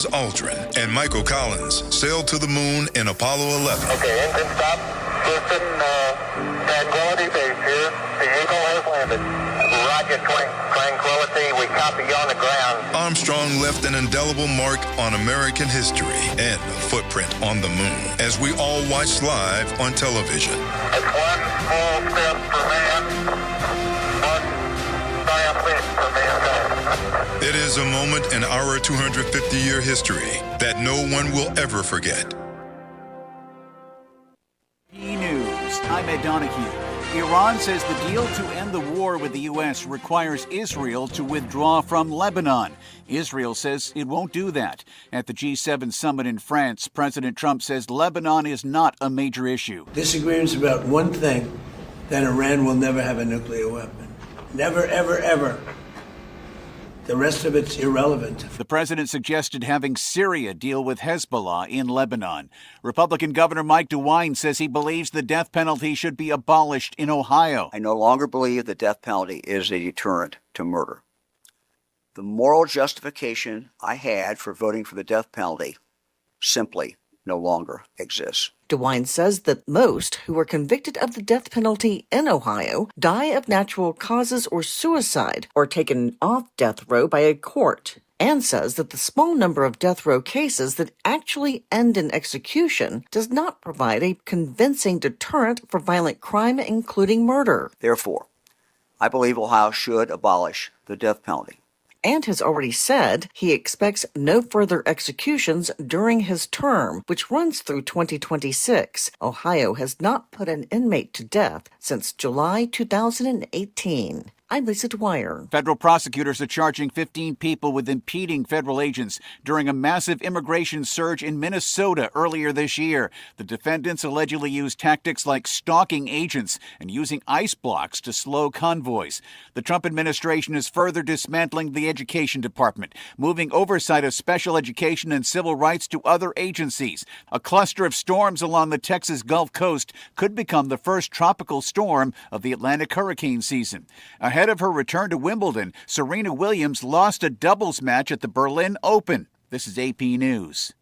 Aldrin and Michael Collins sailed to the moon in Apollo 11. Okay, engine stop. Houston, Tranquility Base here. The Eagle has landed. Roger, Tranquility. We copy you on the ground. Armstrong left an indelible mark on American history and a footprint on the moon as we all watched live on television. It's one small step for man, one giant leap for mankind. It is a moment in our 250-year history that no one will ever forget. News. I'm Ed Donahue. Iran says the deal to end the war with the U.S. requires Israel to withdraw from Lebanon. Israel says it won't do that. At the G7 summit in France, President Trump says Lebanon is not a major issue. Disagreements about one thing, that Iran will never have a nuclear weapon. Never, ever, ever. The rest of it's irrelevant. The president suggested having Syria deal with Hezbollah in Lebanon. Republican Governor Mike DeWine says he believes the death penalty should be abolished in Ohio. I no longer believe the death penalty is a deterrent to murder. The moral justification I had for voting for the death penalty simply no longer exists. DeWine says that most who are convicted of the death penalty in Ohio die of natural causes or suicide or taken off death row by a court, and says that the small number of death row cases that actually end in execution does not provide a convincing deterrent for violent crime, including murder. Therefore, I believe Ohio should abolish the death penalty. And has already said he expects no further executions during his term, which runs through 2026. Ohio has not put an inmate to death since July 2018. I'm Lisa Dwyer. Federal prosecutors are charging 15 people with impeding federal agents during a massive immigration surge in Minnesota earlier this year. The defendants allegedly used tactics like stalking agents and using ice blocks to slow convoys. The Trump administration is further dismantling the Education Department, moving oversight of special education and civil rights to other agencies. A cluster of storms along the Texas Gulf Coast could become the first tropical storm of the Atlantic hurricane season. Ahead of her return to Wimbledon, Serena Williams lost a doubles match at the Berlin Open. This is AP News.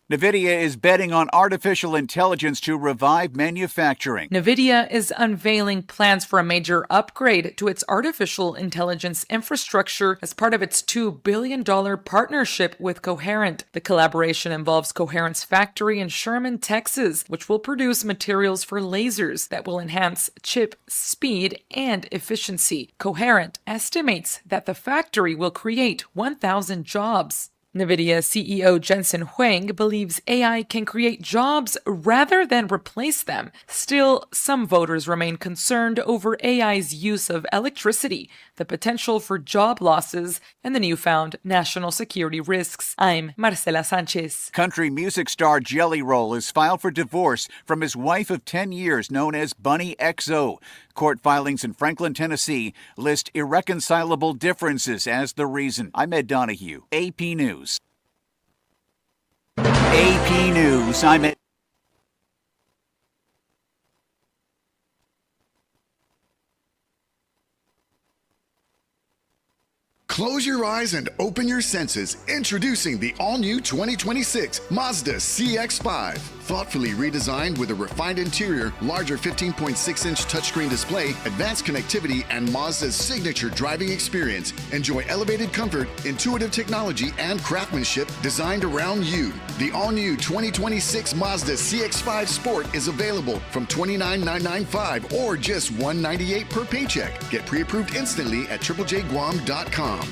NVIDIA is betting on artificial intelligence to revive manufacturing. NVIDIA is unveiling plans for a major upgrade to its artificial intelligence infrastructure as part of its $2 billion partnership with Coherent. The collaboration involves Coherent's factory in Sherman, Texas, which will produce materials for lasers that will enhance chip speed and efficiency. Coherent estimates that the factory will create 1,000 jobs. NVIDIA CEO Jensen Huang believes AI can create jobs rather than replace them. Still, some voters remain concerned over AI's use of electricity, the potential for job losses, and the newfound national security risks. I'm Marcela Sanchez. Country music star Jelly Roll is filed for divorce from his wife of 10 years, known as Bunny XO. Court filings in Franklin, Tennessee list irreconcilable differences as the reason. I'm Ed Donahue, AP News. AP News. I'm Ed. Close your eyes and open your senses. Introducing the all-new 2026 Mazda CX-5. Thoughtfully redesigned with a refined interior, larger 15.6-inch touchscreen display, advanced connectivity, and Mazda's signature driving experience. Enjoy elevated comfort, intuitive technology, and craftsmanship designed around you. The all-new 2026 Mazda CX-5 Sport is available from $29,995 or just $198 per paycheck. Get pre-approved instantly at triplejguam.com.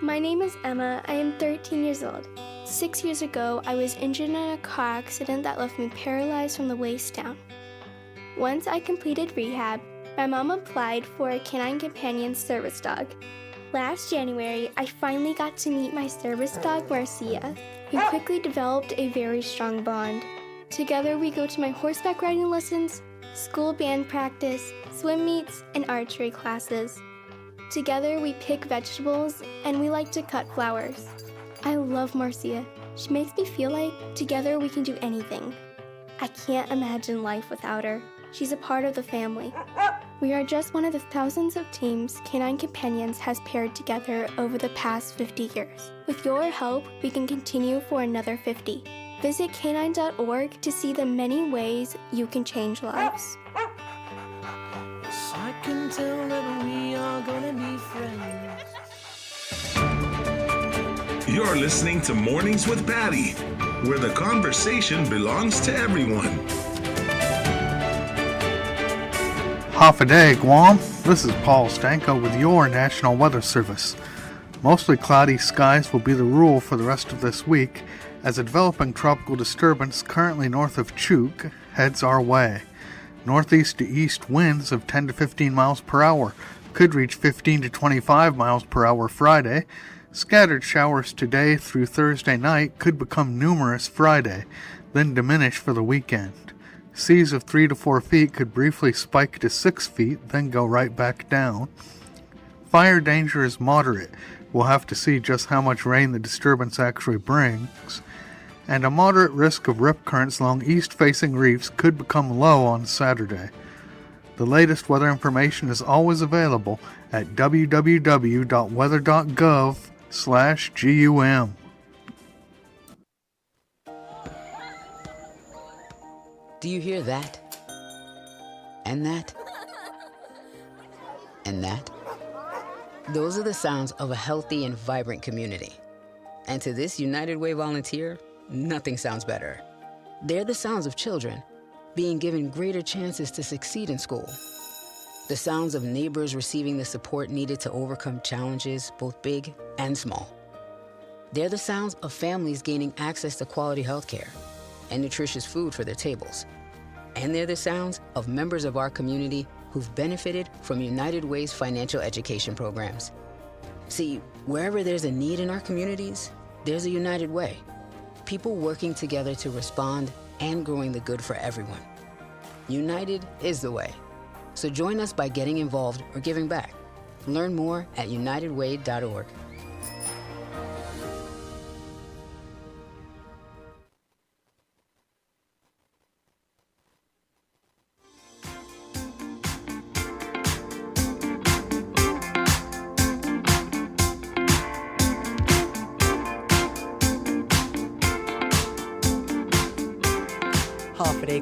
My name is Emma. I am 13 years old. 6 years ago, I was injured in a car accident that left me paralyzed from the waist down. Once I completed rehab, my mom applied for a canine companion service dog. Last January, I finally got to meet my service dog, Marcia. We quickly developed a very strong bond. Together, we go to my horseback riding lessons, school band practice, swim meets, and archery classes. Together, we pick vegetables, and we like to cut flowers. I love Marcia. She makes me feel like together we can do anything. I can't imagine life without her. She's a part of the family. We are just one of the thousands of teams Canine Companions has paired together over the past 50 years. With your help, we can continue for another 50. Visit canine.org to see the many ways you can change lives. I can tell that we are gonna be friends. You're listening to Mornings with Patti, where the conversation belongs to everyone. Half a day, Guam. This is Paul Stanko with your National Weather Service. Mostly cloudy skies will be the rule for the rest of this week as a developing tropical disturbance currently north of Chuuk heads our way. Northeast to east winds of 10 to 15 miles per hour could reach 15 to 25 miles per hour Friday. Scattered showers today through Thursday night could become numerous Friday, then diminish for the weekend. Seas of 3 to 4 feet could briefly spike to 6 feet, then go right back down. Fire danger is moderate. We'll have to see just how much rain the disturbance actually brings. And a moderate risk of rip currents along east-facing reefs could become low on Saturday. The latest weather information is always available at www.weather.gov/GUM. Do you hear that? And that? And that? Those are the sounds of a healthy and vibrant community. And to this United Way volunteer, nothing sounds better. They're the sounds of children being given greater chances to succeed in school. The sounds of neighbors receiving the support needed to overcome challenges, both big and small. They're the sounds of families gaining access to quality health care and nutritious food for their tables. And they're the sounds of members of our community who've benefited from United Way's financial education programs. See, wherever there's a need in our communities, there's a United Way. People working together to respond and growing the good for everyone. United is the way. So join us by getting involved or giving back. Learn more at unitedway.org.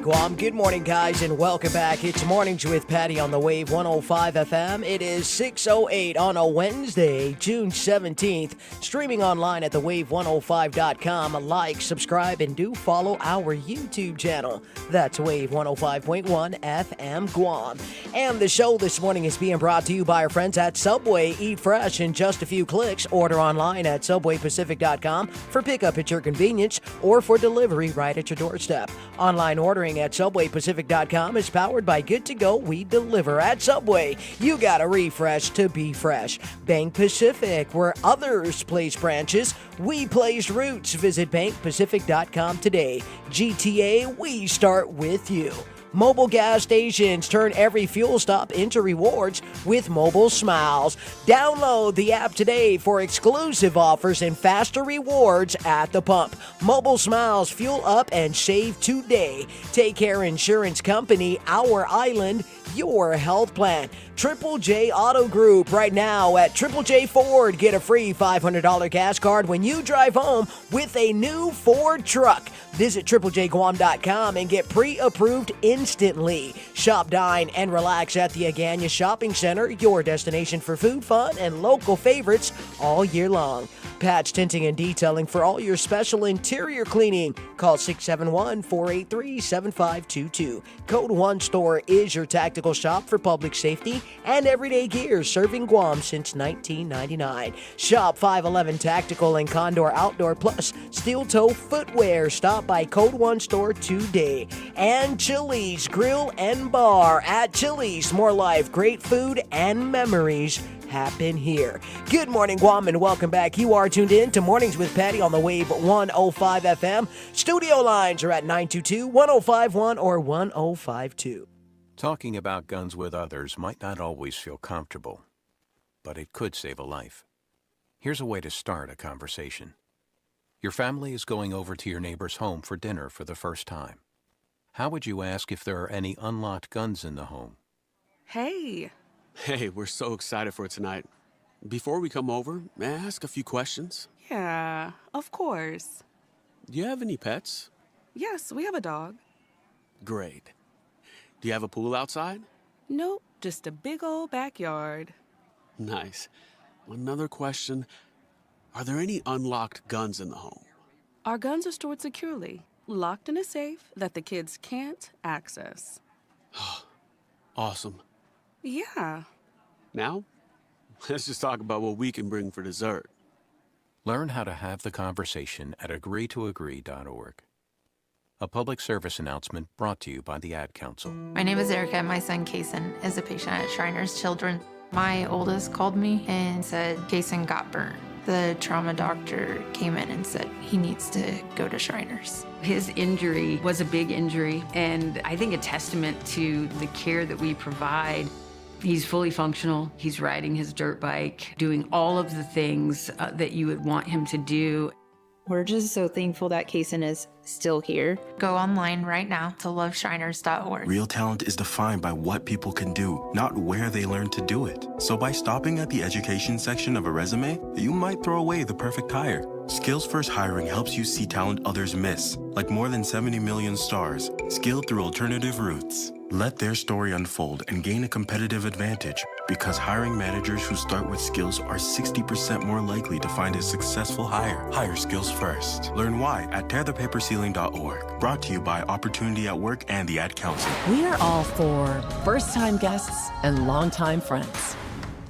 Guam. Good morning, guys, and welcome back. It's Mornings with Patti on the Wave 105 FM. It is 6:08 on a Wednesday, June 17th. Streaming online at thewave105.com. Like, subscribe, and do follow our YouTube channel. That's Wave 105.1 FM Guam. And the show this morning is being brought to you by our friends at Subway. Eat fresh in just a few clicks. Order online at subwaypacific.com for pickup at your convenience or for delivery right at your doorstep. Online ordering at subwaypacific.com is powered by Good To Go. We deliver at Subway. You gotta refresh to be fresh. Bank Pacific, where others place branches, we place roots. Visit bankpacific.com today. GTA, we start with you. Mobile gas stations turn every fuel stop into rewards with Mobile Smiles. Download the app today for exclusive offers and faster rewards at the pump. Mobile Smiles, fuel up and save today. Take Care Insurance Company, Our Island, your health plan. Triple J Auto Group right now at Triple J Ford. Get a free $500 gas card when you drive home with a new Ford truck. Visit triplejguam.com and get pre-approved instantly. Shop, dine, and relax at the Agana Shopping Center, your destination for food, fun, and local favorites all year long. Patch Tinting and Detailing for all your special interior cleaning. Call 671-483-7522. Code 1 Store is your tactical shop for public safety and everyday gear, serving Guam since 1999. Shop 511 Tactical and Condor Outdoor Plus Steel Toe Footwear. Stop by Code 1 Store today. And Chili's Grill and Bar at Chili's. More life, great food, and memories happen here. Good morning, Guam, and welcome back. You are tuned in to Mornings with Patti on the Wave 105 FM. Studio lines are at 922-1051 or 1052. Talking about guns with others might not always feel comfortable, but it could save a life. Here's a way to start a conversation. Your family is going over to your neighbor's home for dinner for the first time. How would you ask if there are any unlocked guns in the home? Hey. Hey, we're so excited for tonight. Before we come over, may I ask a few questions? Yeah, of course. Do you have any pets? Yes, we have a dog. Great. Do you have a pool outside? Nope, just a big old backyard. Nice. Another question. Are there any unlocked guns in the home? Our guns are stored securely, locked in a safe that the kids can't access. Awesome. Yeah. Now, let's just talk about what we can bring for dessert. Learn how to have the conversation at agreetoagree.org. A public service announcement brought to you by the Ad Council. My name is Erica. My son, Kason, is a patient at Shriners Children. My oldest called me and said Kason got burnt. The trauma doctor came in and said he needs to go to Shriners. His injury was a big injury, and I think a testament to the care that we provide. He's fully functional. He's riding his dirt bike, doing all of the things that you would want him to do. We're just so thankful that Kason is still here. Go online right now to loveshriners.org. Real talent is defined by what people can do, not where they learn to do it. So by stopping at the education section of a resume, you might throw away the perfect hire. Skills First Hiring helps you see talent others miss, like more than 70 million stars, skilled through alternative routes. Let their story unfold and gain a competitive advantage, because hiring managers who start with skills are 60% more likely to find a successful hire. Hire skills first. Learn why at tearthepaperceiling.org. Brought to you by Opportunity at Work and the Ad Council. We are all for first-time guests and longtime friends.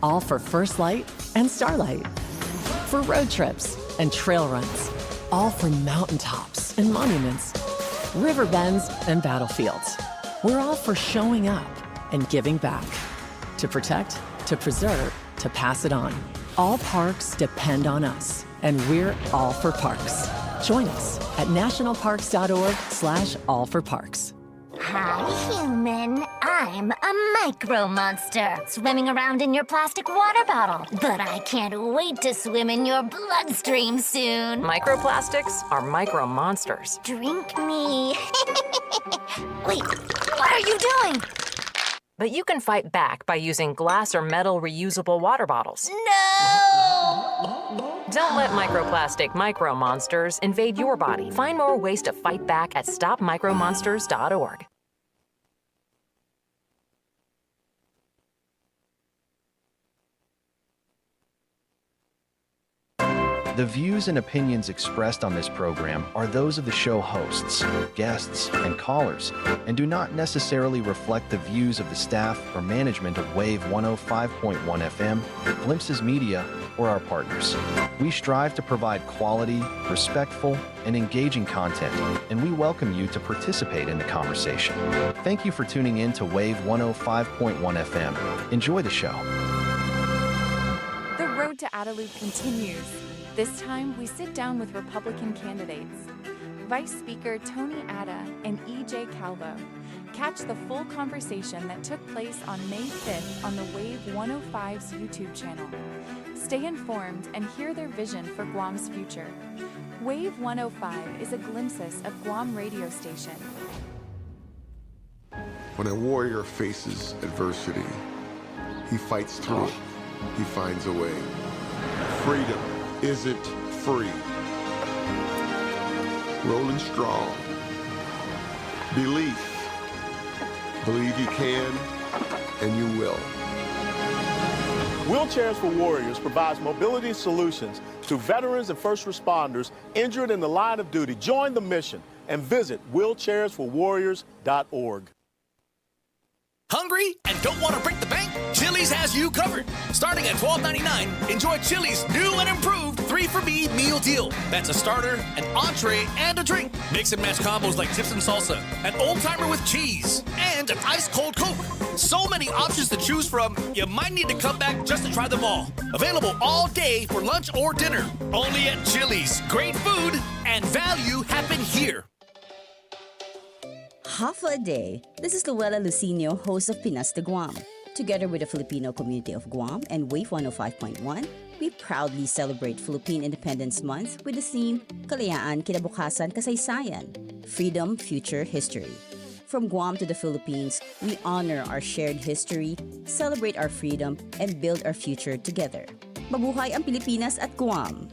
All for First Light and Starlight. For road trips and trail runs. All for mountaintops and monuments. River bends and battlefields. We're all for showing up and giving back. To protect, to preserve, to pass it on. All parks depend on us, and we're all for parks. Join us at nationalparks.org/allforparks. Hi, human. I'm a micro monster, swimming around in your plastic water bottle. But I can't wait to swim in your bloodstream soon. Microplastics are micro monsters. Drink me. Wait, what are you doing? But you can fight back by using glass or metal reusable water bottles. No! Don't let microplastic micro monsters invade your body. Find more ways to fight back at stopmicromonsters.org. The views and opinions expressed on this program are those of the show hosts, guests, and callers, and do not necessarily reflect the views of the staff or management of Wave 105.1 FM, Glimpses Media, or our partners. We strive to provide quality, respectful, and engaging content, and we welcome you to participate in the conversation. Thank you for tuning in to Wave 105.1 FM. Enjoy the show. The road to Adelude continues. This time, we sit down with Republican candidates. Vice Speaker Tony Atta and E.J. Calvo. Catch the full conversation that took place on May 5th on the Wave 105's YouTube channel. Stay informed and hear their vision for Guam's future. Wave 105 is a glimpse of Guam radio station. When a warrior faces adversity, he fights through it. He finds a way. Freedom isn't free. Rolling strong. Belief. Believe you can, and you will. Wheelchairs for Warriors provides mobility solutions to veterans and first responders injured in the line of duty. Join the mission and visit wheelchairsforwarriors.org. Hungry and don't want to break the bank? Chili's has you covered. Starting at $12.99, enjoy Chili's new and improved 3-for-Me meal deal. That's a starter, an entree, and a drink. Mix and match combos like chips and salsa, an old-timer with cheese, and an ice-cold Coke. So many options to choose from, you might need to come back just to try them all. Available all day for lunch or dinner. Only at Chili's. Great food and value happen here. Half a day. This is Luella Lucinio, host of Pinas de Guam. Together with the Filipino community of Guam and Wave 105.1, we proudly celebrate Philippine Independence Month with the theme Kalayaan, Kinabukasan, Kasaysayan, Freedom, Future, History. From Guam to the Philippines, we honor our shared history, celebrate our freedom, and build our future together. Mabuhay ang Pilipinas at Guam!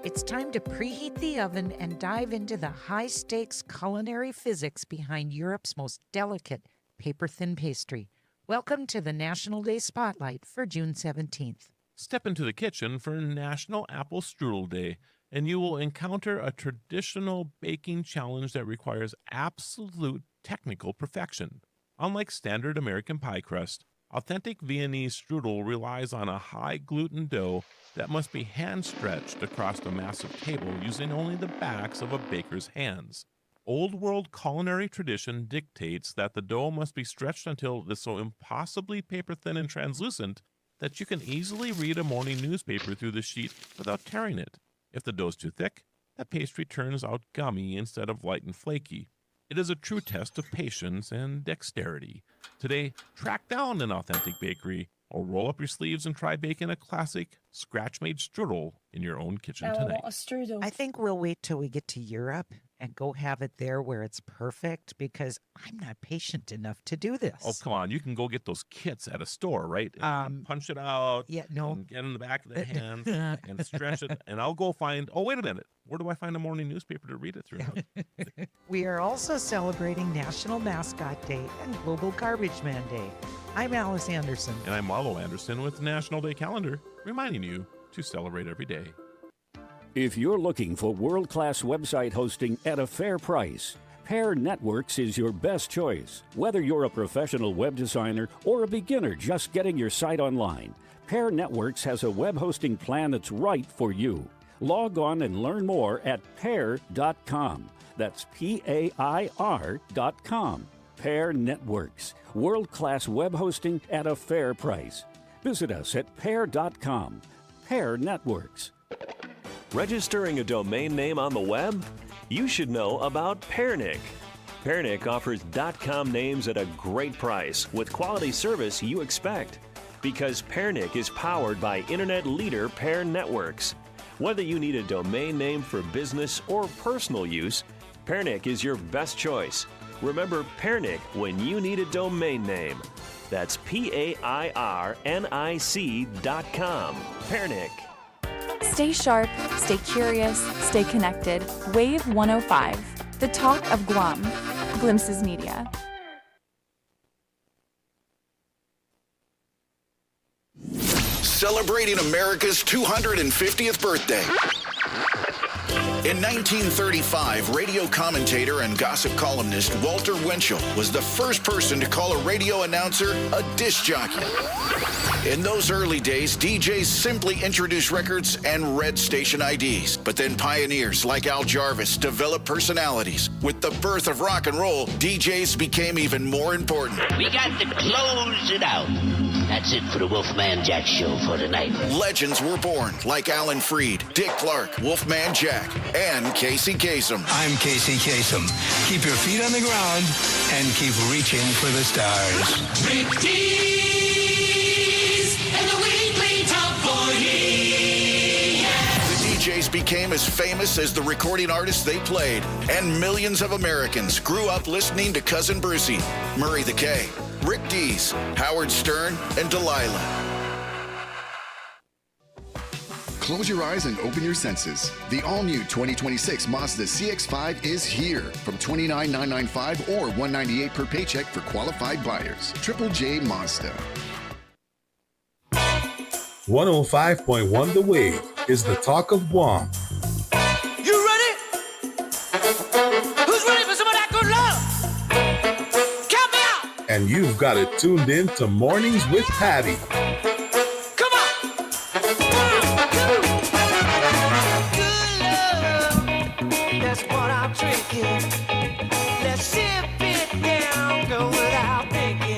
It's time to preheat the oven and dive into the high-stakes culinary physics behind Europe's most delicate paper-thin pastry. Welcome to the National Day Spotlight for June 17th. Step into the kitchen for National Apple Strudel Day, and you will encounter a traditional baking challenge that requires absolute technical perfection. Unlike standard American pie crust, authentic Viennese strudel relies on a high-gluten dough that must be hand-stretched across a massive table using only the backs of a baker's hands. Old world culinary tradition dictates that the dough must be stretched until it is so impossibly paper-thin and translucent that you can easily read a morning newspaper through the sheet without tearing it. If the dough's too thick, the pastry turns out gummy instead of light and flaky. It is a true test of patience and dexterity. Today, track down an authentic bakery or roll up your sleeves and try baking a classic scratch-made strudel in your own kitchen tonight. I think we'll wait till we get to Europe and go have it there where it's perfect, because I'm not patient enough to do this. Oh, come on. You can go get those kits at a store, right? Punch it out. Yeah, no. And get in the back of the hands and stretch it. And I'll go find, oh, wait a minute. Where do I find a morning newspaper to read it through? We are also celebrating National Mascot Day and Global Garbage Man Day. I'm Alice Anderson. And I'm Marlo Anderson with the National Day Calendar, reminding you to celebrate every day. If you're looking for world-class website hosting at a fair price, Pair Networks is your best choice. Whether you're a professional web designer or a beginner just getting your site online, Pair Networks has a web hosting plan that's right for you. Log on and learn more at pair.com. That's PAIR.com. Pair Networks, world-class web hosting at a fair price. Visit us at pair.com. Pair Networks. Registering a domain name on the web? You should know about Pairnick. Pairnick offers .com names at a great price with quality service you expect. Because Pairnick is powered by internet leader Pair Networks. Whether you need a domain name for business or personal use, Pairnick is your best choice. Remember Pairnick when you need a domain name. That's PAIRNIC.com. Pairnick. Stay sharp, stay curious, stay connected. Wave 105, the talk of Guam. Glimpses Media. Celebrating America's 250th birthday. In 1935, radio commentator and gossip columnist Walter Winchell was the first person to call a radio announcer a disc jockey. In those early days, DJs simply introduced records and read station IDs. But then pioneers like Al Jarvis developed personalities. With the birth of rock and roll, DJs became even more important. We got to close it out. That's it for the Wolfman Jack Show for tonight. Legends were born like Alan Freed, Dick Clark, Wolfman Jack, and Casey Kasem. I'm Casey Kasem. Keep your feet on the ground and keep reaching for the stars. Rick Dees and the Weekly Top 40. The DJs became as famous as the recording artists they played, and millions of Americans grew up listening to Cousin Brucey, Murray the K, Rick Dees, Howard Stern, and Delilah. Close your eyes and open your senses. The all-new 2026 Mazda CX-5 is here from $29,995 or $198 per paycheck for qualified buyers. Triple J Mazda. 105.1 The Wave is the talk of Guam. You ready? Who's ready for some of that good love? Count me out! And you've got it tuned in to Mornings with Patti. Come on! That's what I'm drinking. Let's sip it down, go without thinking.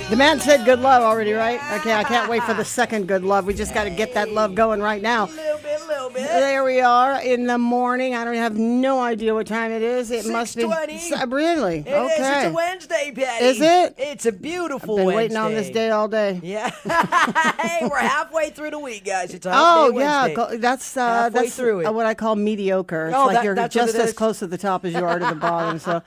The man said good love already, right? Okay, I can't wait for the second good love. We just got to get that love going right now. bit. There we are in the morning. I don't have no idea what time it is. It must be 6:20. Really? It Okay. is. It's a Wednesday, Patty. Is it? It's a beautiful I've been Wednesday. waiting on this day all day. Yeah. Hey, we're halfway through the week, guys. It's a Oh hump day yeah, Wednesday. that's Halfway through it. what I call mediocre. It's Oh, like you're that's what just it as is? close to the top as you are to the bottom. So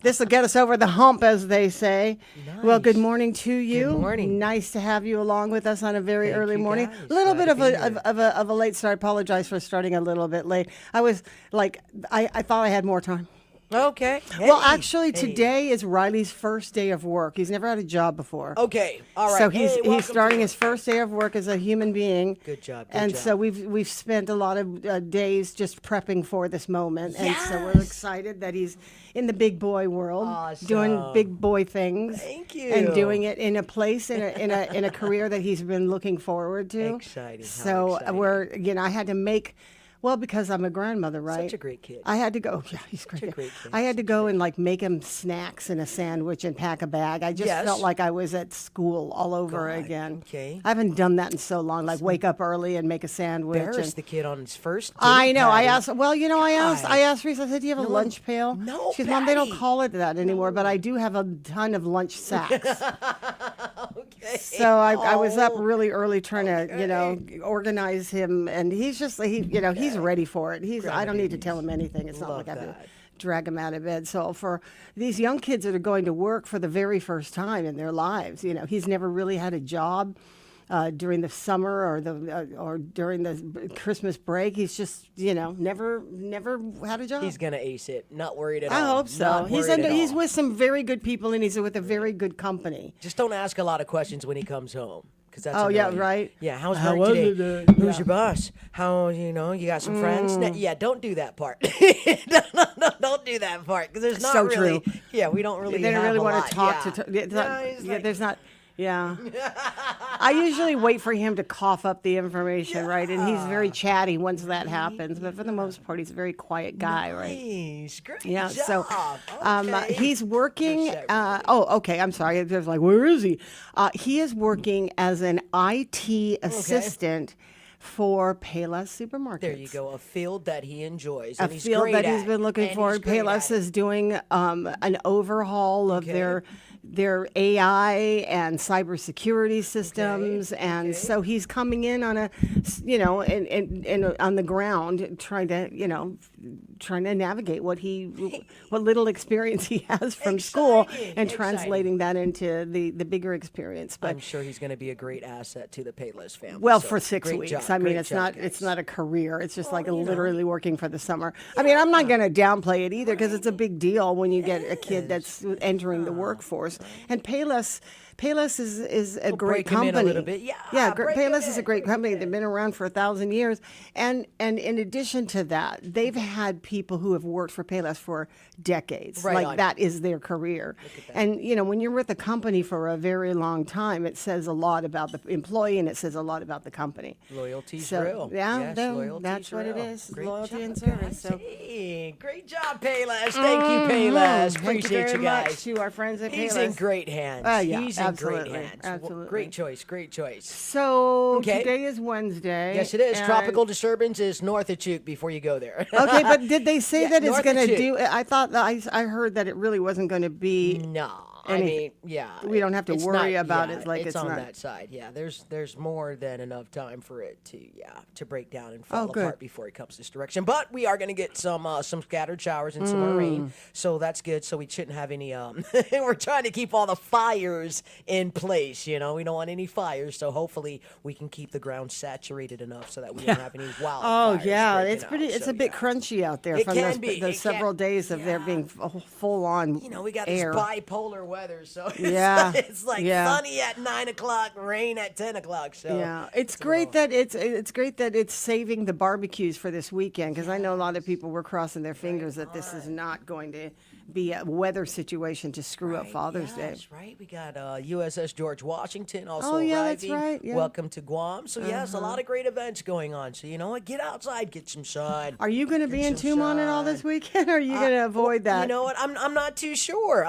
this will get us over the hump, as they say. Well, good morning to you. Good morning. Nice to have you along with us on a very Thank early you, morning. guys. A little Glad bit to of be a late start. I apologize for starting a little bit late. I was like, I thought I had more time. Okay. Well, Hey, actually, hey. today is Riley's first day of work. He's never had a job before. Okay. All right. So Hey, welcome he's starting to his first day of work as a human being. Good job. Good And job. so we've spent a lot of days just prepping for this moment, and so we're Yes. excited that he's in the big boy world, Awesome. doing big boy things. Thank you. And doing it in a place in a career that he's been looking forward to. Exciting. How So exciting. I had to make. Well, because I'm a grandmother, right? Such a great kid. I had to go. Yeah, he's great. Such a great kid. I had to go and like make him snacks and a sandwich and pack a bag. I just Yes. felt like I was at school all over God, again. okay. I haven't done that in so long. Like wake up early and make a sandwich. Embarrass and- the kid on his first. I date, know. I Patty. asked. Well, I asked Reese. I said, "Do you have a No, lunch pail?" no, She goes, "Mom, they don't Patty. call it that anymore, but I do have a ton of lunch sacks." Okay. So I was up really early trying to, organize him, and he's just he's ready for it. I don't need to tell him anything. It's not Love like I have to that. drag him out of bed. So for these young kids that are going to work for the very first time in their lives, he's never really had a job. During the summer or during the Christmas break, he's just never had a job. He's gonna ace it. Not worried at I all. hope so. Not He's worried at he's all. with some very good people, and he's with a very good company. Just don't ask a lot of questions when he comes home. Cause that's Oh, yeah, annoying. right. Yeah, how's How work was today? it, Who's your boss? How you got some friends? Yeah, don't do that part. Don't do that part because there's not So really. true. Yeah, we don't really. They don't have really a want lot. to talk yeah. to. It's No, not, he's yeah, like- there's not. Yeah. I usually wait for him to cough up the information, right? And he's very chatty once that happens. But for the most part, he's a very quiet guy, right? Nice, great Yeah. job. So Okay. he's working. You're set, Okay. I'm sorry. There's like, where is he? He is working as an IT assistant for Payless Supermarkets. There you go, a field that he enjoys, A and he's field great that at. he's been looking and for. he's great Payless at it. is doing an overhaul of their AI and cybersecurity systems, and so he's coming in on on the ground trying to navigate what little experience he has from school and translating that into the bigger experience. But I'm sure he's going to be a great asset to the Payless family. well, so for 6 great weeks. job, I mean, great it's job, not guys. a career. It's just literally working for the summer. I mean, I'm not going to downplay it either because it's a big deal when you get a kid that's entering the workforce. And Payless is a great break 'em in a company. little bit. Yeah, break 'em Payless is a great company. They've been around for 1,000 years, and in addition to that, they've had people who have worked for Payless for decades. Right like on. that is their career. And when you're with a company for a very long time, it says a lot about the employee and it says a lot about the company. Loyalty's So, real. yeah, Yes, no, loyalty's that's what it real. is. Great Loyalty job, and service. guys. So Hey, great job, Payless. Thank you, Payless. Thank you Appreciate very you guys. much to our friends at He's Payless. in great hands. Yeah, He's in absolutely, great hands. absolutely. Great choice. Great choice. So Okay. today is Wednesday. Yes, it is. and- Tropical disturbance is north of Chuk before you go there. Okay, but did they say Yeah, that it's north of going to Chuk. do? I thought that I heard that it really wasn't going to be. No, I anything. mean, yeah. We don't have to it's worry not- about yeah, it like it's on not. that side. Yeah, there's more than enough time for it to break down and fall Oh, good. apart before it comes this direction. But we are going to get some scattered showers and some more rain, so that's good. So we shouldn't have any. We're trying to keep all the fires in place. We don't want any fires, so hopefully we can keep the ground saturated enough so that we don't have any wildfires. Oh yeah, breaking it's pretty. out. It's So, a bit crunchy out there It from can be. the It several days of there being full on. we got air. this bipolar weather, so it's, Yeah, it's like yeah. sunny at 9 o'clock, rain at 10 o'clock. So Yeah, it's great that it's great that it's saving the barbecues for this weekend because I know a lot of people were crossing their fingers that this is not going to be a weather situation to screw up Father's Day. That's right. We got USS George Washington also Oh, yeah, arriving. that's right, yeah. Welcome to Guam. So, yes, a lot of great events going on. So, you know what? Get outside, get some sun. Are you going to be in Tumon at all this weekend, or are you going to avoid that? You know what? I'm not too sure.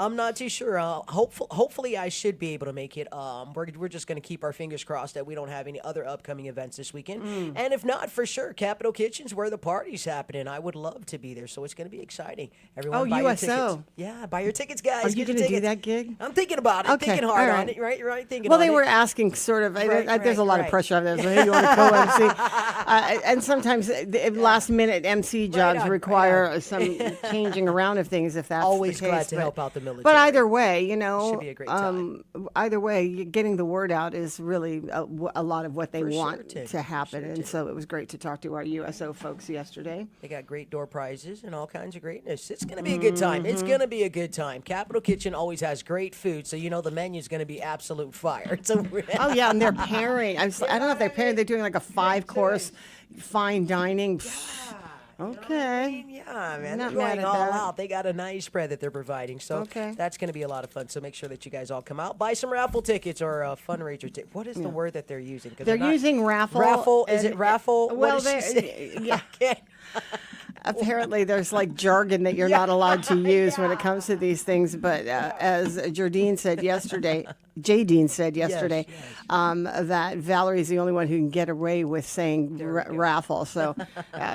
Hopefully, I should be able to make it. We're just going to keep our fingers crossed that we don't have any other upcoming events this weekend. And if not, for sure, Capitol Kitchen's where the party's happening. I would love to be there. So it's going to be exciting. Everyone buy your USO. tickets. Yeah, buy your tickets, guys. Are you going to do that gig? I'm thinking about it. Okay, Thinking hard all on it. Right? You're right. Thinking Well, on they it. were asking sort of, there's a lot of right. pressure on this. Hey, you want to co-MC? And sometimes the last-minute MC jobs require some changing around of things, if that's Always the case. glad to help out the military. But either way, you know, Should be a great time. either way, getting the word out is really a lot of what they For sure, want Tim. to happen. And so it was great to talk to our USO folks yesterday. They got great door prizes and all kinds of greatness. It's going to be a good time. It's going to be a good time. Capitol Kitchen always has great food, so you know the menu's going to be absolute fire. So Oh, yeah, and they're pairing. I don't know if they're pairing. They're doing like a 5-course fine dining. Okay. Yeah, man. Not They're mad going at all that. out. They got a nice spread that they're providing. So that's going to be a lot of fun. So make sure that you guys all come out. Buy some raffle tickets or fundraiser tickets. What is the word that they're using? 'Cause They're using raffle. Raffle? Is and- it raffle? Well, What did she say? yeah. Apparently, there's like jargon that you're not allowed to use when it comes to these things. But as Jardine said yesterday, J-Dean said yesterday, that Valerie's the only one who can get away with saying raffle. So,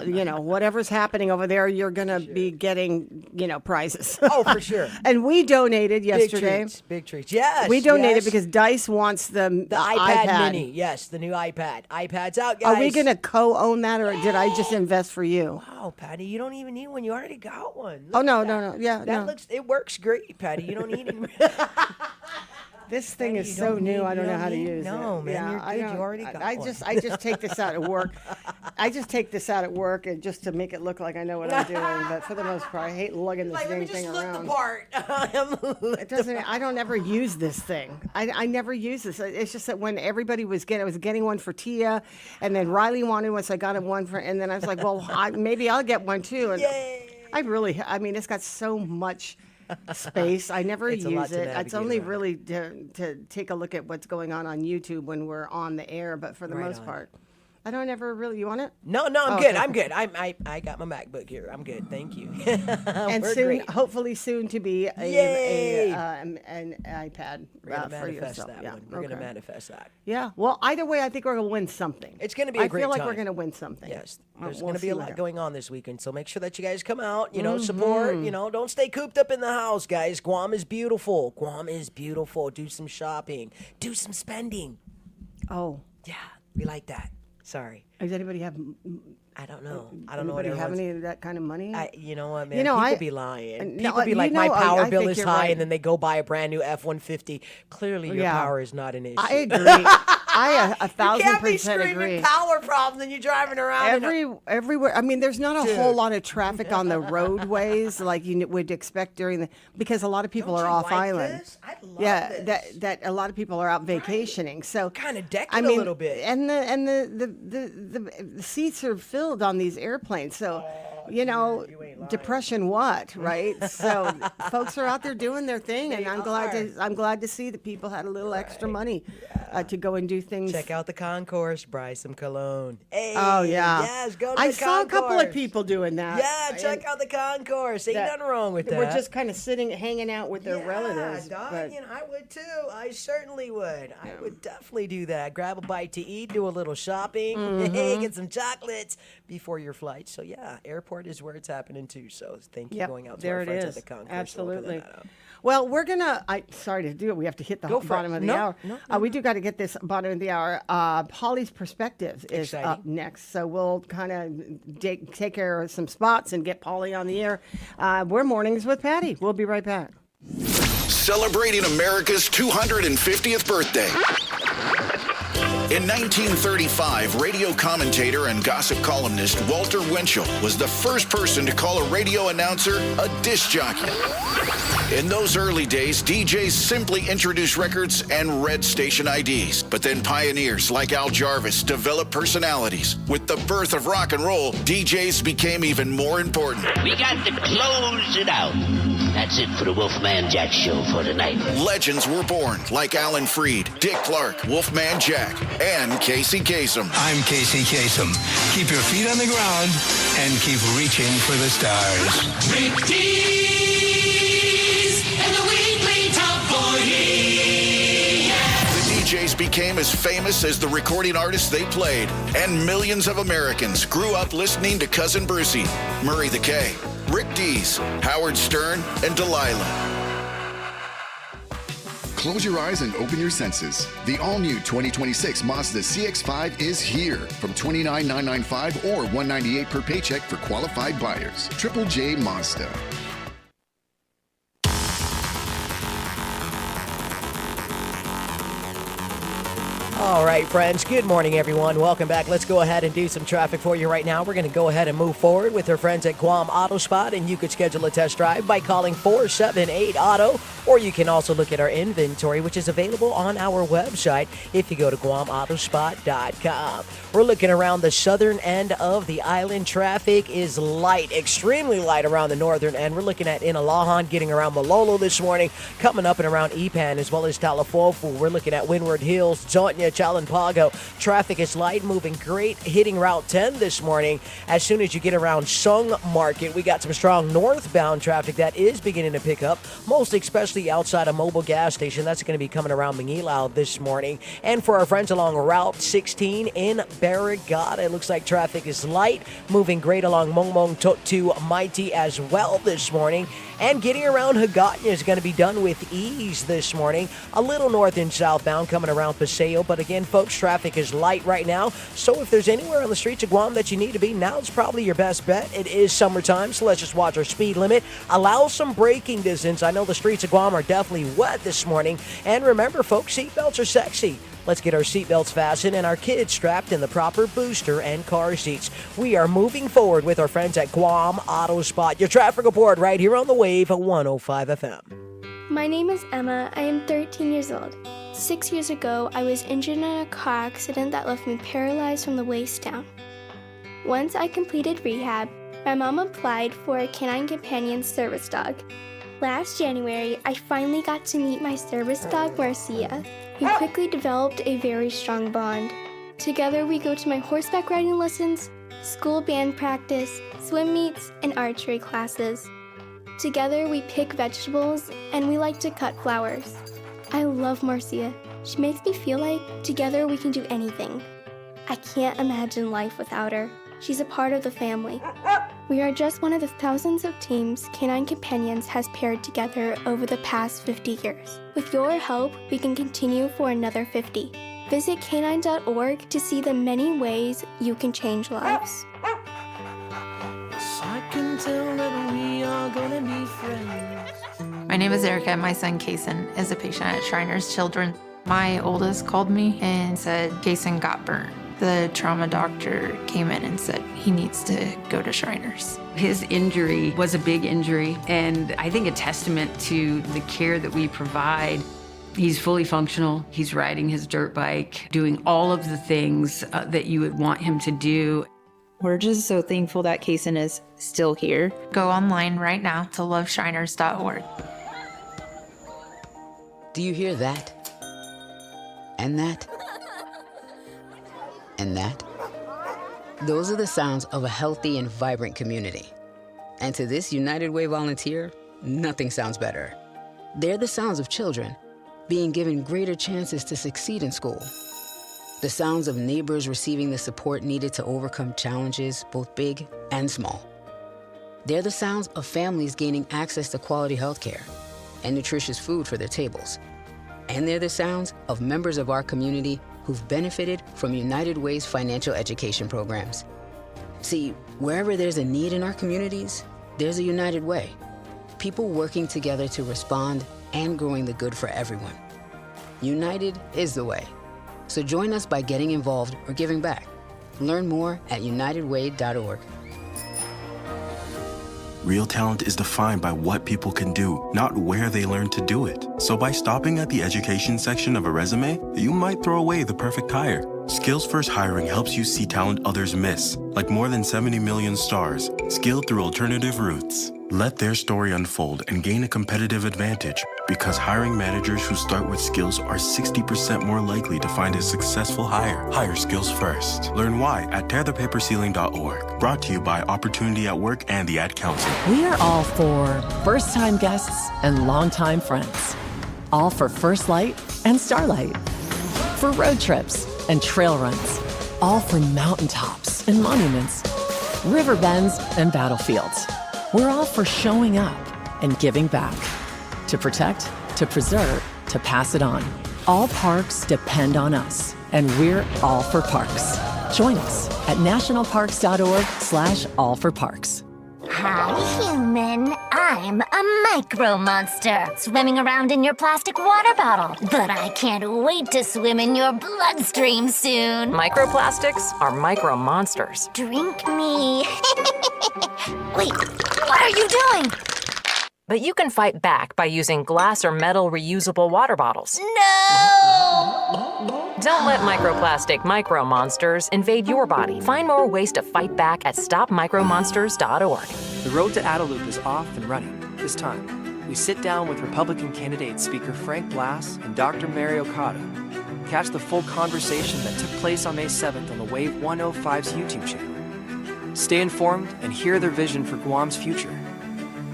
you know, whatever's happening over there, you're going to be getting, you know, prizes. Oh, for sure. And we donated yesterday. Big treats. Yes. We donated yes. because Dice wants the iPad Mini. Yes, the new iPad. iPad's out, guys. Are we going to co-own that, or did I just invest for you? Wow, Patty, you don't even need one. You already got one. Oh, no. Yeah, That it works great, Patty. You don't need it. This thing is so new. I don't know how to use it. No, man, Yeah, you're I good. don't- You already got I one. just take this out at work. I just take this out at work and just to make it look like I know what I'm doing. But for the most part, I hate lugging this Like, let dang me just thing look around. the part. It doesn't. I don't ever use this thing. I never use this. It's just that when everybody was I was getting one for Tia, and then Riley wanted one, so I got him one for. And then I was like, well, maybe I'll get one too. And I mean, it's got so much space. I never It's a lot use to it. It's navigate only around. really to take a look at what's going on YouTube when we're on the air. But for the most part, I don't ever really. You want it? No, I'm Oh, good. okay. I'm good. I got my MacBook here. I'm good. Thank you. And We're soon, great. hopefully soon to be Yay! an iPad We're gonna for manifest yourself. that Yeah, one. We're gonna okay. manifest that. Yeah. Well, either way, I think we're gonna win something. It's gonna be a great I feel like time. we're gonna win something. Yes, We'll there's going to be see a what lot happens. going on this weekend, so make sure that you guys come out. You know, support. You know, don't stay cooped up in the house, guys. Guam is beautiful. Guam is beautiful. Do some shopping. Do some spending. Oh. Yeah, we like that. Sorry. Does anybody have? I don't know. I don't know what Anybody have everyone's- any of that kind of money? You know what, man? You know, People I- be lying. no, People be you like, know, my power I bill think is you're high, right. and then they go buy a brand new F-150. Clearly, your Yeah. power is not an issue. I agree. I 1,000% You can't be agree. screaming power problems and you're driving around. Everywhere. I mean, there's not a whole Dude. lot of traffic on the roadways like you would expect during the because a lot of people are you off like island. this? I love yeah, this. that a lot of people are out vacationing. So kind of deck it I mean, a little bit. and the seats are filled on these airplanes. So. You know, depression what, right? So folks are out there doing their thing, and I'm glad to see that people had a little extra money to go and do things. Check out the concourse, buy some cologne. Hey, Oh yeah, yes, go to I the saw a couple of concourse. people doing that. Yeah, check And out the concourse. Ain't that- nothing wrong with that. We're just kind of sitting, hanging out with their relatives. Dog, but- you know, I would too. I certainly would. I would definitely do that. Grab a bite to eat, do a little shopping, Mhm. get some chocolates before your flight. So yeah, airport is where it's happening too. So thank you Yep, going out to there our it friends is. at the concourse. for opening Absolutely. that up. Well, we're gonna. Sorry to do it. We have to hit the Go for it. bottom of the No, hour. no, We do got to get this bottom of the hour. Holly's Perspective is Exciting. up next, so we'll kind of take care of some spots and get Polly on the air. We're Mornings with Patty. We'll be right back. Celebrating America's 250th birthday. In 1935, radio commentator and gossip columnist Walter Winchell was the first person to call a radio announcer a disc jockey. In those early days, DJs simply introduced records and read station IDs. But then pioneers like Al Jarvis developed personalities. With the birth of rock and roll, DJs became even more important. We got to close it out. That's it for the Wolfman Jack Show for tonight. Legends were born like Alan Freed, Dick Clark, Wolfman Jack, and Casey Kasem. I'm Casey Kasem. Keep your feet on the ground and keep reaching for the stars. Rick Dees and the weekly top 40. The DJs became as famous as the recording artists they played, and millions of Americans grew up listening to Cousin Brucey, Murray the K, Rick Dees, Howard Stern, and Delilah. Close your eyes and open your senses. The all-new 2026 Mazda CX-5 is here from $29,995 or $198 per paycheck for qualified buyers. Triple J Mazda. All right, friends. Good morning, everyone. Welcome back. Let's go ahead and do some traffic for you right now. We're going to go ahead and move forward with our friends at Guam Auto Spot, and you could schedule a test drive by calling 478-AUTO, or you can also look at our inventory, which is available on our website if you go to GuamAutospot.com. We're looking around the southern end of the island. Traffic is light, extremely light around the northern end. We're looking at Inalahan, getting around Malolo this morning, coming up and around Ipan, as well as Talafofu. We're looking at Windward Hills, Zonia, Chalanpago. Traffic is light, moving great, hitting Route 10 this morning. As soon as you get around Sung Market, we got some strong northbound traffic that is beginning to pick up, most especially outside of Mobile Gas Station. That's going to be coming around Mangilao this morning. And for our friends along Route 16 in Barrigada, it looks like traffic is light, moving great along Mongmong to Mighty as well this morning. And getting around Hagåtña is going to be done with ease this morning. A little north and southbound coming around Paseo. But again, folks, traffic is light right now. So if there's anywhere on the streets of Guam that you need to be, now's probably your best bet. It is summertime, so let's just watch our speed limit. Allow some braking distance. I know the streets of Guam are definitely wet this morning. And remember, folks, seatbelts are sexy. Let's get our seatbelts fastened and our kids strapped in the proper booster and car seats. We are moving forward with our friends at Guam Auto Spot. Your traffic report right here on the Wave at 105 FM. My name is Emma. I am 13 years old. 6 years ago, I was injured in a car accident that left me paralyzed from the waist down. Once I completed rehab, my mom applied for a canine companion service dog. Last January, I finally got to meet my service dog, Marcia. We quickly developed a very strong bond. Together, we go to my horseback riding lessons, school band practice, swim meets, and archery classes. Together, we pick vegetables, and we like to cut flowers. I love Marcia. She makes me feel like together we can do anything. I can't imagine life without her. She's a part of the family. We are just one of the thousands of teams Canine Companions has paired together over the past 50 years. With your help, we can continue for another 50. Visit canine.org to see the many ways you can change lives. I can tell that we are gonna be friends. My name is Erica, and my son Kason is a patient at Shriners Children. My oldest called me and said Kason got burnt. The trauma doctor came in and said he needs to go to Shriners. His injury was a big injury, and I think a testament to the care that we provide. He's fully functional. He's riding his dirt bike, doing all of the things that you would want him to do. We're just so thankful that Kason is still here. Go online right now to loveshriners.org. Do you hear that? And that? And that? Those are the sounds of a healthy and vibrant community. And to this United Way volunteer, nothing sounds better. They're the sounds of children being given greater chances to succeed in school. The sounds of neighbors receiving the support needed to overcome challenges, both big and small. They're the sounds of families gaining access to quality health care and nutritious food for their tables. And they're the sounds of members of our community who've benefited from United Way's financial education programs. See, wherever there's a need in our communities, there's a United Way. People working together to respond and growing the good for everyone. United is the way. So join us by getting involved or giving back. Learn more at unitedway.org. Real talent is defined by what people can do, not where they learn to do it. So by stopping at the education section of a resume, you might throw away the perfect hire. Skills First Hiring helps you see talent others miss, like more than 70 million stars, skilled through alternative routes. Let their story unfold and gain a competitive advantage, because hiring managers who start with skills are 60% more likely to find a successful hire. Hire skills first. Learn why at tearthepaperceiling.org. Brought to you by Opportunity at Work and the Ad Council. We are all for first-time guests and long-time friends. All for First Light and Starlight. For road trips and trail runs. All for mountaintops and monuments. River bends and battlefields. We're all for showing up and giving back. To protect, to preserve, to pass it on. All parks depend on us, and we're all for parks. Join us at nationalparks.org/allforparks. Hi, human. I'm a micro monster swimming around in your plastic water bottle. But I can't wait to swim in your bloodstream soon. Microplastics are micro monsters. Drink me. Wait, what are you doing? But you can fight back by using glass or metal reusable water bottles. No! Don't let microplastic micro monsters invade your body. Find more ways to fight back at stopmicromonsters.org. The road to Adaloop is off and running. This time, we sit down with Republican candidate Speaker Frank Blass and Dr. Mary Okada. Catch the full conversation that took place on May 7th on the Wave 105's YouTube channel. Stay informed and hear their vision for Guam's future.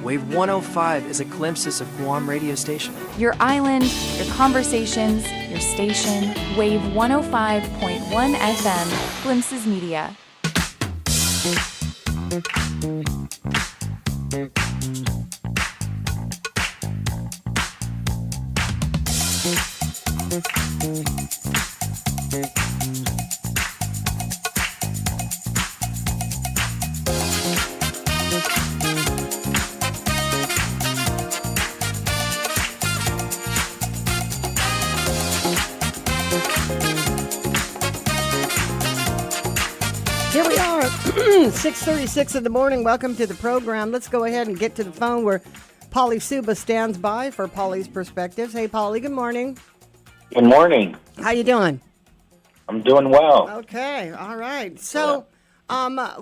Wave 105 is a glimpses of Guam radio station. Your island, your conversations, your station. Wave 105.1 FM, Glimpses Media. Here we are, 6:36 in the morning. Welcome to the program. Let's go ahead and get to the phone where Polly Suba stands by for Polly's Perspectives. Hey, Polly, good morning. Good morning. How you doing? I'm doing well. Okay, all right. So,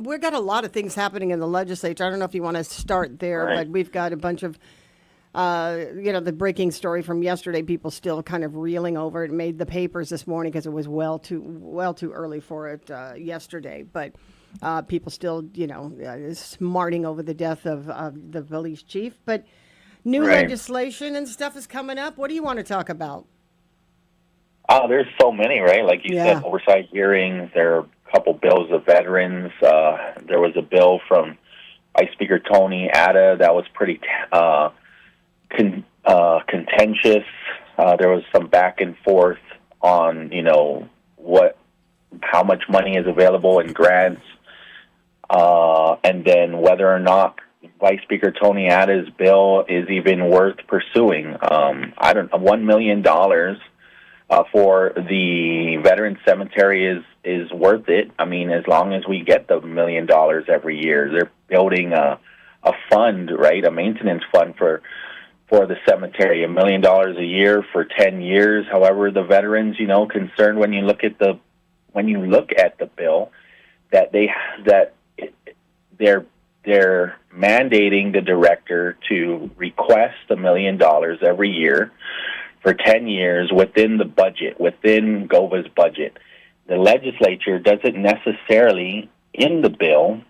we've got a lot of things happening in the legislature. I don't know if you want to start there, Right. but we've got a bunch of, the breaking story from yesterday. People still kind of reeling over it. It made the papers this morning because it was well too early for it yesterday. But people still, smarting over the death of the police chief. But new Right. legislation and stuff is coming up. What do you want to talk about? Oh, there's so many, right? Like you said, oversight hearings. There are a couple bills of veterans. There was a bill from Vice Speaker Tony Atta that was pretty contentious. There was some back and forth on, how much money is available in grants, and then whether or not Vice Speaker Tony Atta's bill is even worth pursuing. $1 million for the Veterans Cemetery is worth it. I mean, as long as we get the $1 million every year. They're building a fund, right, a maintenance fund for the cemetery, $1 million a year for 10 years. However, the veterans, concerned when you look at the bill, that they're mandating the director to request $1 million every year for 10 years within the budget, within GOVA's budget. The legislature doesn't necessarily, in the bill,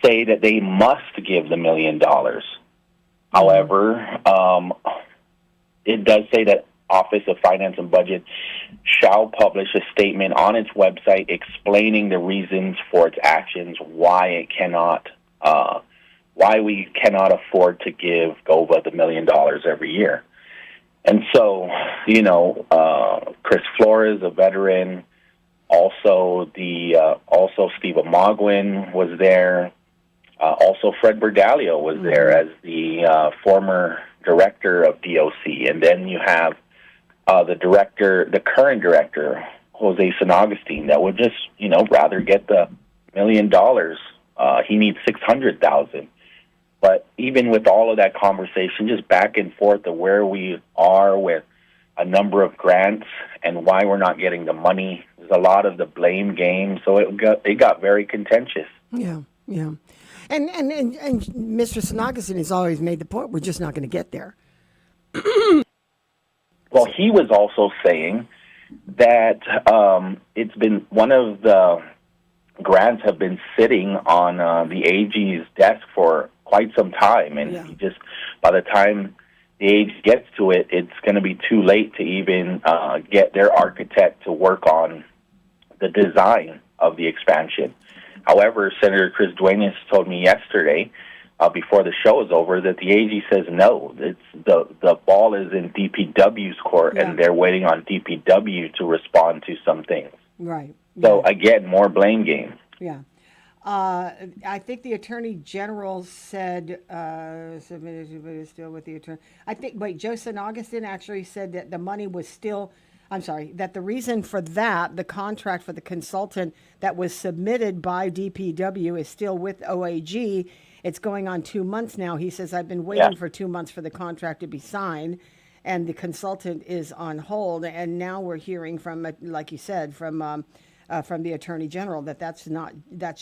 say that they must give the $1 million. However, it does say that Office of Finance and Budget shall publish a statement on its website explaining the reasons for its actions, why we cannot afford to give GOVA the $1 million every year. And so, Chris Flores, a veteran, also Steve Amagwin was there. Also, Fred Berdalio was there as the former director of DOC. And then you have the current director, Jose San Agustin, that would just, rather get the $1 million He needs 600,000. But even with all of that conversation, just back and forth of where we are with a number of grants and why we're not getting the money, there's a lot of the blame game. So it got very contentious. Yeah, yeah. And Mr. Sinagasson has always made the point, we're just not going to get there. Well, he was also saying that it's been one of the grants have been sitting on the AG's desk for quite some time, and he just by the time the AG gets to it, it's going to be too late to even get their architect to work on the design of the expansion. However, Senator Chris Duenas told me yesterday, before the show is over, that the AG says no. It's the ball is in DPW's court, and they're waiting on DPW to respond to some things. Right. So again, more blame game. Yeah. I think the Attorney General said, still with the attorney. Joe Sinagasson actually said that the money was still, that the reason for that, the contract for the consultant that was submitted by DPW is still with OAG. It's going on 2 months now. He says, I've been waiting for 2 months for the contract to be signed, and the consultant is on hold. And now we're hearing from, like you said, from the Attorney General that's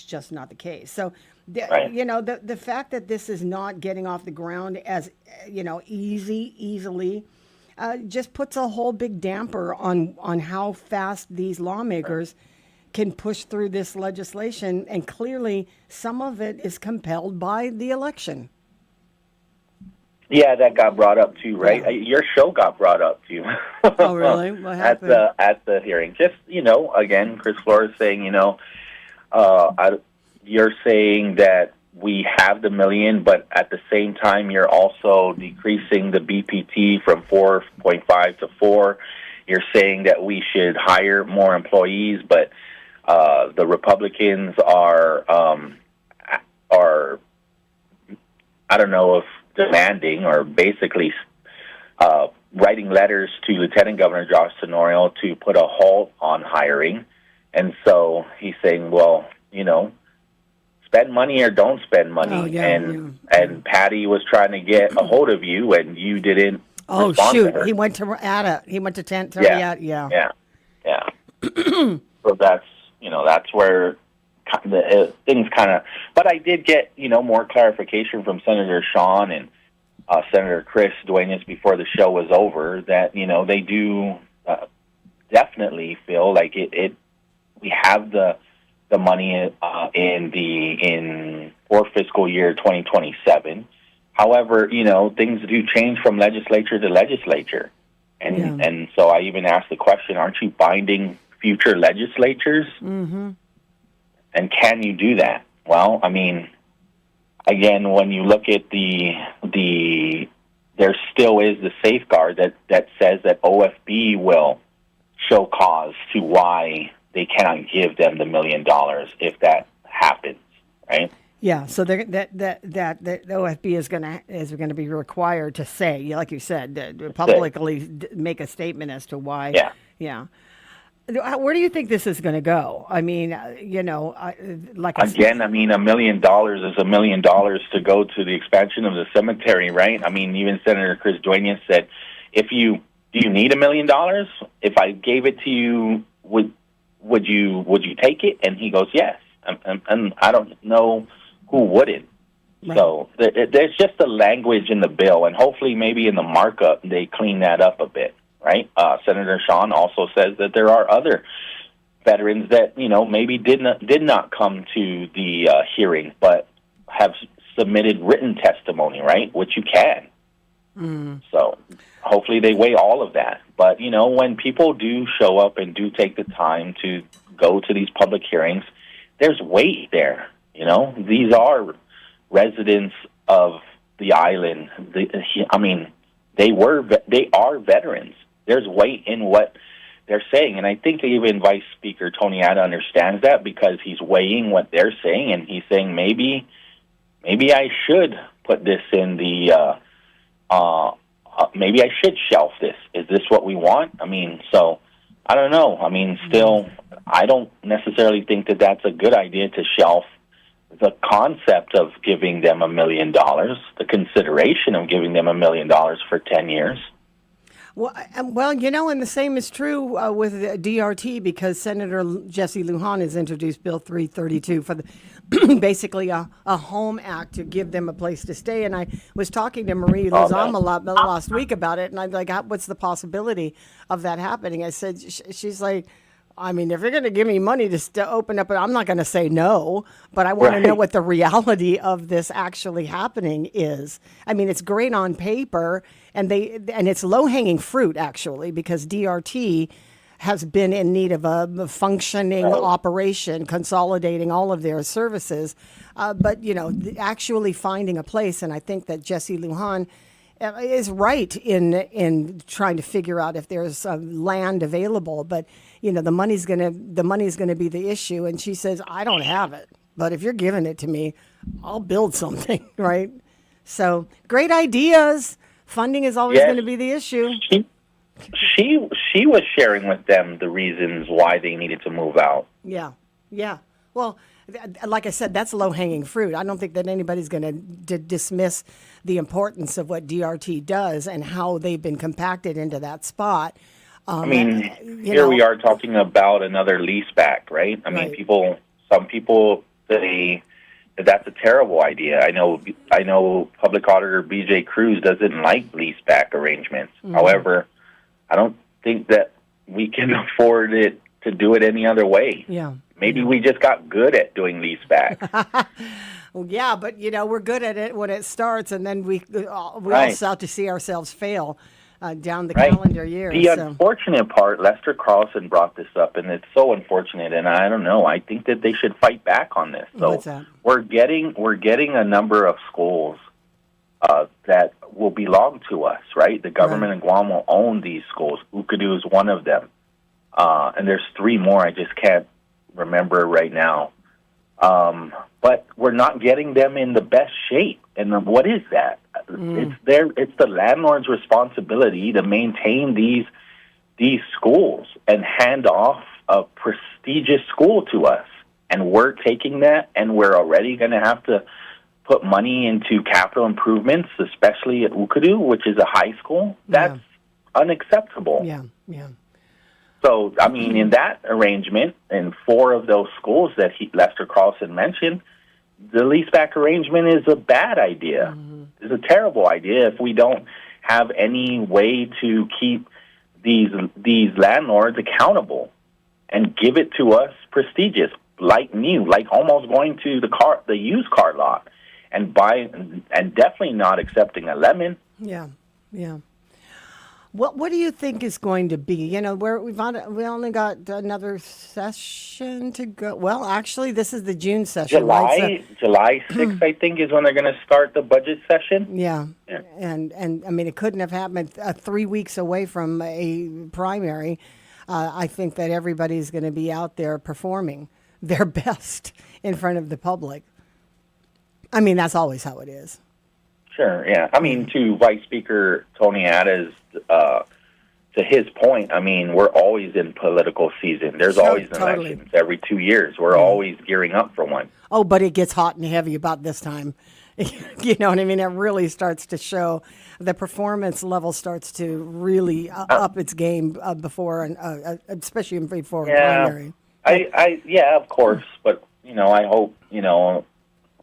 just not the case. So, the fact that this is not getting off the ground as, easily, just puts a whole big damper on how fast these lawmakers can push through this legislation. And clearly some of it is compelled by the election. Yeah, that got brought up too, right? Yeah. Your show got brought up too. Oh, really? What happened? At the hearing. Just, again, Chris Flores saying, you're saying that we have the $1 million, but at the same time, you're also decreasing the BPT from 4.5 to 4. You're saying that we should hire more employees, but the Republicans are I don't know if demanding or basically writing letters to Lieutenant Governor Josh Tenorio to put a halt on hiring. And so he's saying, well, spend money or don't spend money. And Patti was trying to get a hold of you, and you didn't. Oh, shoot. He went to ATA. He went to Tariat. Yeah. So that's where things kind of. But I did get, more clarification from Senator Sean and Senator Chris Duenas before the show was over that, they do definitely feel like we have the money for fiscal year 2027. However, things do change from legislature to legislature. And so I even asked the question, aren't you binding future legislatures? Mm-hmm. And can you do that? Well, again, when you look at there still is the safeguard that says that OFB will show cause to why they cannot give them the $1 million if that happens, right? Yeah, so that the OFB is going to be required to say, like you said, publicly make a statement as to why. Yeah. Where do you think this is going to go? $1 million is $1 million to go to the expansion of the cemetery, right? Even Senator Chris Duenas said, do you need $1 million? If I gave it to you, would you take it? And he goes, yes. And I don't know who wouldn't. Right. So there's just the language in the bill, and hopefully maybe in the markup they clean that up a bit. Right. Senator Sean also says that there are other veterans that, maybe did not come to the hearing, but have submitted written testimony, right, which you can. Mm. So hopefully they weigh all of that. But, when people do show up and do take the time to go to these public hearings, there's weight there. These are residents of the island. They are veterans. There's weight in what they're saying. And I think even Vice Speaker Tony Atta understands that because he's weighing what they're saying, and he's saying maybe I should put this in the maybe I should shelf this. Is this what we want? So I don't know. Still, I don't necessarily think that that's a good idea to shelf the concept of giving them $1 million, the consideration of giving them $1 million for 10 years. Well, you know, and the same is true with DRT, because Senator Jesse Lujan has introduced Bill 332 for the basically a home act to give them a place to stay. And I was talking to Marie Lozama last week about it, and I'm like, what's the possibility of that happening? I said, she's like, I mean, if you're going to give me money to open up, I'm not going to say no, but I want to know what the reality of this actually happening is. I mean, it's great on paper, and it's low-hanging fruit, actually, because DRT has been in need of a functioning operation, consolidating all of their services. But, you know, actually finding a place, and I think that Jesse Lujan is right in trying to figure out if there's land available, but you know the money's gonna be the issue. And she says, I don't have it, but if you're giving it to me, I'll build something, right? So great ideas. Funding is always going to be the issue. She was sharing with them the reasons why they needed to move out. Yeah. Well, like I said, that's low-hanging fruit. I don't think that anybody's going to dismiss the importance of what DRT does and how they've been compacted into that spot. I mean, here we are talking about another lease back, right? I mean, some people say that that's a terrible idea. I know Public Auditor B.J. Cruz doesn't like lease back arrangements. Mm-hmm. However, I don't think that we can afford it to do it any other way. Yeah. Maybe we just got good at doing lease back. Well, yeah, but you know we're good at it when it starts, and then we also have to see ourselves fail down the calendar year. The unfortunate part, Lester Carlson brought this up, and it's so unfortunate. And I don't know. I think that they should fight back on this. So what's that? We're getting a number of schools that will belong to us, right? The government in Guam will own these schools. Ukadu is one of them, and there's 3 more. I just can't remember right now. But we're not getting them in the best shape. And what is that? It's the landlord's responsibility to maintain these schools and hand off a prestigious school to us. And we're taking that, and we're already going to have to put money into capital improvements, especially at Ukadu, which is a high school. That's unacceptable. Yeah. So, I mean, in that arrangement, in 4 of those schools that Lester Carlson mentioned, the leaseback arrangement is a bad idea. Mm-hmm. It's a terrible idea if we don't have any way to keep these landlords accountable and give it to us prestigious, like new, like almost going to the used car lot and buying, and definitely not accepting a lemon. Yeah. What do you think is going to be? You know, we only got another session to go. Well, actually, this is the June session. July 6th, I think, is when they're going to start the budget session. Yeah. And I mean, it couldn't have happened 3 weeks away from a primary. I think that everybody's going to be out there performing their best in front of the public. I mean, that's always how it is. Sure, yeah. I mean, to Vice Speaker Tony Atta's, to his point, I mean, we're always in political season. There's always elections every 2 years. We're always gearing up for one. Oh, but it gets hot and heavy about this time. You know what I mean? It really starts to show. The performance level starts to really up its game before, especially before a primary. Yeah, of course. But, you know, I hope, you know,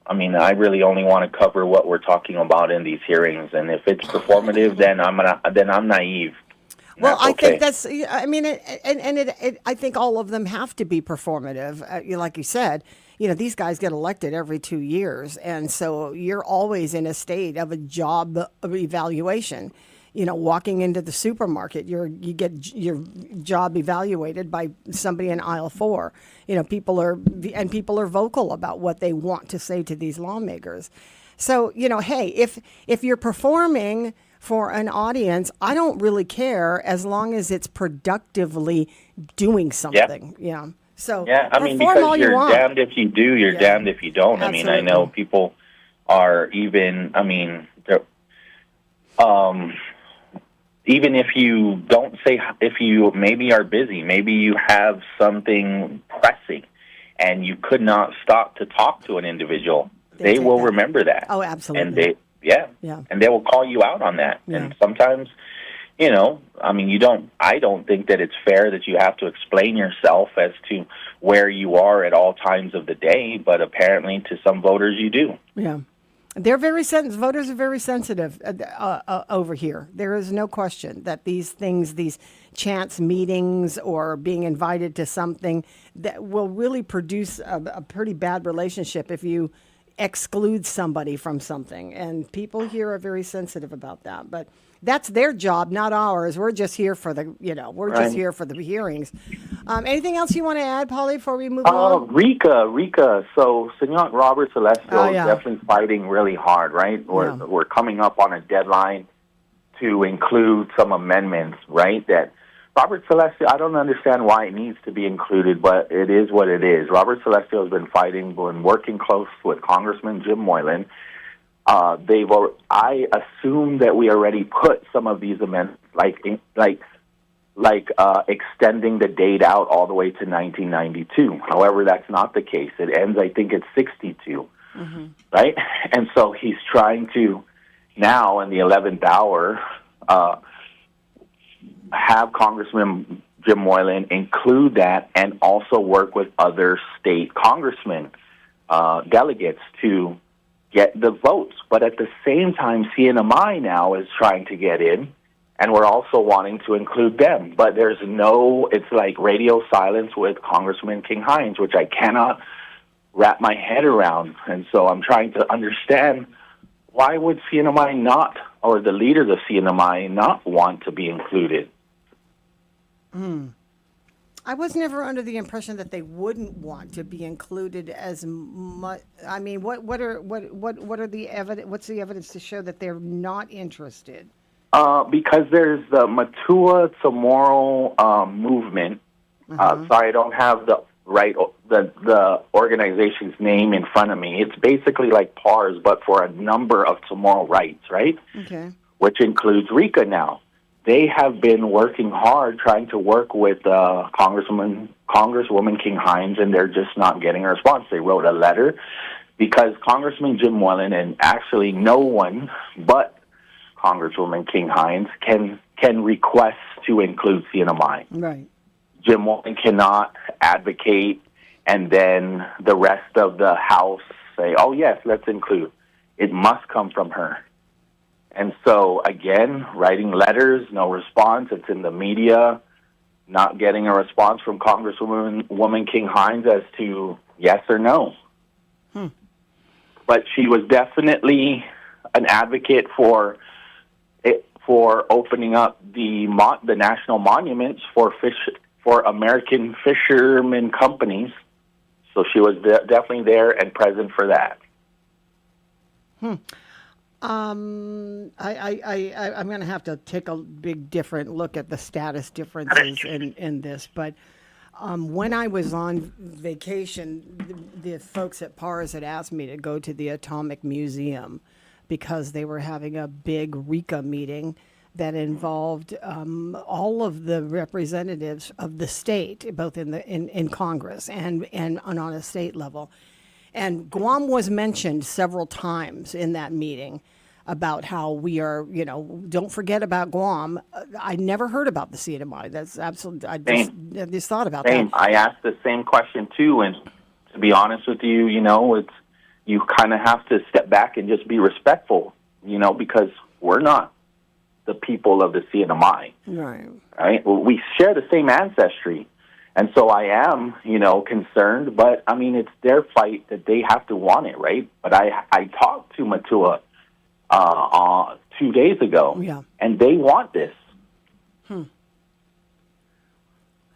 I mean, I really only want to cover what we're talking about in these hearings, and if it's performative, then I'm naive. Well, I think that's. I mean, I think all of them have to be performative. Like you said, you know, these guys get elected every 2 years, and so you're always in a state of a job evaluation. You know, walking into the supermarket, you get your job evaluated by somebody in aisle 4. You know, people are vocal about what they want to say to these lawmakers. So, you know, hey, if you're performing for an audience, I don't really care as long as it's productively doing something. Yeah. So I mean, because you're damned if you do, you're damned if you don't. Absolutely. I mean, I know people are even. I mean, even if you don't say, if you maybe are busy, maybe you have something pressing, and you could not stop to talk to an individual, they will remember that. Oh, absolutely. And and they will call you out on that. Yeah. And sometimes, I mean, I don't think that it's fair that you have to explain yourself as to where you are at all times of the day, but apparently to some voters you do. Yeah. They're very sensitive. Voters are very sensitive over here. There is no question that these things, these chance meetings or being invited to something, that will really produce a pretty bad relationship if you exclude somebody from something. And people here are very sensitive about that. But that's their job, not ours. We're just here for the, just here for the hearings. Anything else you want to add, Polly, before we move on? Rika. So, Senor Robert Celestial is definitely fighting really hard, right? We're coming up on a deadline to include some amendments, right? That Robert Celestial, I don't understand why it needs to be included, but it is what it is. Robert Celestial has been working close with Congressman Jim Moylan. I assume that we already put some of these amendments, extending the date out all the way to 1992. However, that's not the case. It ends, I think, at 62, right? And so he's trying to now, in the 11th hour, have Congressman Jim Moylan include that and also work with other state congressmen, delegates to get the votes. But at the same time, CNMI now is trying to get in, and we're also wanting to include them. But it's like radio silence with Congressman King Hines, which I cannot wrap my head around. And so I'm trying to understand, why would CNMI not, or the leaders of CNMI not want to be included? I was never under the impression that they wouldn't want to be included as much. I mean, what are the evidence? What's the evidence to show that they're not interested? Because there's the Matua Tomorrow movement. Sorry, I don't have the organization's name in front of me. It's basically like PARS, but for a number of tomorrow rights, right? Okay. Which includes RICA now. They have been working hard trying to work with Congresswoman King Hines, and they're just not getting a response. They wrote a letter because Congressman Jim Moylan, and actually no one but Congresswoman King Hines can request to include CNMI. Right. Jim Moylan cannot advocate, and then the rest of the House say, "Oh yes, let's include." It must come from her. And so, again, writing letters, no response. It's in the media, not getting a response from Congresswoman King Hines as to yes or no. But she was definitely an advocate for opening up the national monuments for American fishermen companies. So she was definitely there and present for that. I'm going to have to take a big different look at the status differences in this. But when I was on vacation, the folks at PARS had asked me to go to the Atomic Museum because they were having a big RICA meeting that involved all of the representatives of the state, both in Congress and on a state level. And Guam was mentioned several times in that meeting about how we are, don't forget about Guam. I never heard about the CNMI. That's absolutely, I just thought about that. I asked the same question too, and to be honest with you, you kind of have to step back and just be respectful, because we're not the people of the CNMI. Right? Well, we share the same ancestry. And so I am, concerned, but I mean, it's their fight that they have to want it, right? But I talked to Matua 2 days ago, and they want this.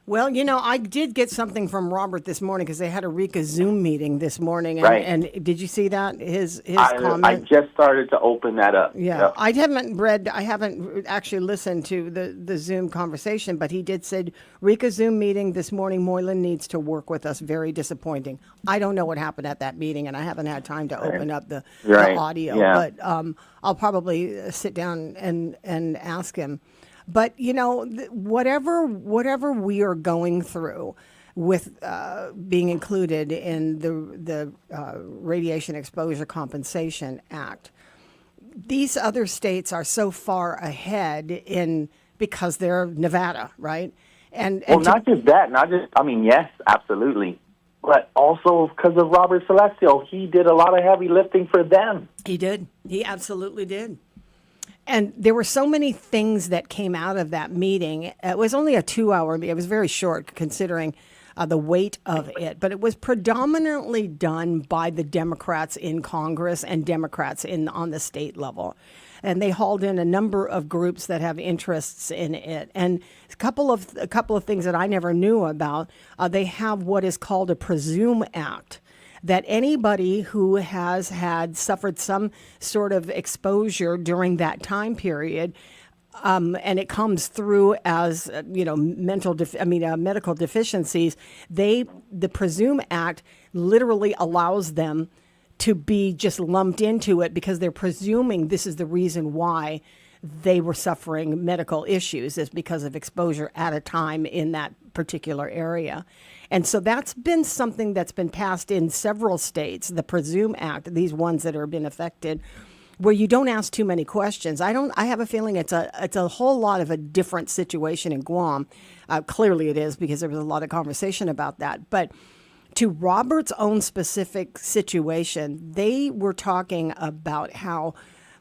Well, I did get something from Robert this morning because they had a RICA Zoom meeting this morning. And, Right. and did you see that? His comment? I just started to open that up. Yeah, I haven't actually listened to the Zoom conversation, but he did say RICA Zoom meeting this morning. Moylan needs to work with us. Very disappointing. I don't know what happened at that meeting, and I haven't had time to open up the audio. Yeah. But I'll probably sit down and ask him. But whatever we are going through, with being included in the Radiation Exposure Compensation Act. These other states are so far ahead because they're Nevada, right? Not just that, yes, absolutely. But also because of Robert Celestial, he did a lot of heavy lifting for them. He did. He absolutely did. And there were so many things that came out of that meeting. It was only a 2-hour meeting. It was very short considering the weight of it. But it was predominantly done by the Democrats in Congress and Democrats on the state level. And they hauled in a number of groups that have interests in it. And a couple of things that I never knew about, they have what is called a Presume Act, that anybody who has suffered some sort of exposure during that time period, and it comes through as medical deficiencies, the Presume Act literally allows them to be just lumped into it because they're presuming this is the reason why they were suffering medical issues, is because of exposure at a time in that particular area. And so that's been something that's been passed in several states, the Presume Act, these ones that have been affected, where you don't ask too many questions. I have a feeling it's a whole lot of a different situation in Guam. Clearly it is, because there was a lot of conversation about that. But to Robert's own specific situation, they were talking about how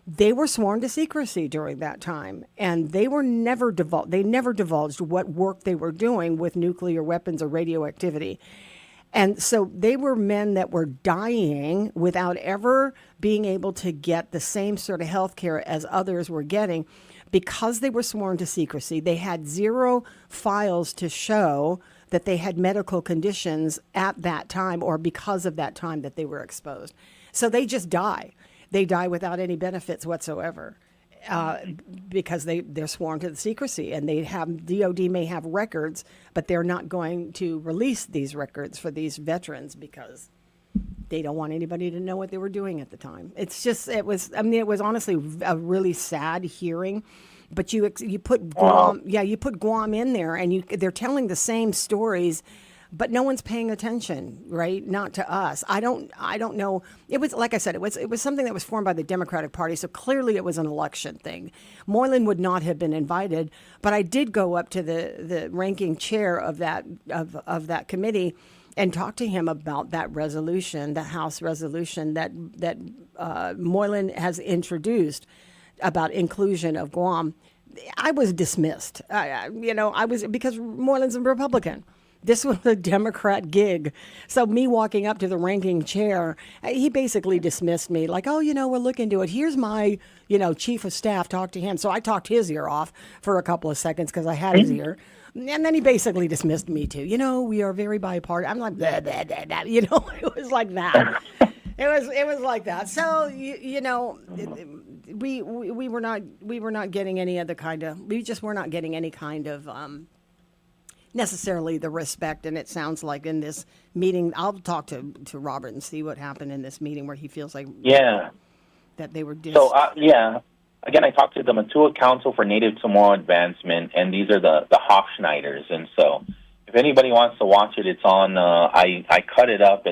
they were sworn to secrecy during that time, and they were never divulged what work they were doing with nuclear weapons or radioactivity. And so they were men that were dying without ever being able to get the same sort of health care as others were getting because they were sworn to secrecy. They had zero files to show that they had medical conditions at that time or because of that time that they were exposed. So they just die. They die without any benefits whatsoever because they're sworn to the secrecy, and DOD may have records, but they're not going to release these records for these veterans because they don't want anybody to know what they were doing at the time. It was honestly a really sad hearing. But you put Guam, you put Guam in there, and they're telling the same stories, but no one's paying attention, right? Not to us. I don't know. It was, like I said, it was something that was formed by the Democratic Party, so clearly it was an election thing. Moylan would not have been invited, but I did go up to the ranking chair of that committee and talk to him about that resolution, the House resolution that Moylan has introduced about inclusion of Guam. I was dismissed. I was, because Moylan's a Republican. This was a Democrat gig. So me walking up to the ranking chair, he basically dismissed me like, we'll look into it. Here's my, chief of staff, talk to him. So I talked his ear off for a couple of seconds because I had his ear. And then he basically dismissed me too. We are very bipartisan. I'm like, blah, blah, blah, blah. It was like that. It was like that. So we were not getting any other kind of. We just were not getting any kind of necessarily the respect. And it sounds like in this meeting, I'll talk to Robert and see what happened in this meeting where he feels like that they were dissed. So again, I talked to the Matua Council for Native Samoa Advancement, and these are the Hofschneiders. And so if anybody wants to watch it, it's on. I cut it up.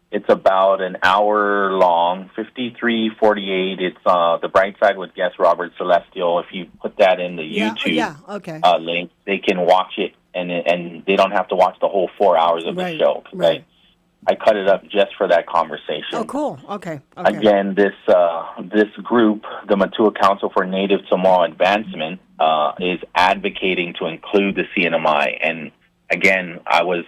It's about an hour long, 53:48. It's The Bright Side with guest Robert Celestial. If you put that in the YouTube link, they can watch it, and they don't have to watch the whole 4 hours of the show. Right. I cut it up just for that conversation. Oh, cool. Okay. Again, this group, the Matua Council for Native Samoa Advancement, is advocating to include the CNMI. And again, I was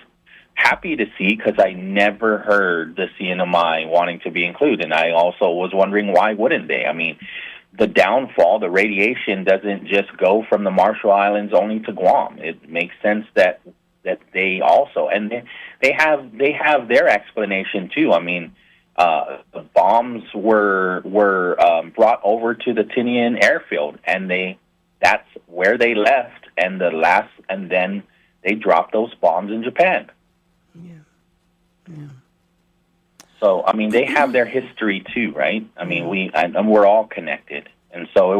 happy to see, because I never heard the CNMI wanting to be included. And I also was wondering, why wouldn't they? I mean, the downfall, the radiation doesn't just go from the Marshall Islands only to Guam. It makes sense that they also, and they have their explanation too. I mean, the bombs were brought over to the Tinian airfield, and that's where they left, and then they dropped those bombs in Japan. Yeah. So I mean, they have their history too, right? I mean, we're all connected, and so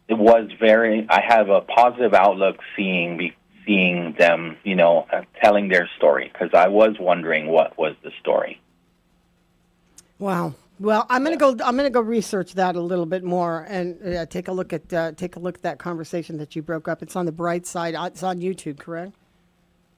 it was very. I have a positive outlook seeing them, telling their story, because I was wondering what was the story. Wow. Well, I'm gonna go research that a little bit more and take a look at that conversation that you broke up. It's on the Bright Side. It's on YouTube, correct?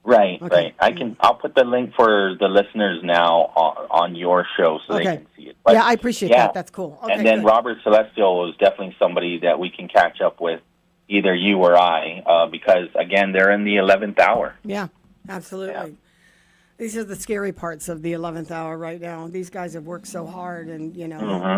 Right, Okay. right. I'll put the link for the listeners now on your show so they can see it. But, yeah, I appreciate that. That's cool. Okay, and then good. Robert Celestial was definitely somebody that we can catch up with, either you or I, because again, they're in the 11th hour. Yeah, absolutely. Yeah. These are the scary parts of the 11th hour right now. These guys have worked so hard, and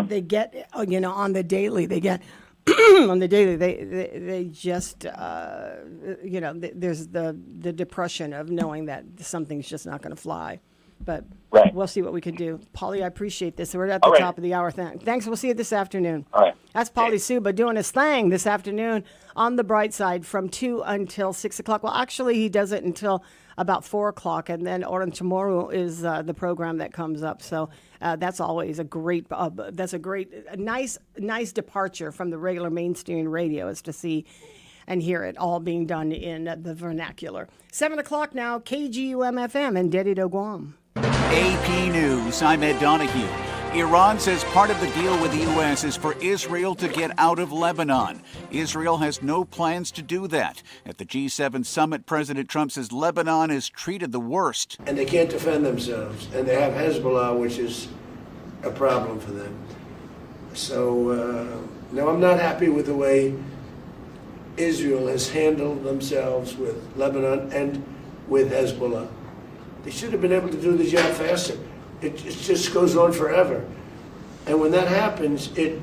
they get on the daily. They get on the daily. They just there's the depression of knowing that something's just not going to fly. But we'll see what we can do. Polly, I appreciate this. We're at the top of the hour. Thanks. We'll see you this afternoon. All right. That's Polly Suba doing his thing this afternoon on the Bright Side from 2 until 6 o'clock. Well, actually, he does it until about 4 o'clock, and then tomorrow is the program that comes up. So that's always a great, nice departure from the regular mainstream radio, is to see and hear it all being done in the vernacular. 7 o'clock now, KGUM-FM in Dedido, Guam. AP News, I'm Ed Donahue. Iran says part of the deal with the U.S. is for Israel to get out of Lebanon. Israel has no plans to do that. At the G7 summit, President Trump says Lebanon is treated the worst. And they can't defend themselves. And they have Hezbollah, which is a problem for them. So, no, I'm not happy with the way Israel has handled themselves with Lebanon and with Hezbollah. They should have been able to do the job faster. It just goes on forever. And when that happens, it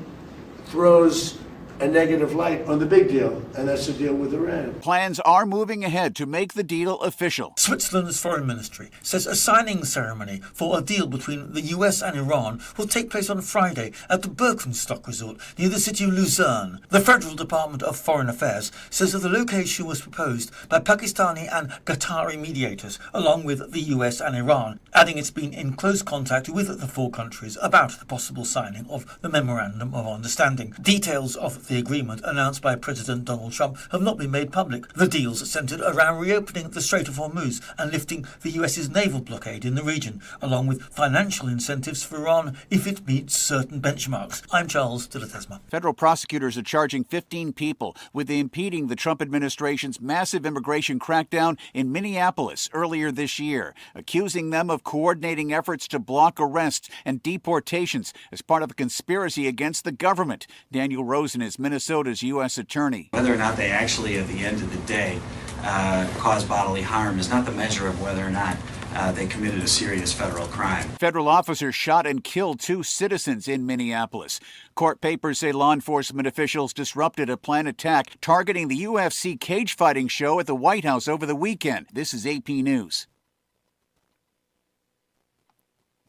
throws a negative light on the big deal, and that's the deal with Iran. Plans are moving ahead to make the deal official. Switzerland's foreign ministry says a signing ceremony for a deal between the US and Iran will take place on Friday at the Birkenstock resort near the city of Lucerne. The Federal Department of Foreign Affairs says that the location was proposed by Pakistani and Qatari mediators, along with the US and Iran, adding it's been in close contact with the four countries about the possible signing of the Memorandum of Understanding. Details of the agreement announced by President Donald Trump have not been made public. The deals centered around reopening the Strait of Hormuz and lifting the US's naval blockade in the region, along with financial incentives for Iran if it meets certain benchmarks. I'm Charles de la Tesma. Federal prosecutors are charging 15 people with impeding the Trump administration's massive immigration crackdown in Minneapolis earlier this year, accusing them of coordinating efforts to block arrests and deportations as part of a conspiracy against the government. Daniel Rosen is Minnesota's U.S. attorney. Whether or not they actually, at the end of the day, cause bodily harm is not the measure of whether or not they committed a serious federal crime. Federal officers shot and killed 2 citizens in Minneapolis. Court papers say law enforcement officials disrupted a planned attack targeting the UFC cage fighting show at the White House over the weekend. This is AP News.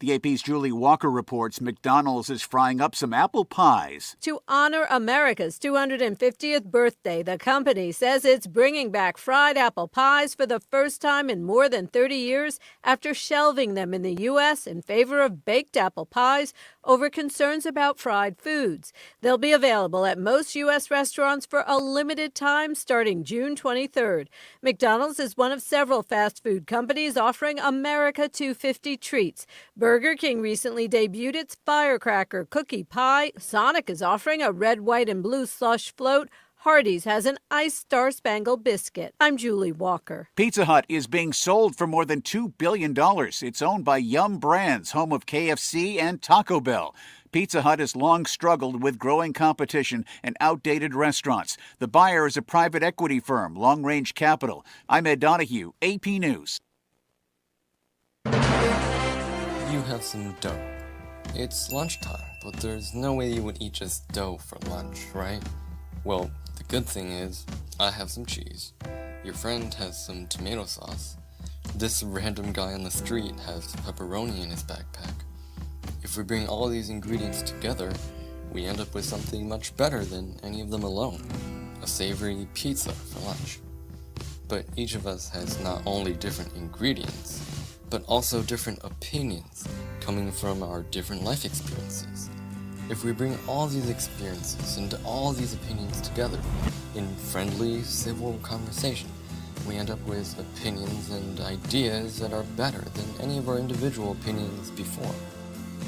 The AP's Julie Walker reports McDonald's is frying up some apple pies. To honor America's 250th birthday, the company says it's bringing back fried apple pies for the first time in more than 30 years after shelving them in the U.S. in favor of baked apple pies over concerns about fried foods. They'll be available at most U.S. restaurants for a limited time starting June 23rd. McDonald's is one of several fast food companies offering America 250 treats. Burger King recently debuted its Firecracker Cookie Pie. Sonic is offering a red, white, and blue slush float. Hardee's has an iced Star-Spangled Biscuit. I'm Julie Walker. Pizza Hut is being sold for more than $2 billion. It's owned by Yum Brands, home of KFC and Taco Bell. Pizza Hut has long struggled with growing competition and outdated restaurants. The buyer is a private equity firm, Long Range Capital. I'm Ed Donahue, AP News. You have some dough. It's lunchtime, but there's no way you would eat just dough for lunch, right? Well, the good thing is, I have some cheese. Your friend has some tomato sauce. This random guy on the street has pepperoni in his backpack. If we bring all these ingredients together, we end up with something much better than any of them alone. A savory pizza for lunch. But each of us has not only different ingredients, but also different opinions coming from our different life experiences. If we bring all these experiences and all these opinions together in friendly, civil conversation, we end up with opinions and ideas that are better than any of our individual opinions before.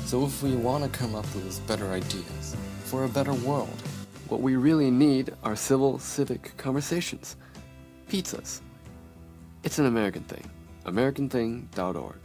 So if we want to come up with better ideas for a better world, what we really need are civil, civic conversations. Pizzas. It's an American thing. AmericanThing.org.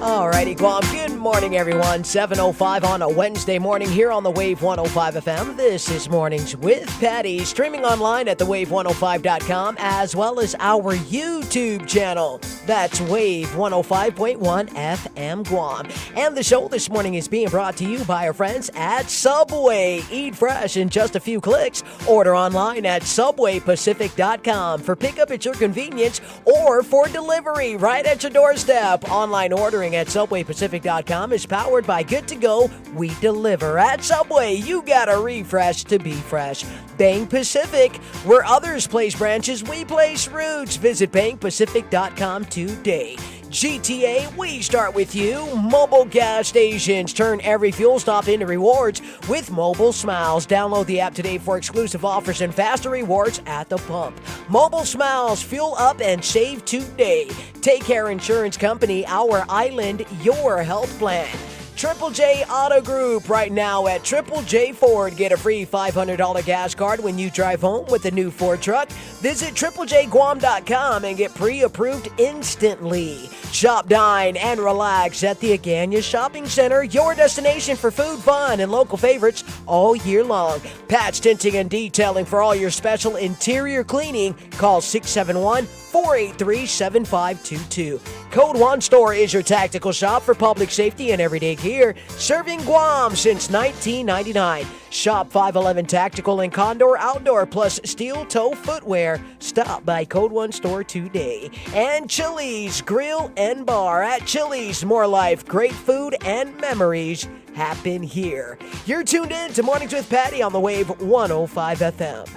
Alrighty, Guam. Good morning, everyone. 7:05 on a Wednesday morning here on the Wave 105 FM. This is Mornings with Patti, streaming online at thewave105.com, as well as our YouTube channel. That's Wave 105.1 FM Guam. And the show this morning is being brought to you by our friends at Subway. Eat fresh in just a few clicks. Order online at subwaypacific.com for pickup at your convenience or for delivery right at your doorstep. Online ordering at subwaypacific.com is powered by Good to Go. We deliver at Subway. You gotta refresh to be fresh. Bank Pacific, where others place branches, we place roots. Visit bankpacific.com today. GTA, we start with you. Mobile gas stations turn every fuel stop into rewards with Mobile Smiles. Download the app today for exclusive offers and faster rewards at the pump. Mobile Smiles, fuel up and save today. Take Care Insurance Company, our island, your health plan. Triple J Auto Group right now at Triple J Ford. Get a free $500 gas card when you drive home with a new Ford truck. Visit triplejguam.com and get pre-approved instantly. Shop, dine, and relax at the Agania Shopping Center, your destination for food, fun, and local favorites all year long. Patch Tinting and Detailing for all your special interior cleaning. Call 671-483-7522. Code One Store is your tactical shop for public safety and everyday gear, serving Guam since 1999. Shop 511 Tactical and Condor Outdoor plus steel toe footwear. Stop by Code One Store today. And Chili's Grill and Bar. At Chili's, more life, great food, and memories happen here. You're tuned in to Mornings with Patti on the Wave 105 FM.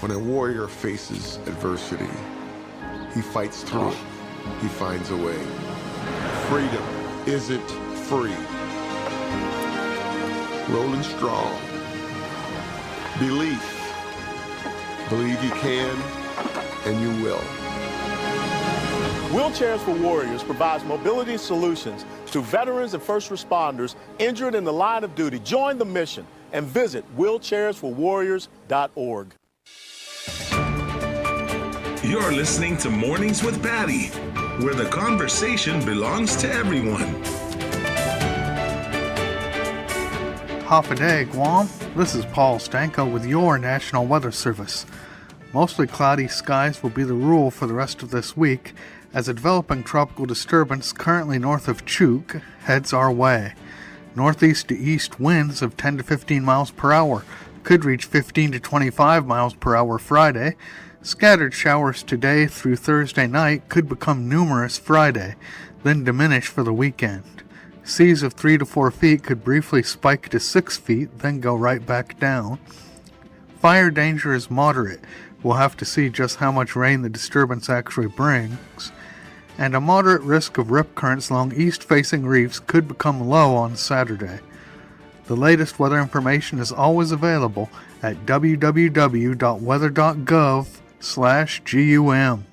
When a warrior faces adversity, he fights through it. He finds a way. Freedom isn't free. Rolling strong. Belief. Believe you can, and you will. Wheelchairs for Warriors provides mobility solutions to veterans and first responders injured in the line of duty. Join the mission and visit wheelchairsforwarriors.org. You're listening to Mornings with Patti, where the conversation belongs to everyone. Half a day, Guam. This is Paul Stanko with your National Weather Service. Mostly cloudy skies will be the rule for the rest of this week as a developing tropical disturbance currently north of Chuuk heads our way. Northeast to east winds of 10 to 15 miles per hour could reach 15 to 25 miles per hour Friday. Scattered showers today through Thursday night could become numerous Friday, then diminish for the weekend. Seas of 3 to 4 feet could briefly spike to 6 feet, then go right back down. Fire danger is moderate. We'll have to see just how much rain the disturbance actually brings. And a moderate risk of rip currents along east-facing reefs could become low on Saturday. The latest weather information is always available at www.weather.gov/GUM.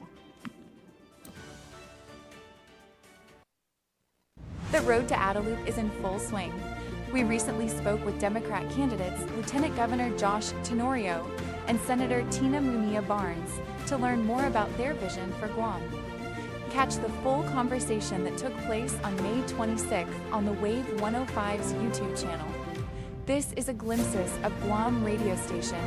The road to Adelup is in full swing. We recently spoke with Democrat candidates Lieutenant Governor Josh Tenorio and Senator Tina Munilla Barnes to learn more about their vision for Guam. Catch the full conversation that took place on May 26th on the Wave 105's YouTube channel. This is a glimpses of Guam radio station.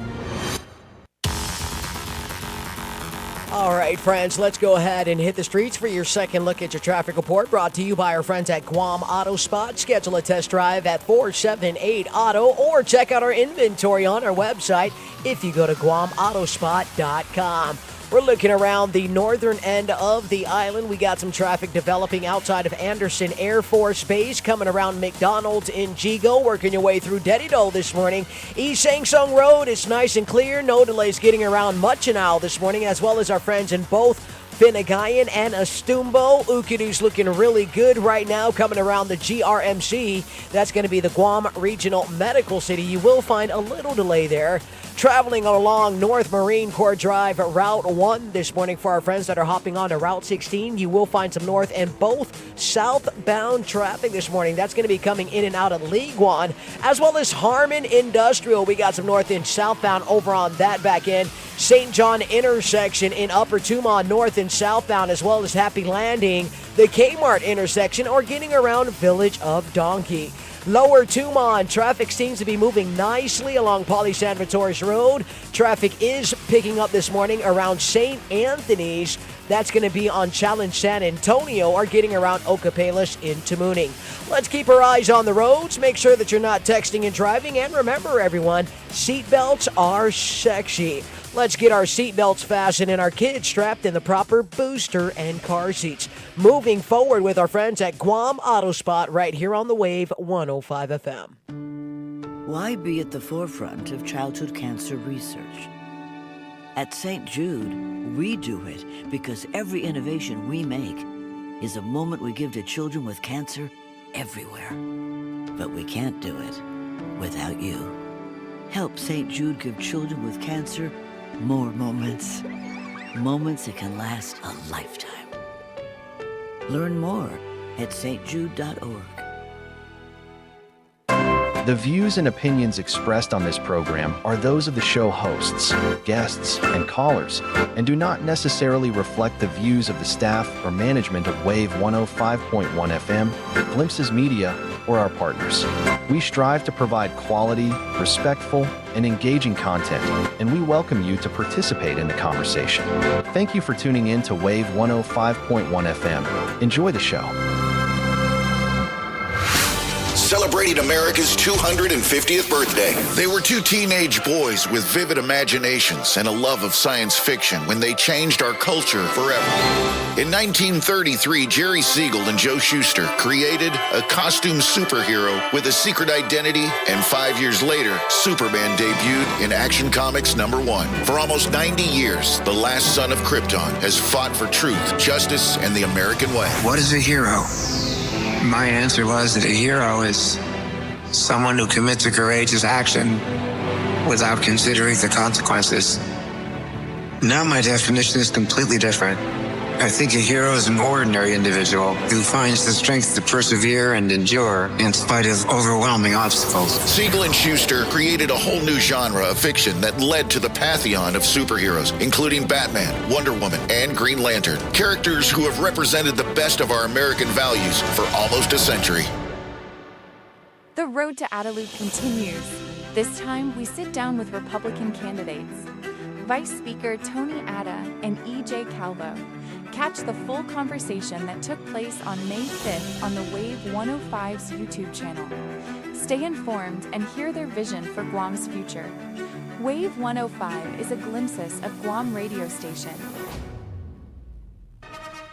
All right, friends, let's go ahead and hit the streets for your second look at your traffic report, brought to you by our friends at Guam Auto Spot. Schedule a test drive at 478 Auto or check out our inventory on our website if you go to guamautospot.com. We're looking around the northern end of the island. We got some traffic developing outside of Anderson Air Force Base, coming around McDonald's in Jigo, working your way through Dedido this morning. East Sangsong Road is nice and clear. No delays getting around Muchinao this morning, as well as our friends in both Finagayan and Astumbo. Ukidu's looking really good right now coming around the GRMC. That's going to be the Guam Regional Medical City. You will find a little delay there. Traveling along North Marine Corps Drive, Route 1 this morning for our friends that are hopping on to Route 16. You will find some north and both southbound traffic this morning. That's going to be coming in and out of Liguan, as well as Harmon Industrial. We got some north and southbound over on that back end. St. John intersection in Upper Tumon, north and southbound, as well as Happy Landing, the Kmart intersection, or getting around Village of Donkey. Lower Tumon, traffic seems to be moving nicely along Pauly Salvatore's Road. Traffic is picking up this morning around St. Anthony's. That's going to be on Challenge San Antonio, or getting around Ocopalis into Mooning. Let's keep our eyes on the roads. Make sure that you're not texting and driving. And remember, everyone, seatbelts are sexy. Let's get our seatbelts fastened and our kids strapped in the proper booster and car seats. Moving forward with our friends at Guam Auto Spot right here on the Wave 105 FM. Why be at the forefront of childhood cancer research? At St. Jude, we do it because every innovation we make is a moment we give to children with cancer everywhere. But we can't do it without you. Help St. Jude give children with cancer more moments. Moments that can last a lifetime. Learn more at stjude.org. The views and opinions expressed on this program are those of the show hosts, guests, and callers, and do not necessarily reflect the views of the staff or management of Wave 105.1 FM, Glimpses Media, or our partners. We strive to provide quality, respectful, and engaging content, and we welcome you to participate in the conversation. Thank you for tuning in to Wave 105.1 FM. Enjoy the show. Celebrating America's 250th birthday. They were two teenage boys with vivid imaginations and a love of science fiction when they changed our culture forever. In 1933, Jerry Siegel and Joe Shuster created a costume superhero with a secret identity, and 5 years later, Superman debuted in Action Comics #1. For almost 90 years, the last son of Krypton has fought for truth, justice, and the American way. What is a hero? My answer was that a hero is someone who commits a courageous action without considering the consequences. Now my definition is completely different. I think a hero is an ordinary individual who finds the strength to persevere and endure in spite of overwhelming obstacles. Siegel and Shuster created a whole new genre of fiction that led to the pantheon of superheroes, including Batman, Wonder Woman, and Green Lantern. Characters who have represented the best of our American values for almost a century. The road to Adelude continues. This time, we sit down with Republican candidates. Vice Speaker Tony Atta and E.J. Calvo. Catch the full conversation that took place on May 5th on the Wave 105's YouTube channel. Stay informed and hear their vision for Guam's future. Wave 105 is a glimpse of Guam radio station.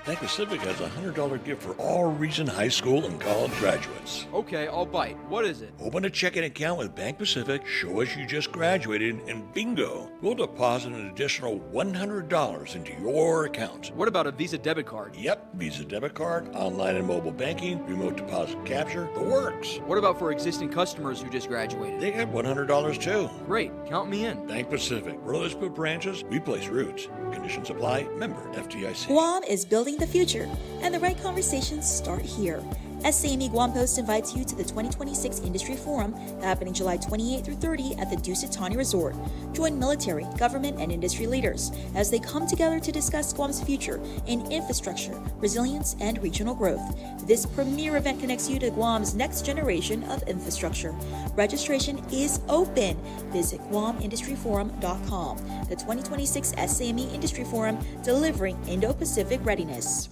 Bank Pacific has a $100 gift for all Region high school and college graduates. Okay, I'll bite. What is it? Open a checking account with Bank Pacific, show us you just graduated, and bingo! We'll deposit an additional $100 into your account. What about a Visa debit card? Yep, Visa debit card, online and mobile banking, remote deposit capture, the works. What about for existing customers who just graduated? They get $100 too. Great, count me in. Bank Pacific. Where others put branches, we place roots. Conditions apply. Member FDIC. Guam is building the future, and the right conversations start here. SCME Guam Post invites you to the 2026 Industry Forum happening July 28 through 30 at the Dusitani Resort. Join military, government, and industry leaders as they come together to discuss Guam's future in infrastructure, resilience, and regional growth. This premier event connects you to Guam's next generation of infrastructure. Registration is open. Visit guamindustryforum.com. The 2026 SCME Industry Forum, delivering Indo-Pacific readiness.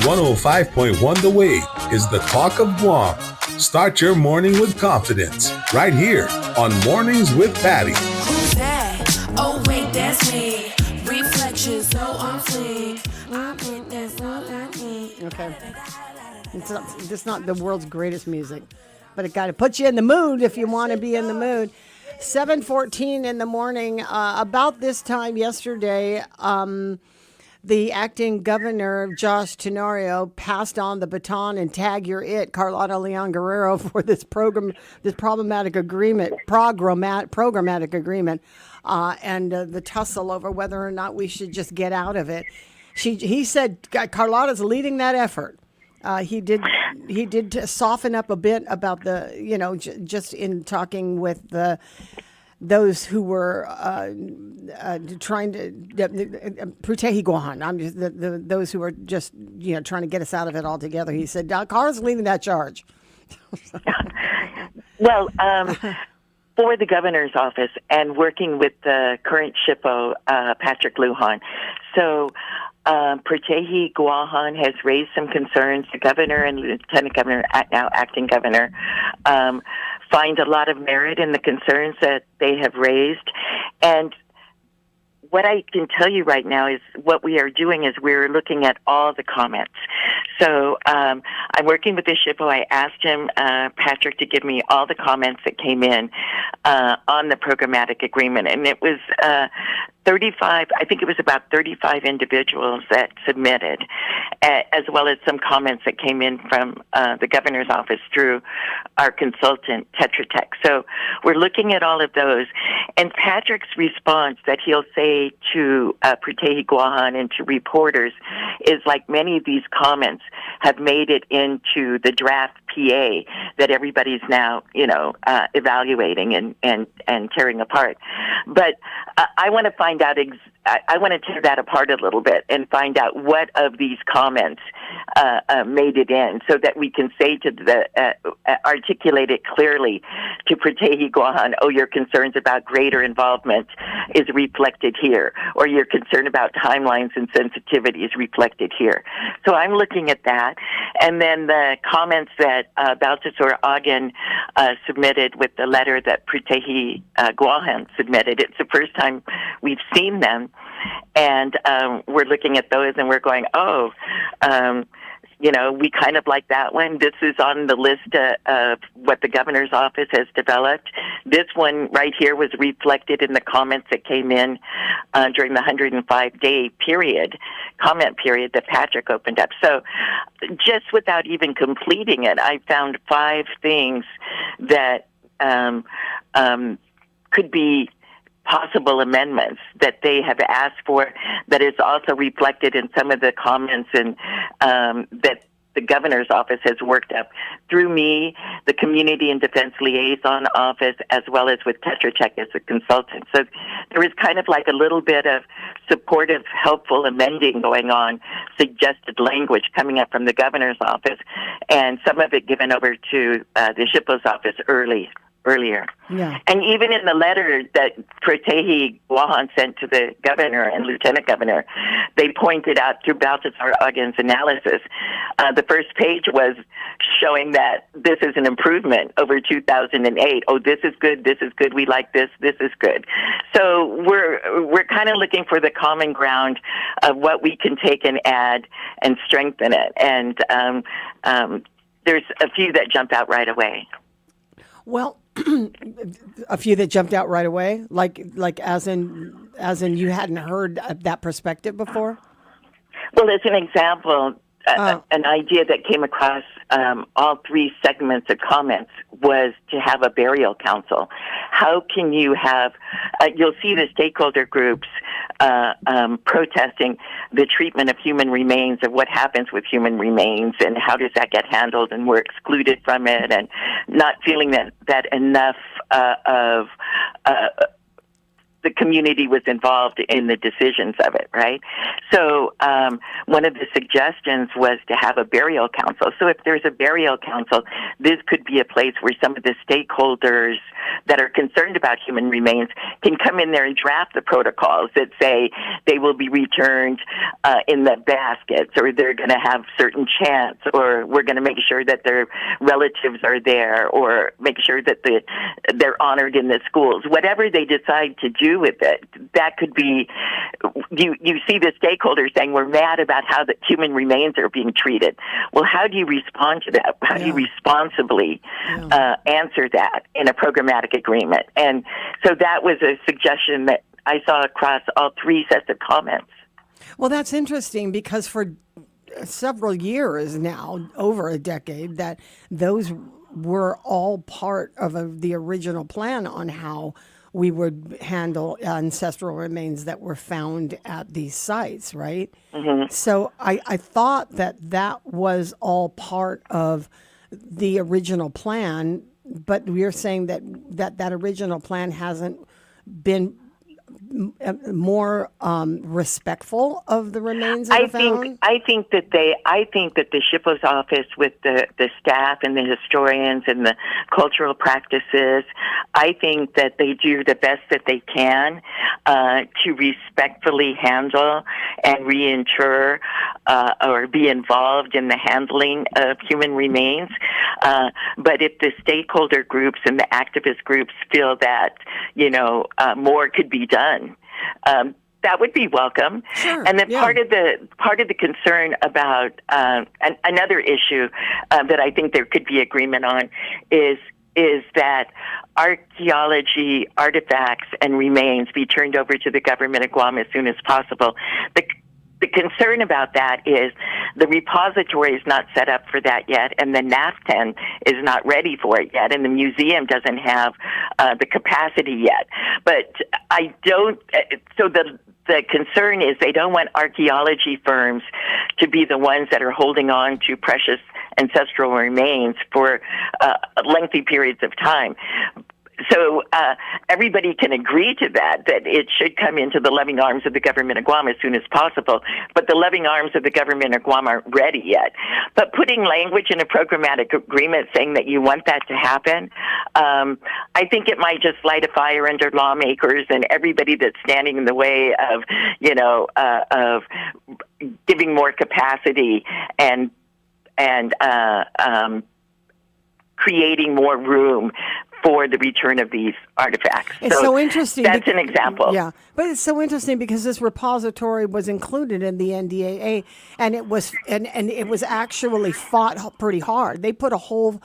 .105.1 The Wave is the talk of Guam. Start your morning with confidence right here on Mornings with Patti. Who's that? Oh, wait, that's me. Reflections, so on fleek. Okay. It's not the world's greatest music, but it got to put you in the mood if you want to be in the mood. 7:14 in the morning. About this time yesterday, the acting governor, Josh Tenorio, passed on the baton and tag your it, Carlotta Leon Guerrero, for this programmatic agreement, and the tussle over whether or not we should just get out of it. He said Carlotta's leading that effort. He did soften up a bit about the, just in talking with those who were trying to Prutehi Guahan. I'm just those who were just trying to get us out of it altogether. He said Carla's leading that charge. Well, for the governor's office and working with the current SHPO, Patrick Lujan. So Prutehi Guahan has raised some concerns. The governor and lieutenant governor, now acting governor, find a lot of merit in the concerns that they have raised. And what I can tell you right now is what we are doing is we're looking at all the comments. So I'm working with the SHPO. I asked him, Patrick, to give me all the comments that came in on the programmatic agreement. And it was 35, I think it was about 35 individuals that submitted, as well as some comments that came in from the governor's office through our consultant, Tetra Tech. So we're looking at all of those. And Patrick's response that he'll say to Prutehi Guahan and to reporters is like many of these comments have made it into the draft PA that everybody's now, evaluating and tearing apart. But I want to find out, I want to tear that apart a little bit and find out what of these comments made it in so that we can say to articulate it clearly to Prutehi Guahan, oh, your concerns about greater involvement is reflected here, or your concern about timelines and sensitivity is reflected here. So I'm looking at that. And then the comments that Baltasar Agen submitted with the letter that Prutehi Guahan submitted. It's the first time we've seen them. And we're looking at those and we're going, we kind of like that one. This is on the list of what the governor's office has developed. This one right here was reflected in the comments that came in during the 105-day comment period that Patrick opened up. So just without even completing it, I found 5 things that could be possible amendments that they have asked for, that is also reflected in some of the comments and that the governor's office has worked up through me, the Community and Defense Liaison Office, as well as with Tetra Tech as a consultant. So there is kind of like a little bit of supportive, helpful amending going on, suggested language coming up from the governor's office, and some of it given over to the SHPO's office earlier. Yeah. And even in the letter that Prutehi Guahan sent to the governor and lieutenant governor, they pointed out through Baltasar Agen's analysis, the first page was showing that this is an improvement over 2008. Oh, this is good, we like this is good. So we're kind of looking for the common ground of what we can take and add and strengthen it. And there's a few that jump out right away. Well, a few that jumped out right away, like as in you hadn't heard that perspective before. Well, as an example, an idea that came across all 3 segments of comments was to have a burial council. How can you have? You'll see the stakeholder groups protesting the treatment of human remains, of what happens with human remains, and how does that get handled, and we're excluded from it, and not feeling that enough of the community was involved in the decisions of it, right? So one of the suggestions was to have a burial council. So if there's a burial council, this could be a place where some of the stakeholders that are concerned about human remains can come in there and draft the protocols that say they will be returned in the baskets, or they're going to have certain chants, or we're going to make sure that their relatives are there, or make sure that they're honored in the schools. Whatever they decide to do with it, that could be, you see the stakeholders saying, we're mad about how the human remains are being treated. Well, how do you respond to that? How do you responsibly answer that in a programmatic agreement? And so that was a suggestion that I saw across all three sets of comments. Well, that's interesting because for several years now, over a decade, that those were all part of the original plan on how we would handle ancestral remains that were found at these sites, right? Mm-hmm. So I thought that was all part of the original plan, but we're saying that original plan hasn't been more respectful of the remains that are found? I think that the SHPO's office, with the staff and the historians and the cultural practices, I think that they do the best that they can to respectfully handle and reinter or be involved in the handling of human remains. But if the stakeholder groups and the activist groups feel that, more could be done, that would be welcome. Sure, and then part of the concern about another issue that I think there could be agreement on is that archaeology artifacts and remains be turned over to the government of Guam as soon as possible. The concern about that is the repository is not set up for that yet, and the NAFTAN is not ready for it yet, and the museum doesn't have the capacity yet. But I don't. So the concern is they don't want archaeology firms to be the ones that are holding on to precious ancestral remains for lengthy periods of time. So everybody can agree to that it should come into the loving arms of the government of Guam as soon as possible. But the loving arms of the government of Guam aren't ready yet. But putting language in a programmatic agreement saying that you want that to happen, I think it might just light a fire under lawmakers and everybody that's standing in the way of, of giving more capacity and creating more room for the return of these artifacts. It's so interesting. That's an example. Yeah, but it's so interesting because this repository was included in the NDAA, and it was actually fought pretty hard. They put a whole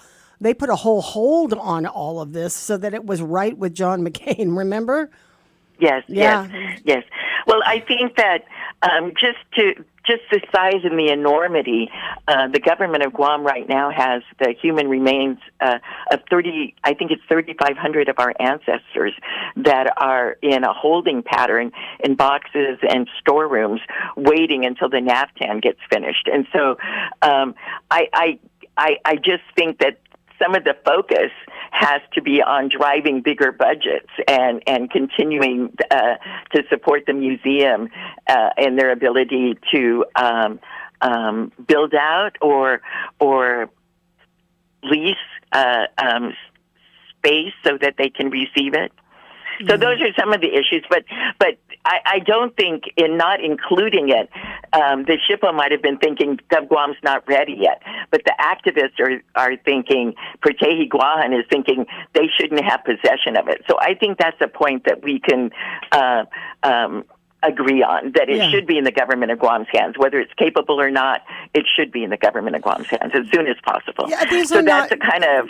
hold on all of this so that it was right with John McCain. Remember? Yes. Well, I think that just the size and the enormity, the government of Guam right now has the human remains of 3,500 of our ancestors that are in a holding pattern in boxes and storerooms waiting until the NAFTAN gets finished. And so I just think that some of the focus has to be on driving bigger budgets and continuing to support the museum and their ability to build out or lease space so that they can receive it. So those are some of the issues, but I don't think in not including it, the SHPO might have been thinking Guam's not ready yet, but the activists are thinking, Pratehi Guahan is thinking they shouldn't have possession of it. So I think that's a point that we can agree on, that it should be in the government of Guam's hands. Whether it's capable or not, it should be in the government of Guam's hands as soon as possible. Yeah, so that's a kind of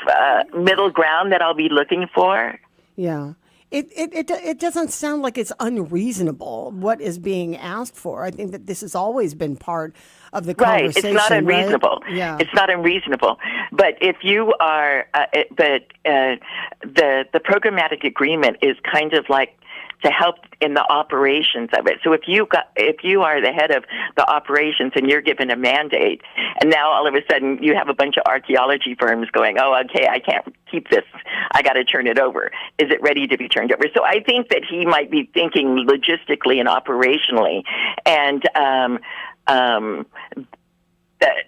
middle ground that I'll be looking for. Yeah. It doesn't sound like it's unreasonable what is being asked for. I think that this has always been part of the conversation. Right, it's not unreasonable. Right? Yeah, it's not unreasonable. But if you are, the programmatic agreement is kind of like to help in the operations of it. So if you are the head of the operations and you're given a mandate, and now all of a sudden you have a bunch of archaeology firms going, oh, okay, I can't keep this, I got to turn it over. Is it ready to be turned over? So I think that he might be thinking logistically and operationally, and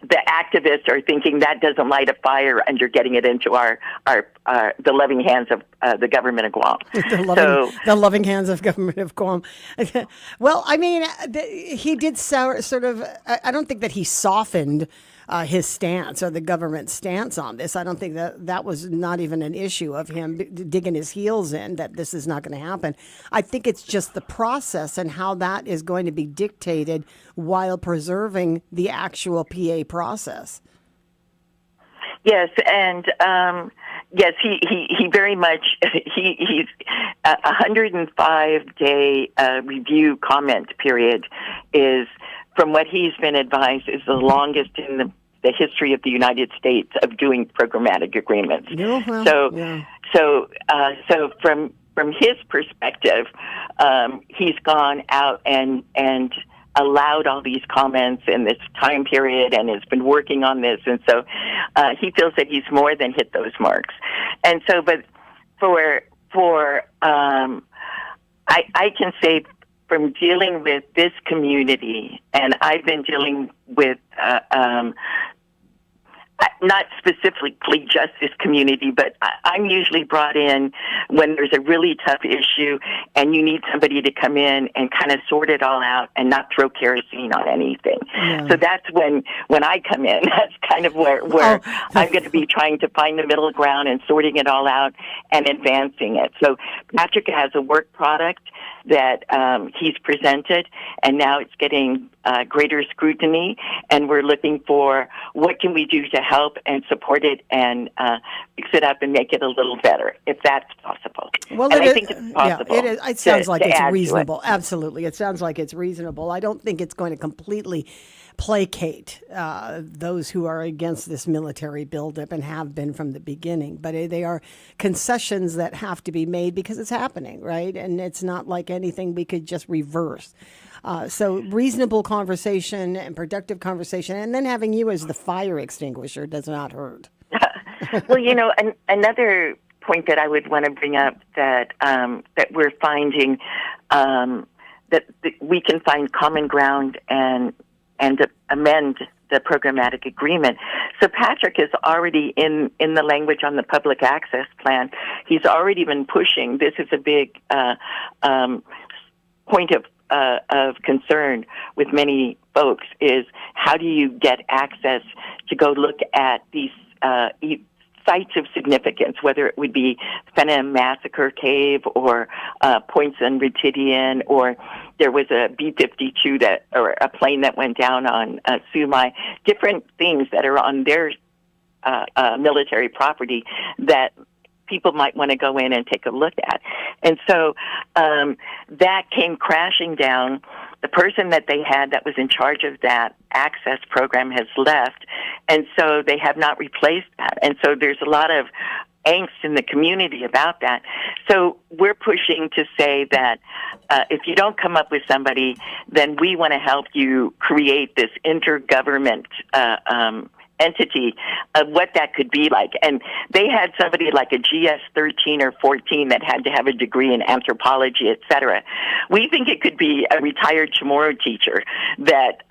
the activists are thinking that doesn't light a fire under getting it into the loving hands of the government of Guam. The loving hands of government of Guam. Well, I mean, he did sort of. I don't think that he softened his stance or the government's stance on this. I don't think that was not even an issue of him digging his heels in, that this is not going to happen. I think it's just the process and how that is going to be dictated while preserving the actual PA process. Yes, and yes, he very much he's a 105-day review comment period is, from what he's been advised, is the longest in the history of the United States of doing programmatic agreements. So from his perspective, he's gone out and allowed all these comments in this time period and has been working on this, and so he feels that he's more than hit those marks. And so, but I can say, from dealing with this community, and I've been dealing with not specifically just this community, but I'm usually brought in when there's a really tough issue and you need somebody to come in and kind of sort it all out and not throw kerosene on anything. Yeah. So that's when I come in. That's kind of where I'm going to be trying to find the middle ground and sorting it all out and advancing it. So Patrick has a work product that he's presented, and now it's getting greater scrutiny, and we're looking for what can we do to help and support it and fix it up and make it a little better, if that's possible. Well, and I think it's possible. Yeah, it is. It sounds like it's reasonable. It. Absolutely. It sounds like it's reasonable. I don't think it's going to completely placate those who are against this military buildup and have been from the beginning. But they are concessions that have to be made because it's happening, right? And it's not like anything we could just reverse. So reasonable conversation and productive conversation, and then having you as the fire extinguisher does not hurt. Well, another point that I would want to bring up that we're finding that we can find common ground and amend the programmatic agreement. So Patrick is already in the language on the public access plan. He's already been pushing. This is a big point of concern with many folks, is how do you get access to go look at these sites of significance, whether it would be Fenham Massacre Cave or Points on Retidian, or there was a B-52 or a plane that went down on Sumai, different things that are on their military property that people might want to go in and take a look at. And so that came crashing down. The person that they had that was in charge of that access program has left, and so they have not replaced that. And so there's a lot of angst in the community about that. So we're pushing to say that if you don't come up with somebody, then we want to help you create this intergovernment entity of what that could be like. And they had somebody like a GS 13 or 14 that had to have a degree in anthropology, etc. We think it could be a retired Chamorro teacher that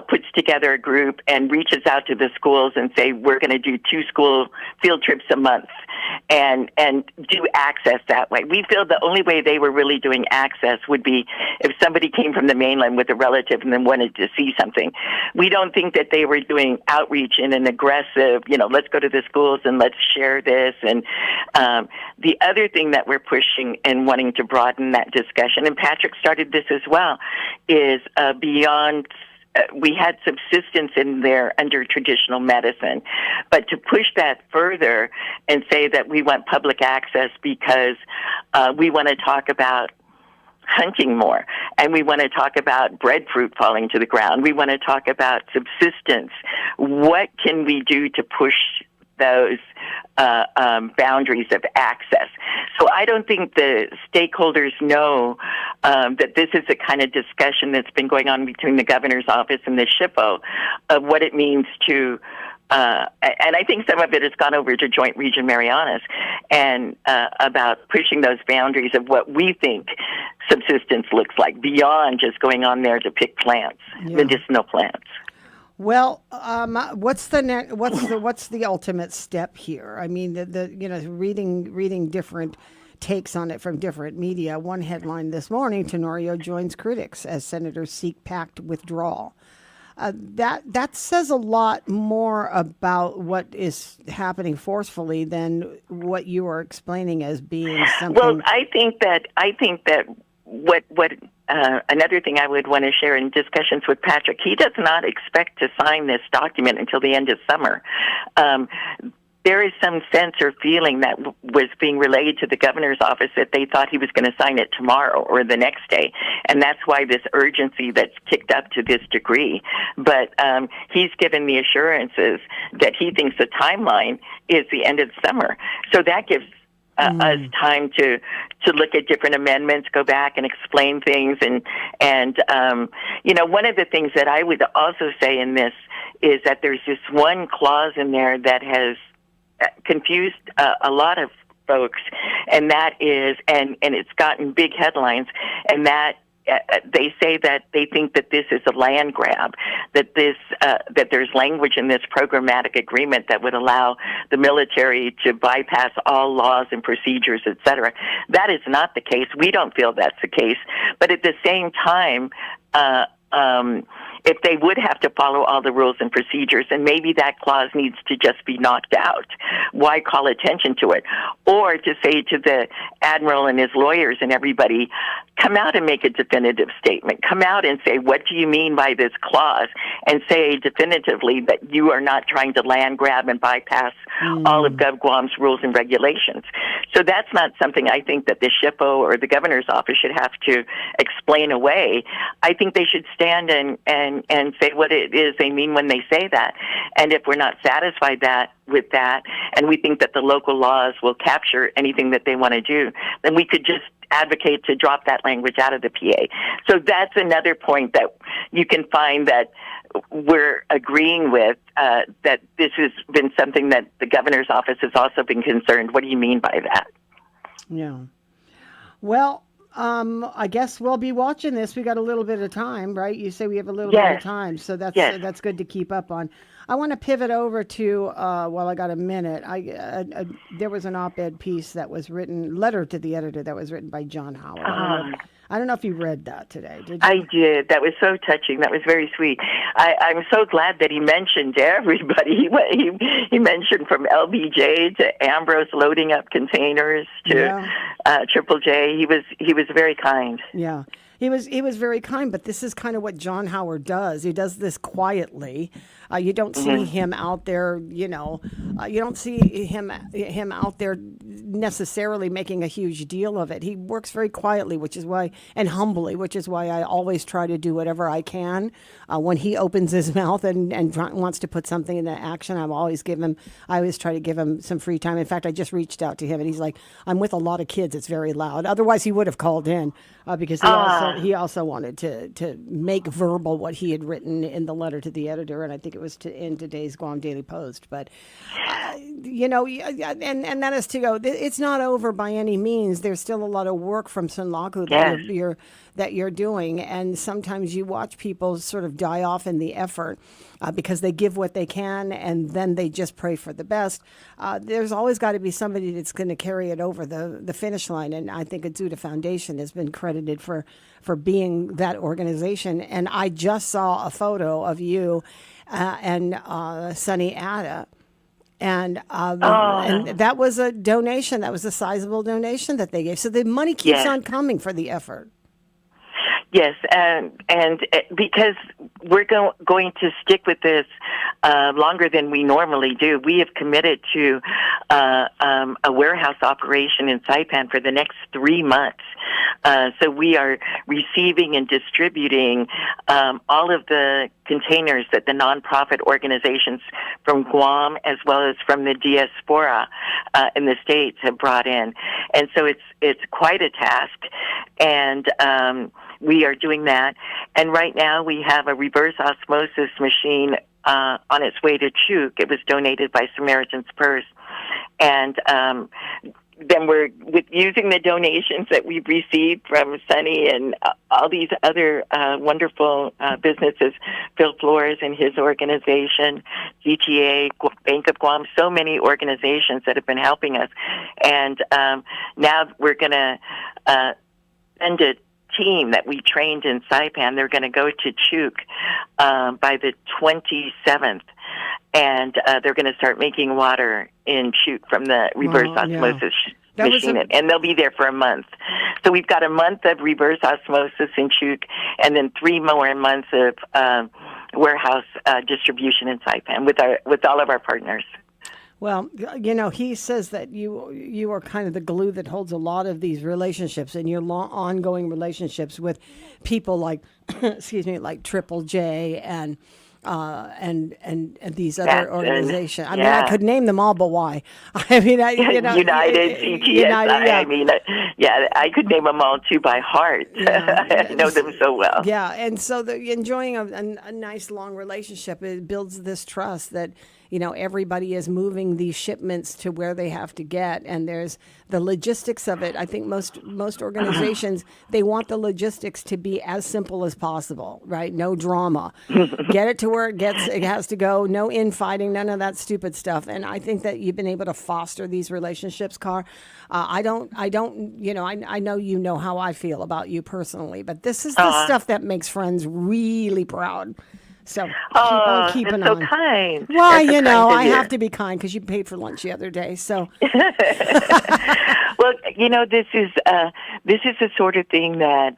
puts together a group and reaches out to the schools and say, we're going to do 2 school field trips a month and do access that way. We feel the only way they were really doing access would be if somebody came from the mainland with a relative and then wanted to see something. We don't think that they were doing outreach in an aggressive, let's go to the schools and let's share this. And the other thing that we're pushing and wanting to broaden that discussion, and Patrick started this as well, is beyond. We had subsistence in there under traditional medicine, but to push that further and say that we want public access because we want to talk about hunting more, and we want to talk about breadfruit falling to the ground. We want to talk about subsistence. What can we do to push those boundaries of access? So I don't think the stakeholders know that this is the kind of discussion that's been going on between the governor's office and the SHPO of what it means to, and I think some of it has gone over to Joint Region Marianas, and about pushing those boundaries of what we think subsistence looks like beyond just going on there to pick plants, medicinal plants. Well, what's the ultimate step here? I mean, reading different takes on it from different media. One headline this morning: Tenorio joins critics as senators seek pact withdrawal. That says a lot more about what is happening forcefully than what you are explaining as being something. Well, I think that what another thing I would want to share in discussions with Patrick, he does not expect to sign this document until the end of summer. There is some sense or feeling that was being relayed to the governor's office that they thought he was going to sign it tomorrow or the next day, and that's why this urgency that's kicked up to this degree. But he's given the assurances that he thinks the timeline is the end of summer. So that gives us time to look at different amendments, go back and explain things, and one of the things that I would also say in this is that there's this one clause in there that has confused a lot of folks, and that is, and it's gotten big headlines, and that they say that they think that this is a land grab, that there's language in this programmatic agreement that would allow the military to bypass all laws and procedures, et cetera. That is not the case. We don't feel that's the case. But at the same time, if they would have to follow all the rules and procedures, and maybe that clause needs to just be knocked out. Why call attention to it? Or to say to the admiral and his lawyers and everybody, come out and make a definitive statement. Come out and say, what do you mean by this clause? And say definitively that you are not trying to land grab and bypass all of GovGuam's rules and regulations. So that's not something I think that the SHPO or the governor's office should have to explain away. I think they should stand and say what it is they mean when they say that. And if we're not satisfied with that, and we think that the local laws will capture anything that they want to do, then we could just advocate to drop that language out of the PA. So that's another point that you can find that we're agreeing with, that this has been something that the governor's office has also been concerned. What do you mean by that? Yeah. Well, I guess we'll be watching this. We got a little bit of time, right? You say we have a little bit of time, so that's good to keep up on. I want to pivot over to, I got a minute. There was an op-ed piece that was written, letter to the editor that was written by John Howard. I don't know if you read that today, did you? I did. That was so touching. That was very sweet. I'm so glad that he mentioned everybody. He mentioned from LBJ to Ambrose loading up containers to Triple J. He was very kind. Yeah. He was very kind, but this is kind of what John Howard does. He does this quietly. You don't see him out there, you don't see him out there necessarily making a huge deal of it. He works very quietly, and humbly, which is why I always try to do whatever I can. When he opens his mouth and wants to put something into action, I always try to give him some free time. In fact, I just reached out to him, and he's like, I'm with a lot of kids. It's very loud. Otherwise, he would have called in because he also wanted to make verbal what he had written in the letter to the editor, and I think it was in today's Guam Daily Post. But and that is to go. It's not over by any means. There's still a lot of work from Sunlaku that you're doing, and sometimes you watch people sort of die off in the effort because they give what they can, and then they just pray for the best. There's always got to be somebody that's going to carry it over the finish line, and I think Azuda Foundation has been credited for being that organization. And I just saw a photo of you and Sonny Ada. And that was a donation. That was a sizable donation that they gave. So the money keeps on coming for the effort. Yes, and because we're going to stick with this longer than we normally do, we have committed to a warehouse operation in Saipan for the next 3 months. So we are receiving and distributing all of the containers that the nonprofit organizations from Guam as well as from the diaspora in the States have brought in. And so it's quite a task, and we are doing that. And right now we have a reverse osmosis machine on its way to Chuk. It was donated by Samaritan's Purse. And then we're using the donations that we've received from Sonny and all these other wonderful businesses, Phil Flores and his organization, GTA, Bank of Guam, so many organizations that have been helping us. And now we're going to send a team that we trained in Saipan. They're going to go to Chuk by the 27th. And they're going to start making water in Chuk from the reverse osmosis machine, and they'll be there for a month. So we've got a month of reverse osmosis in Chuk, and then 3 more months of warehouse distribution in Saipan with all of our partners. Well, he says that you are kind of the glue that holds a lot of these relationships and your ongoing relationships with people like, like Triple J and these other organizations. I mean, I could name them all, but why? I mean, United, CTS. I could name them all too by heart. I know them so well. Yeah, and so enjoying a nice long relationship, it builds this trust that everybody is moving these shipments to where they have to get, and there's the logistics of it. I think most organizations, they want the logistics to be as simple as possible, right? No drama. Get it to where it has to go. No infighting, none of that stupid stuff. And I think that you've been able to foster these relationships, Car. I know you know how I feel about you personally, but this is the stuff that makes friends really proud. So keep on keeping that's on. So kind. Well, I have to be kind because you paid for lunch the other day. So, well, this is the sort of thing that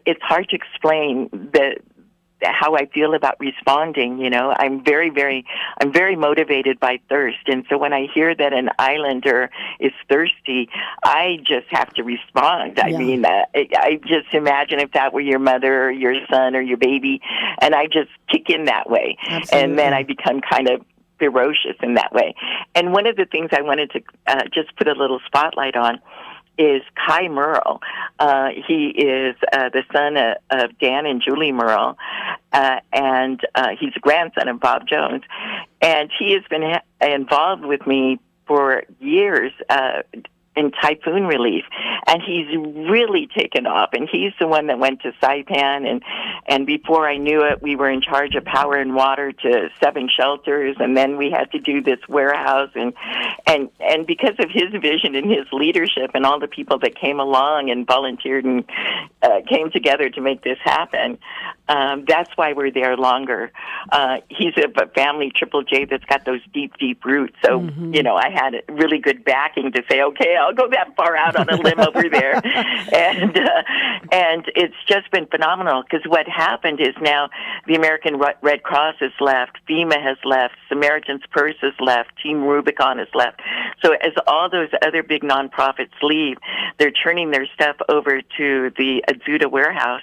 it's hard to explain how I feel about responding. I'm very motivated by thirst, and so when I hear that an islander is thirsty, I just have to respond. Yeah. I mean, I just imagine if that were your mother or your son or your baby, and I just kick in that way. Absolutely. And then I become kind of ferocious in that way. And one of the things I wanted to just put a little spotlight on is Kai Merle. He is the son of Dan and Julie Merle, and he's a grandson of Bob Jones. And he has been involved with me for years in typhoon relief, and he's really taken off. And he's the one that went to Saipan, and before I knew it, we were in charge of power and water to 7 shelters, and then we had to do this warehouse, and because of his vision and his leadership and all the people that came along and volunteered and came together to make this happen, that's why we're there longer. He's a family, Triple J, that's got those deep, deep roots. So, I had really good backing to say, okay, I'll go that far out on a limb over there. And it's just been phenomenal, because what happened is now the American Red Cross has left, FEMA has left, Samaritan's Purse has left, Team Rubicon has left. So as all those other big nonprofits leave, they're turning their stuff over to the Azuda warehouse,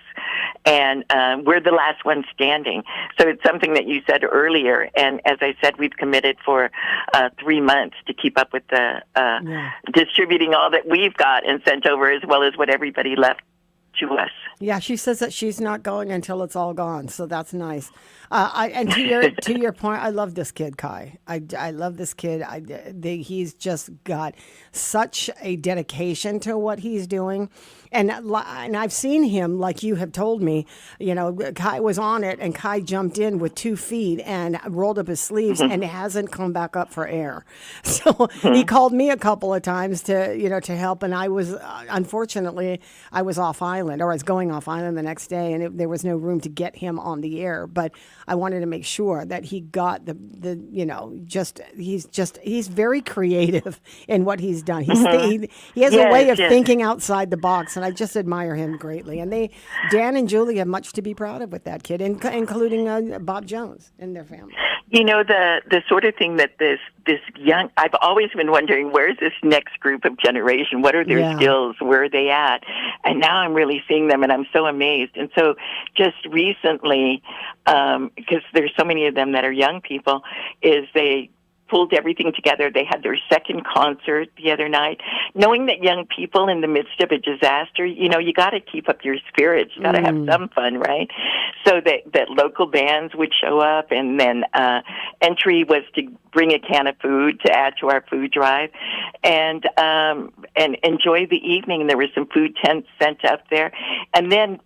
and we're the last one standing. So it's something that you said earlier, and as I said, we've committed for 3 months to keep up with the distributing all that we've got and sent over, as well as what everybody left to us. Yeah, she says that she's not going until it's all gone, so that's nice. And to your point, I love this kid, Kai. I love this kid. He's just got such a dedication to what he's doing, and I've seen him, like you have told me. Kai was on it, and Kai jumped in with 2 feet and rolled up his sleeves, and hasn't come back up for air. So he called me a couple of times to help, and I was unfortunately I was off island, or I was going off island the next day, and there was no room to get him on the air. But I wanted to make sure that he got the he's very creative in what he's done. He has a way of thinking outside the box, and I just admire him greatly. And Dan and Julie have much to be proud of with that kid, including Bob Jones and their family. You know, the sort of thing that this young, I've always been wondering, where's this next group of generation? What are their skills? Where are they at? And now I'm really seeing them, and I'm so amazed. And so just recently, because there's so many of them that are young people, is they pulled everything together. They had their second concert the other night. Knowing that young people in the midst of a disaster, you know, you got to keep up your spirits. You got to have some fun, right? So that local bands would show up, and then entry was to bring a can of food to add to our food drive, and enjoy the evening. There were some food tents sent up there, and then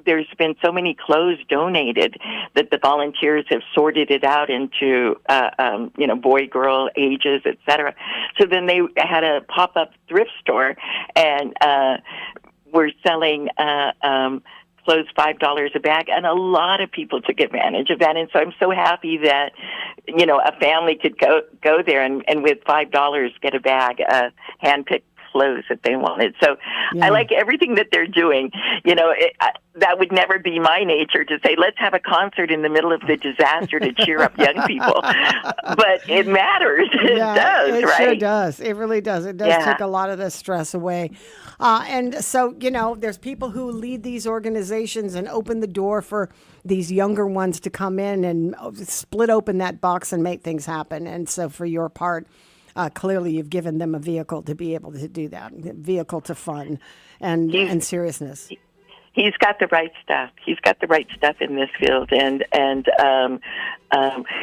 there's been so many clothes donated that the volunteers have sorted it out into boy, girl, ages, etc. So then they had a pop-up thrift store, and we're selling clothes $5 a bag, and a lot of people took advantage of that. And so I'm so happy that, you know, a family could go there and with $5 get a bag of hand-picked clothes that they wanted. So I like everything that they're doing. You know, that would never be my nature to say, let's have a concert in the middle of the disaster to cheer up young people. But it matters. It does, right? It sure does. It really does. It does take a lot of the stress away. And so, you know, there's people who lead these organizations and open the door for these younger ones to come in and split open that box and make things happen. And so for your part, clearly you've given them a vehicle to be able to do that, a vehicle to fun and seriousness. He's got the right stuff. He's got the right stuff in this field, and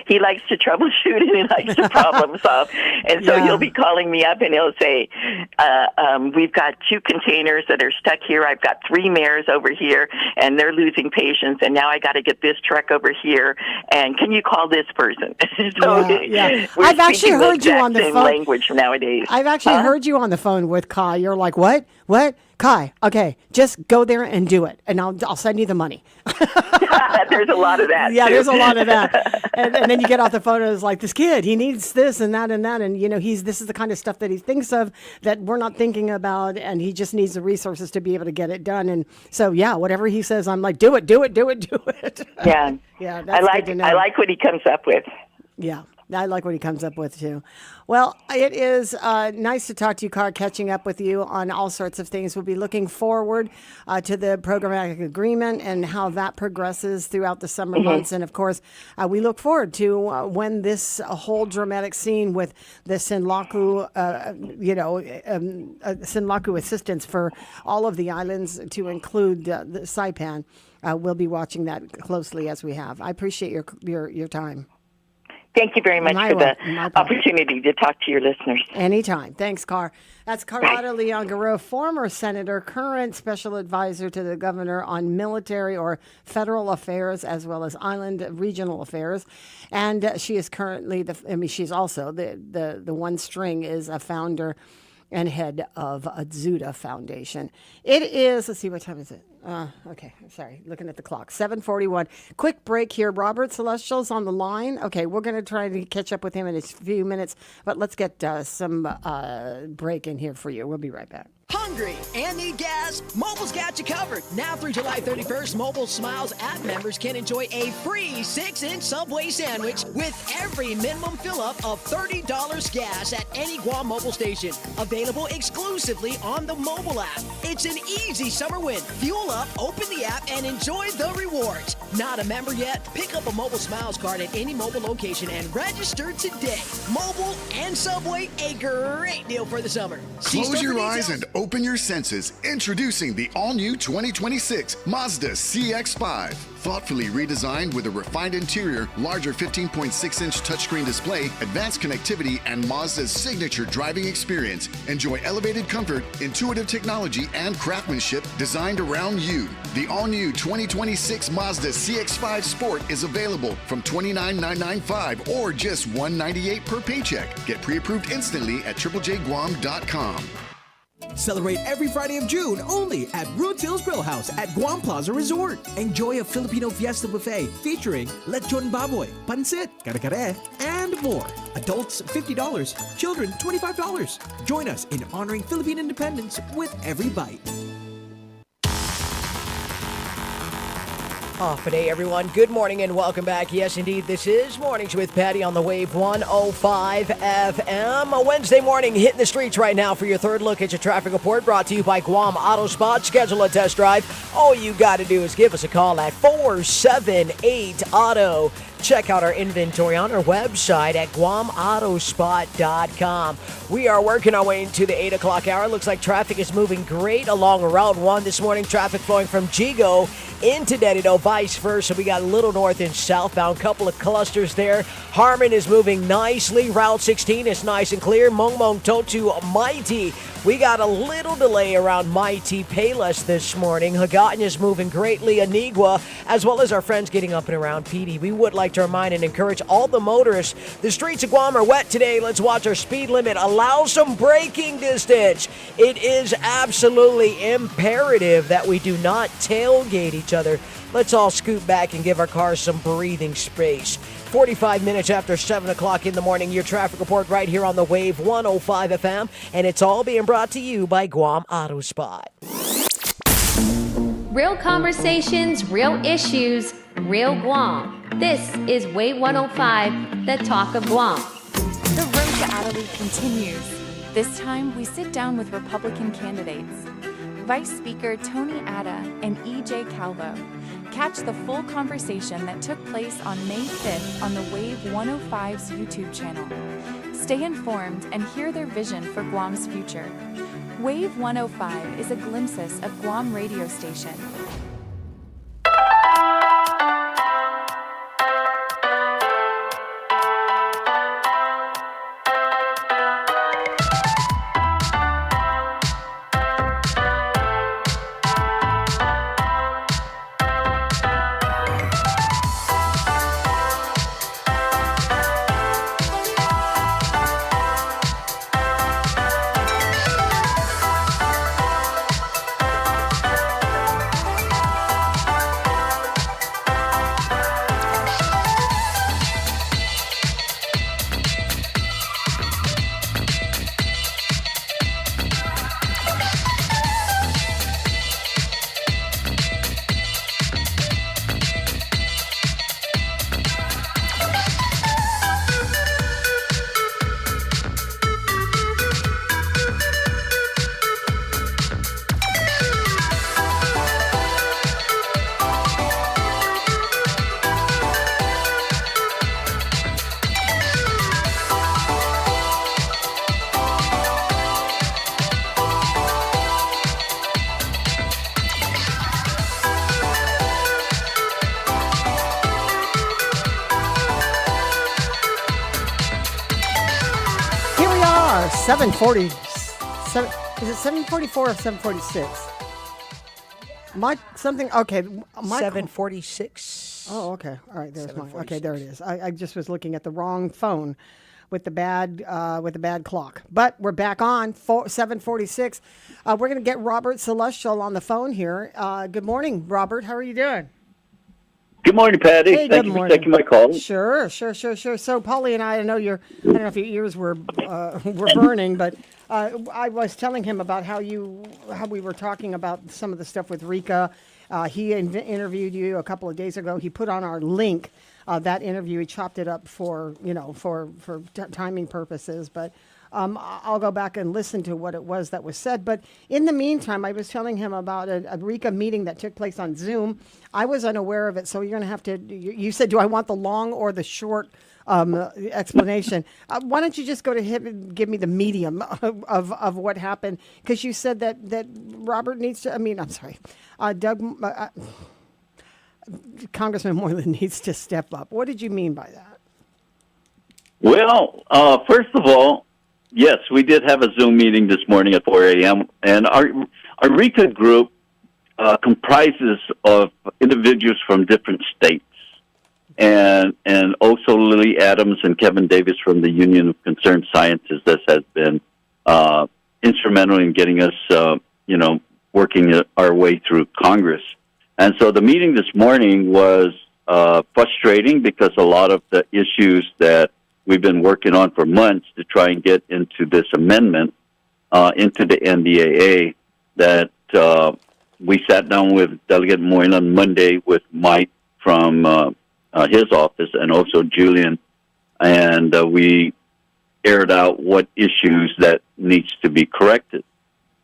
he likes to troubleshoot and he likes to problem solve. And so he'll be calling me up and he'll say, we've got 2 containers that are stuck here. I've got 3 mayors over here, and they're losing patience, and now I got to get this truck over here. And can you call this person? So I've actually heard you on the phone. Language nowadays. I've actually heard you on the phone with Kai. You're like, what? Kai, okay, just go there and do it, and I'll send you the money. There's a lot of that. Yeah, there's a lot of that. And then you get off the phone and it's like, this kid, he needs this and that and that. And, you know, this is the kind of stuff that he thinks of that we're not thinking about. And he just needs the resources to be able to get it done. And so, whatever he says, I'm like, do it. Yeah. Yeah. That's good to know. I like what he comes up with. Yeah. I like what he comes up with, too. Well, it is nice to talk to you, Car, catching up with you on all sorts of things. We'll be looking forward to the programmatic agreement and how that progresses throughout the summer months. And, of course, we look forward to when this whole dramatic scene with the Senlaku, Senlaku assistance for all of the islands to include the Saipan. We'll be watching that closely as we have. I appreciate your time. Thank you very much for the opportunity to talk to your listeners. Anytime. Thanks, Car. That's Carlotta Leon-Garreau, former senator, current special advisor to the governor on military or federal affairs, as well as island regional affairs. And she is currently she's also the one string is a founder and head of Atsuda Foundation. It is, let's see, what time is it? Okay, sorry, looking at the clock, 7:41. Quick break here. Robert Celestial's on the line. Okay, we're going to try to catch up with him in a few minutes, but let's get some break in here for you. We'll be right back. Hungry and need gas? Mobile's got you covered. Now through July 31st, Mobile Smiles app members can enjoy a free 6-inch Subway sandwich with every minimum fill-up of $30 gas at any Guam mobile station. Available exclusively on the mobile app. It's an easy summer win. Fuel up, open the app, and enjoy the rewards. Not a member yet? Pick up a Mobile Smiles card at any mobile location and register today. Mobile and Subway, a great deal for the summer. Close your eyes and open your senses. Introducing the all-new 2026 Mazda CX-5. Thoughtfully redesigned with a refined interior, larger 15.6-inch touchscreen display, advanced connectivity, and Mazda's signature driving experience. Enjoy elevated comfort, intuitive technology, and craftsmanship designed around you. The all-new 2026 Mazda CX-5 Sport is available from $29,995 or just $198 per paycheck. Get pre-approved instantly at triplejguam.com. Celebrate every Friday of June only at Roots Hills Grill House at Guam Plaza Resort. Enjoy a Filipino fiesta buffet featuring lechon baboy, pancit, kare-kare, and more. Adults $50, children $25. Join us in honoring Philippine independence with every bite. Off a day, everyone. Good morning and welcome back. Yes, indeed, this is Mornings with Patti on the Wave 105 FM. A Wednesday morning, hitting the streets right now for your third look at your traffic report, brought to you by Guam Auto Spot. Schedule a test drive. All you got to do is give us a call at 478-AUTO. Check out our inventory on our website at GuamAutospot.com. We are working our way into the 8 o'clock hour. Looks like traffic is moving great along Route 1 this morning. Traffic flowing from Jigo into Dedido, vice versa. We got a little north and southbound, couple of clusters there. Harmon is moving nicely. Route 16 is nice and clear. Mongmong to Mighty. We got a little delay around Mighty Payless this morning. Hagatan is moving greatly. Anigua, as well as our friends getting up and around PD. We would like to remind and encourage all the motorists. The streets of Guam are wet today. Let's watch our speed limit. Allow some braking distance. It is absolutely imperative that we do not tailgate each other. Let's all scoot back and give our cars some breathing space. 45 minutes after 7 o'clock in the morning, your traffic report right here on the Wave 105 FM, and it's all being brought to you by Guam Auto Spot. Real conversations, real issues, real Guam. This is Wave 105, the talk of Guam. The road to Adelaide continues. This time, we sit down with Republican candidates. Vice Speaker Tony Atta and E.J. Calvo. Catch the full conversation that took place on May 5th on the Wave 105's YouTube channel. Stay informed and hear their vision for Guam's future. Wave 105 is a glimpse of Guam radio station. Here we are, 7:40. Is it 7:44 or 7:46? Mike, something. Okay, Mike. 7:46. Oh, okay. All right, there's mine. Okay, there it is. I just was looking at the wrong phone with the bad clock. But we're back on 7:46. We're going to get Robert Celestial on the phone here. Good morning, Robert. How are you doing? Good morning, Patty. Hey, Thank good you morning. for taking my call. Sure. So, Polly and I know I don't know if your ears were burning, but I was telling him about how we were talking about some of the stuff with Rika. He interviewed you a couple of days ago. He put on our link that interview. He chopped it up for timing purposes, but I'll go back and listen to what it was that was said. But in the meantime, I was telling him about a Rika meeting that took place on Zoom. I was unaware of it, so you're going to have to. You said, "Do I want the long or the short explanation?" Why don't you just go to him and give me the medium of what happened? Because you said that Robert needs to. Congressman Moylan needs to step up. What did you mean by that? Well, first of all, yes, we did have a Zoom meeting this morning at 4 a.m., and our RICA group comprises of individuals from different states, and also Lily Adams and Kevin Davis from the Union of Concerned Scientists, as has been instrumental in getting us, working our way through Congress. And so the meeting this morning was frustrating because a lot of the issues that we've been working on for months to try and get into this amendment, into the NDAA, that we sat down with Delegate Moylan Monday with Mike from his office and also Julian, and we aired out what issues that needs to be corrected.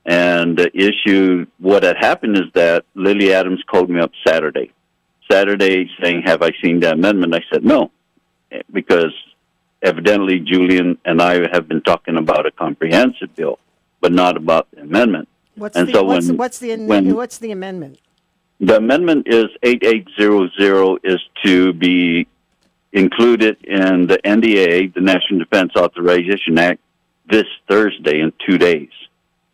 And the issue, what had happened is that Lily Adams called me up Saturday saying, have I seen the amendment? I said, no, because evidently Julian and I have been talking about a comprehensive bill, but not about the amendment. What's the amendment? The amendment is 8800 is to be included in the NDAA, the National Defense Authorization Act, this Thursday in 2 days.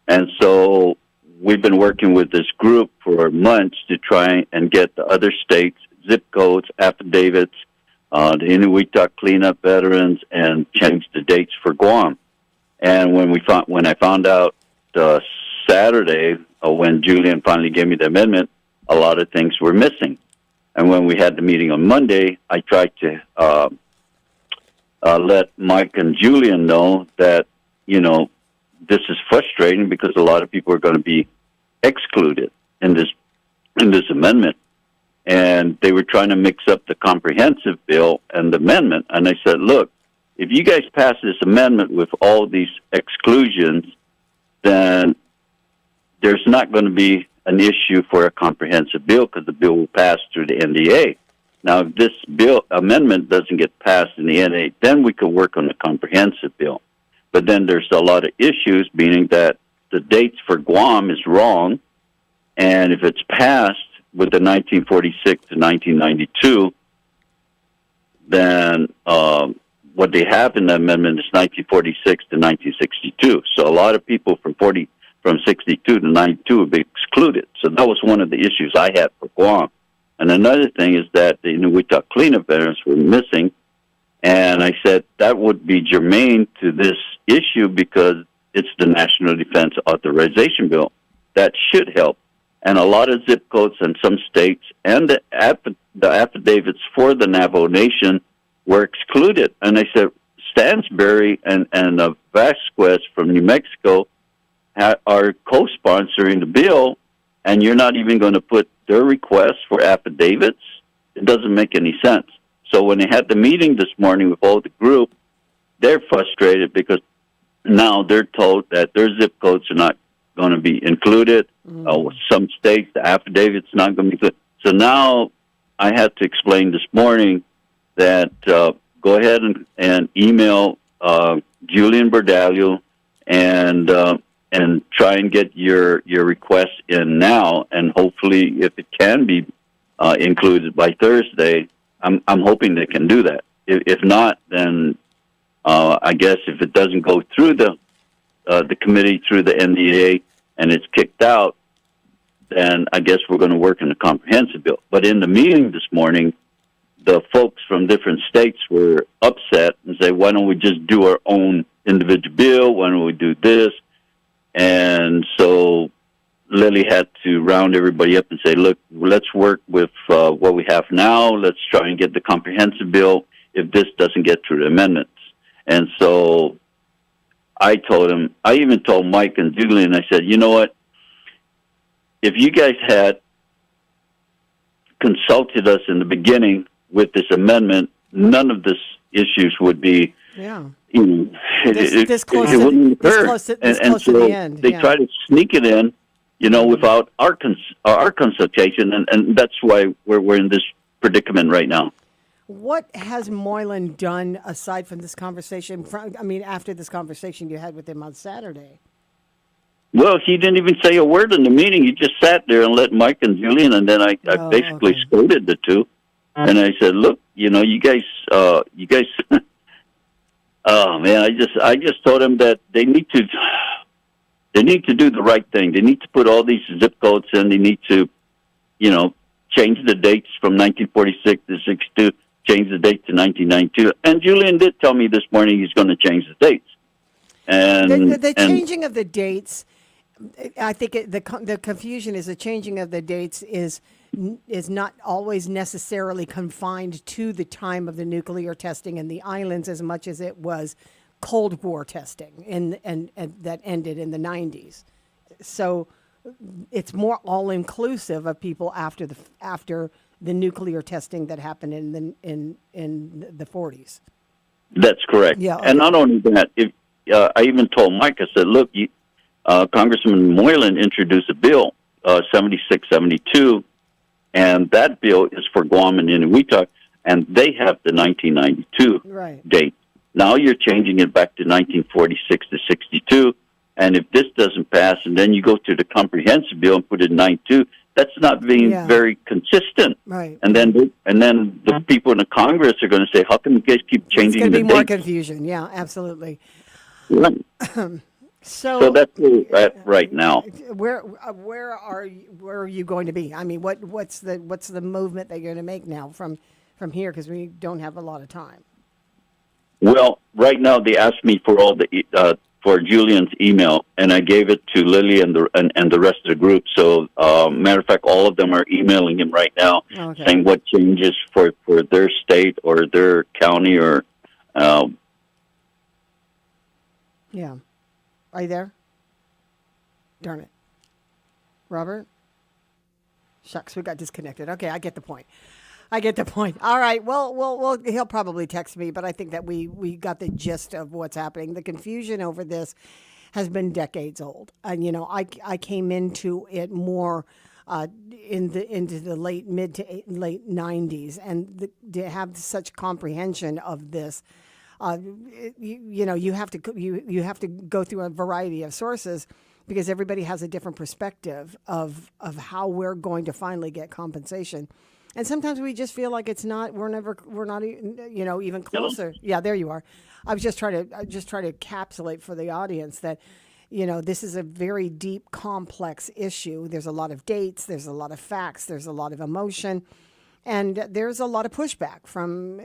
And so we've been working with this group for months to try and get the other states, zip codes, affidavits, the Inuit cleanup veterans, and change the dates for Guam. And when I found out Saturday, when Julian finally gave me the amendment, a lot of things were missing. And when we had the meeting on Monday, I tried to let Mike and Julian know that, this is frustrating because a lot of people are going to be excluded in this amendment. And they were trying to mix up the comprehensive bill and the amendment. And I said, look, if you guys pass this amendment with all these exclusions, then there's not going to be an issue for a comprehensive bill because the bill will pass through the NDA. Now, if this bill amendment doesn't get passed in the NDA, then we could work on the comprehensive bill. But then there's a lot of issues, meaning that the dates for Guam is wrong, and if it's passed with the 1946 to 1992, then what they have in the amendment is 1946 to 1962. So a lot of people from 62 to 92 would be excluded. So that was one of the issues I had for Guam. And another thing is that the Inuit cleanup veterans were missing. And I said that would be germane to this issue because it's the National Defense Authorization Bill. That should help. And a lot of zip codes in some states and the affidavits for the Navajo Nation were excluded. And I said, Stansbury and Vasquez from New Mexico are co-sponsoring the bill, and you're not even going to put their requests for affidavits? It doesn't make any sense. So when they had the meeting this morning with all the group, they're frustrated because now they're told that their zip codes are not going to be included. Some states, the affidavit's not going to be included. So now I had to explain this morning that go ahead and email Julian Bordallo and try and get your request in now, and hopefully, if it can be included by Thursday, I'm hoping they can do that. If not, then I guess if it doesn't go through the committee through the NDA and it's kicked out, then I guess we're going to work in a comprehensive bill. But in the meeting this morning, the folks from different states were upset and say, why don't we just do our own individual bill? Why don't we do this? And so Lily had to round everybody up and say, look, let's work with what we have now. Let's try and get the comprehensive bill if this doesn't get through the amendments. And so I even told Mike and Julian, I said, you know what? If you guys had consulted us in the beginning with this amendment, none of these issues would be, this close to the end. They try to sneak it in, without our consultation, and that's why we're in this predicament right now. What has Moylan done aside from this conversation? After this conversation you had with him on Saturday? Well, he didn't even say a word in the meeting. He just sat there and let Mike and Julian, and then I basically scolded the two, and I said, "Look, you guys." Oh man, I just told them that they need to do the right thing. They need to put all these zip codes in. They need to, change the dates from 1946 to 62, change the date to 1992. And Julian did tell me this morning he's going to change the dates. And the changing of the dates, I think the confusion is the changing of the dates is not always necessarily confined to the time of the nuclear testing in the islands as much as it was Cold War testing and that ended in the 90s. So it's more all inclusive of people after the nuclear testing that happened in the 40s. That's correct. Yeah, And not only that, I even told Mike, I said, look, Congressman Moylan introduced a bill, 7672, and that bill is for Guam and Inuit, and they have the 1992 date. Now you're changing it back to 1946 to 62, and if this doesn't pass, and then you go to the comprehensive bill and put it in 92, that's not being very consistent. Right. And then the people in the Congress are going to say, how come you guys keep changing the It's going to be more dates? confusion. Yeah, absolutely. Right. So that's where we're at right now. Where are you going to be? I mean, what's the movement that you're going to make now from here, because we don't have a lot of time. Well, right now they asked me for all the for Julian's email, and I gave it to Lily and the rest of the group. So, matter of fact, all of them are emailing him right now, saying what changes for their state or their county or. Yeah, are you there? Darn it, Robert. Shucks, we got disconnected. Okay, I get the point. All right. Well, he'll probably text me, but I think that we got the gist of what's happening. The confusion over this has been decades old, and I came into it more into the mid to late 90s, and to have such comprehension of this. You have to go through a variety of sources because everybody has a different perspective of how we're going to finally get compensation. And sometimes we just feel like we're not even closer. Hello? Yeah, there you are. I was just trying to encapsulate for the audience that, this is a very deep, complex issue. There's a lot of dates, there's a lot of facts, there's a lot of emotion, and there's a lot of pushback from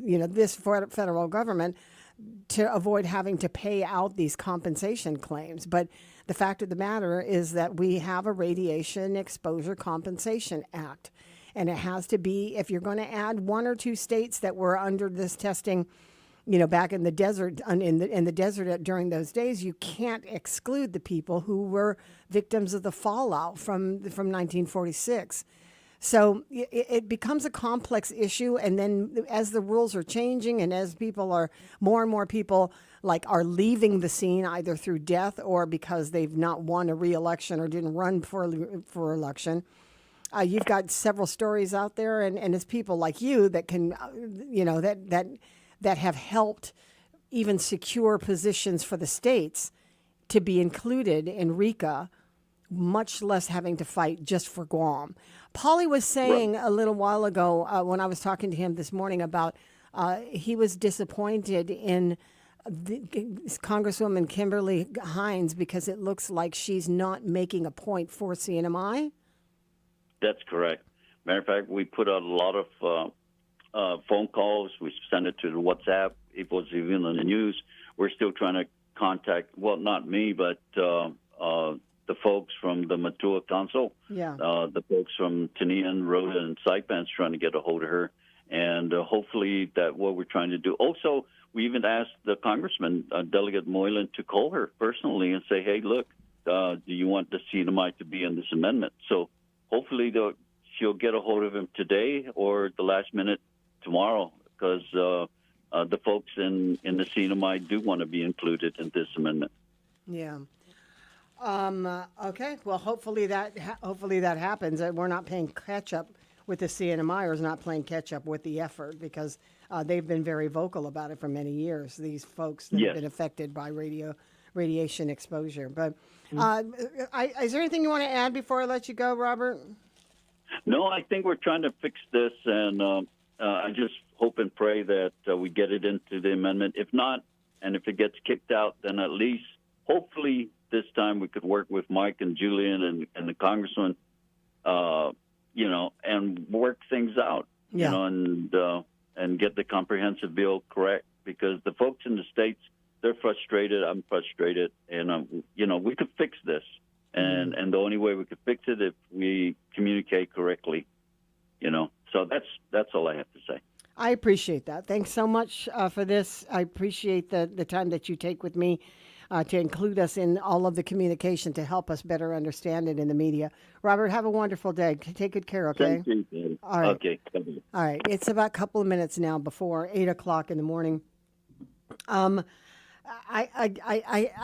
this federal government to avoid having to pay out these compensation claims. But the fact of the matter is that we have a Radiation Exposure Compensation Act. And it has to be, if you're going to add one or two states that were under this testing, back in the desert, in the desert during those days, you can't exclude the people who were victims of the fallout from 1946. So it becomes a complex issue, and then as the rules are changing, and as more and more people are leaving the scene either through death or because they've not won a re-election or didn't run for election. You've got several stories out there, and it's people like you that can, that have helped even secure positions for the states to be included in RICA, much less having to fight just for Guam. Paulie was saying a little while ago when I was talking to him this morning about he was disappointed in Congresswoman Kimberly Hines because it looks like she's not making a point for CNMI. That's correct. Matter of fact, we put out a lot of phone calls. We sent it to the WhatsApp. It was even on the news. We're still trying to contact, well, not me, but the folks from the Matua Council, the folks from Tinian, Rhoda, and Saipan's trying to get a hold of her. And hopefully that what we're trying to do. Also, we even asked the Congressman, Delegate Moylan, to call her personally and say, hey, look, do you want the CNMI to be in this amendment? So hopefully she'll get a hold of him today or the last minute tomorrow, because the folks in the CNMI do want to be included in this amendment. Yeah. Okay. Well, hopefully that happens. We're not playing catch up with the CNMI, or is not playing catch up with the effort, because they've been very vocal about it for many years. These folks that have been affected by radiation exposure. But is there anything you want to add before I let you go, Robert? No, I think we're trying to fix this, and I just hope and pray that we get it into the amendment. If not, and if it gets kicked out, then at least hopefully this time we could work with Mike and Julian and the congressman, and work things out, and get the comprehensive bill correct, because the folks in the states They're frustrated. I'm frustrated, and we could fix this, and the only way we could fix it if we communicate correctly. So that's all I have to say. I appreciate that. Thanks so much for this. I appreciate the time that you take with me to include us in all of the communication to help us better understand it in the media. Robert, have a wonderful day. Take good care, okay? Thank you. All right. Okay. All right. It's about a couple of minutes now before 8 o'clock in the morning. I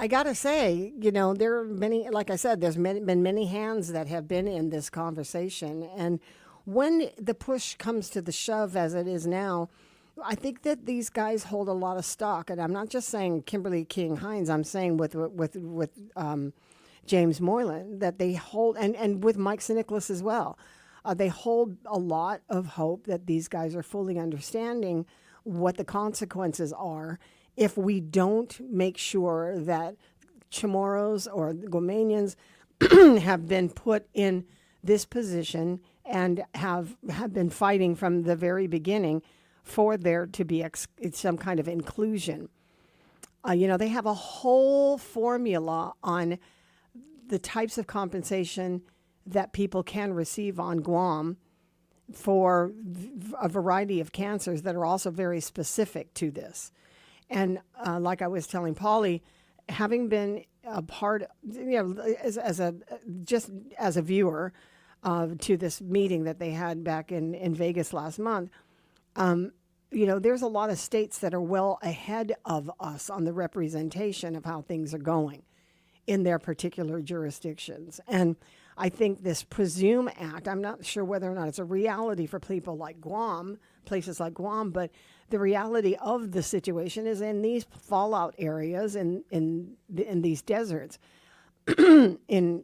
gotta say, there are many, like I said, there's been many hands that have been in this conversation. And when the push comes to the shove, as it is now, I think that these guys hold a lot of stock. And I'm not just saying Kimberly King Hines, I'm saying with James Moylan, that they hold, and with Mike Nicholas as well, they hold a lot of hope that these guys are fully understanding what the consequences are if we don't make sure that Chamorros or the Guamanians have been put in this position and have been fighting from the very beginning for there to be some kind of inclusion. They have a whole formula on the types of compensation that people can receive on Guam for a variety of cancers that are also very specific to this. And like I was telling Polly, having been a part, as a viewer to this meeting that they had back in Vegas last month, there's a lot of states that are well ahead of us on the representation of how things are going in their particular jurisdictions. And I think this Presume Act, I'm not sure whether or not it's a reality for people like Guam, places like Guam, but the reality of the situation is in these fallout areas, in these deserts, in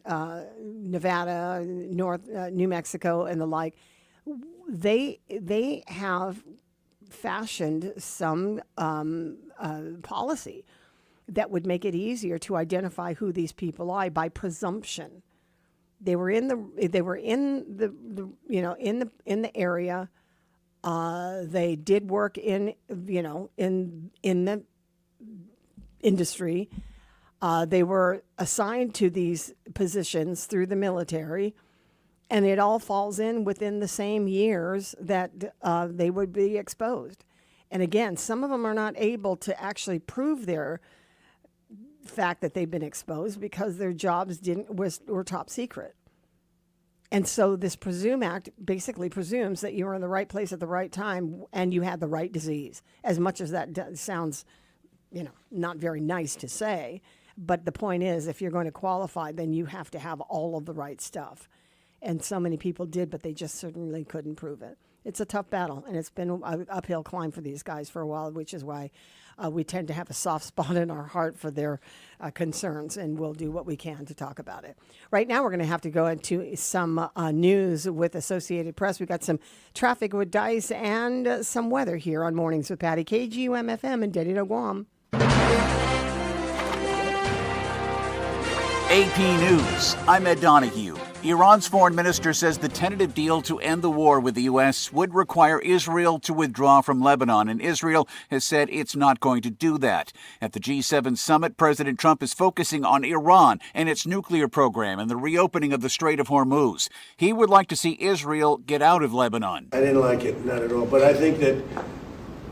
Nevada, New Mexico, and the like, they have fashioned some policy that would make it easier to identify who these people are by presumption. They were in the area. They did work in the industry. They were assigned to these positions through the military, and it all falls in within the same years that they would be exposed. And again, some of them are not able to actually prove their fact that they've been exposed because their jobs were top secret. And so this Presume Act basically presumes that you were in the right place at the right time and you had the right disease. As much as that sounds, not very nice to say, but the point is, if you're going to qualify, then you have to have all of the right stuff. And so many people did, but they just certainly couldn't prove it. It's a tough battle, and it's been an uphill climb for these guys for a while, which is why we tend to have a soft spot in our heart for their concerns, and we'll do what we can to talk about it. Right now, we're going to have to go into some news with Associated Press. We've got some traffic with Dice and some weather here on Mornings with Patti, KGUM-FM in Dedito, Guam. AP News, I'm Ed Donahue. Iran's foreign minister says the tentative deal to end the war with the U.S. would require Israel to withdraw from Lebanon, and Israel has said it's not going to do that. At the G7 summit, President Trump is focusing on Iran and its nuclear program and the reopening of the Strait of Hormuz. He would like to see Israel get out of Lebanon. I didn't like it, not at all, but I think that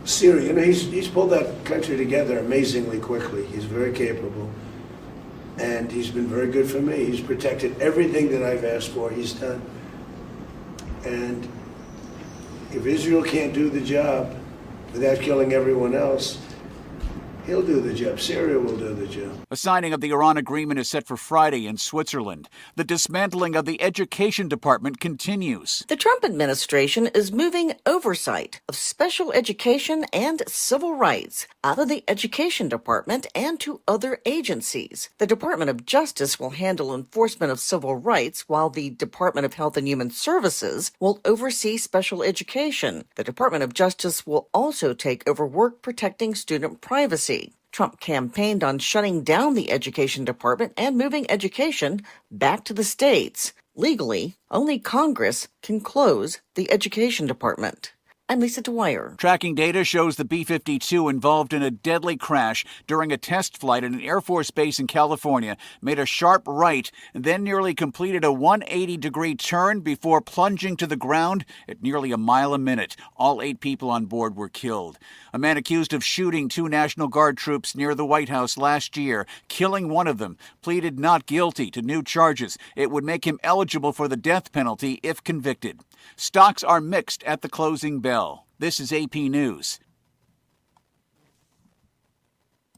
Syria, he's pulled that country together amazingly quickly. He's very capable. And he's been very good for me. He's protected everything that I've asked for, he's done. And if Israel can't do the job without killing everyone else, he'll do the job. Syria will do the job. A signing of the Iran agreement is set for Friday in Switzerland. The dismantling of the Education Department continues. The Trump administration is moving oversight of special education and civil rights out of the Education Department and to other agencies. The Department of Justice will handle enforcement of civil rights, while the Department of Health and Human Services will oversee special education. The Department of Justice will also take over work protecting student privacy. Trump campaigned on shutting down the Education Department and moving education back to the states. Legally, only Congress can close the Education Department. I'm Lisa Dwyer. Tracking data shows the B-52 involved in a deadly crash during a test flight at an Air Force base in California made a sharp right and then nearly completed a 180-degree turn before plunging to the ground at nearly a mile a minute. All 8 people on board were killed. A man accused of shooting 2 National Guard troops near the White House last year, killing one of them, pleaded not guilty to new charges. It would make him eligible for the death penalty if convicted. Stocks are mixed at the closing bell. This is AP News.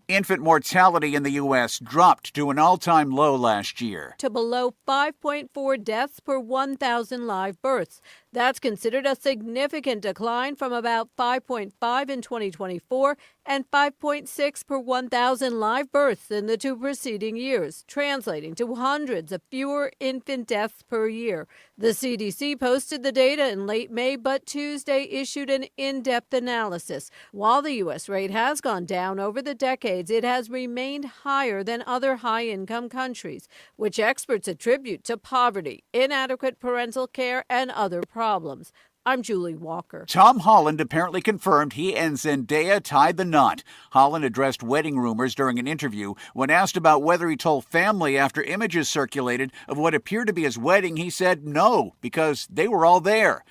Infant mortality in the U.S. dropped to an all-time low last year. To below 5.4 deaths per 1,000 live births. That's considered a significant decline from about 5.5 in 2024 and 5.6 per 1,000 live births in the 2 preceding years, translating to hundreds of fewer infant deaths per year. The CDC posted the data in late May, but Tuesday issued an in-depth analysis. While the U.S. rate has gone down over the decades, it has remained higher than other high-income countries, which experts attribute to poverty, inadequate parental care, and other problems. I'm Julie Walker. Tom Holland apparently confirmed he and Zendaya tied the knot. Holland addressed wedding rumors during an interview. When asked about whether he told family after images circulated of what appeared to be his wedding, he said no, because they were all there.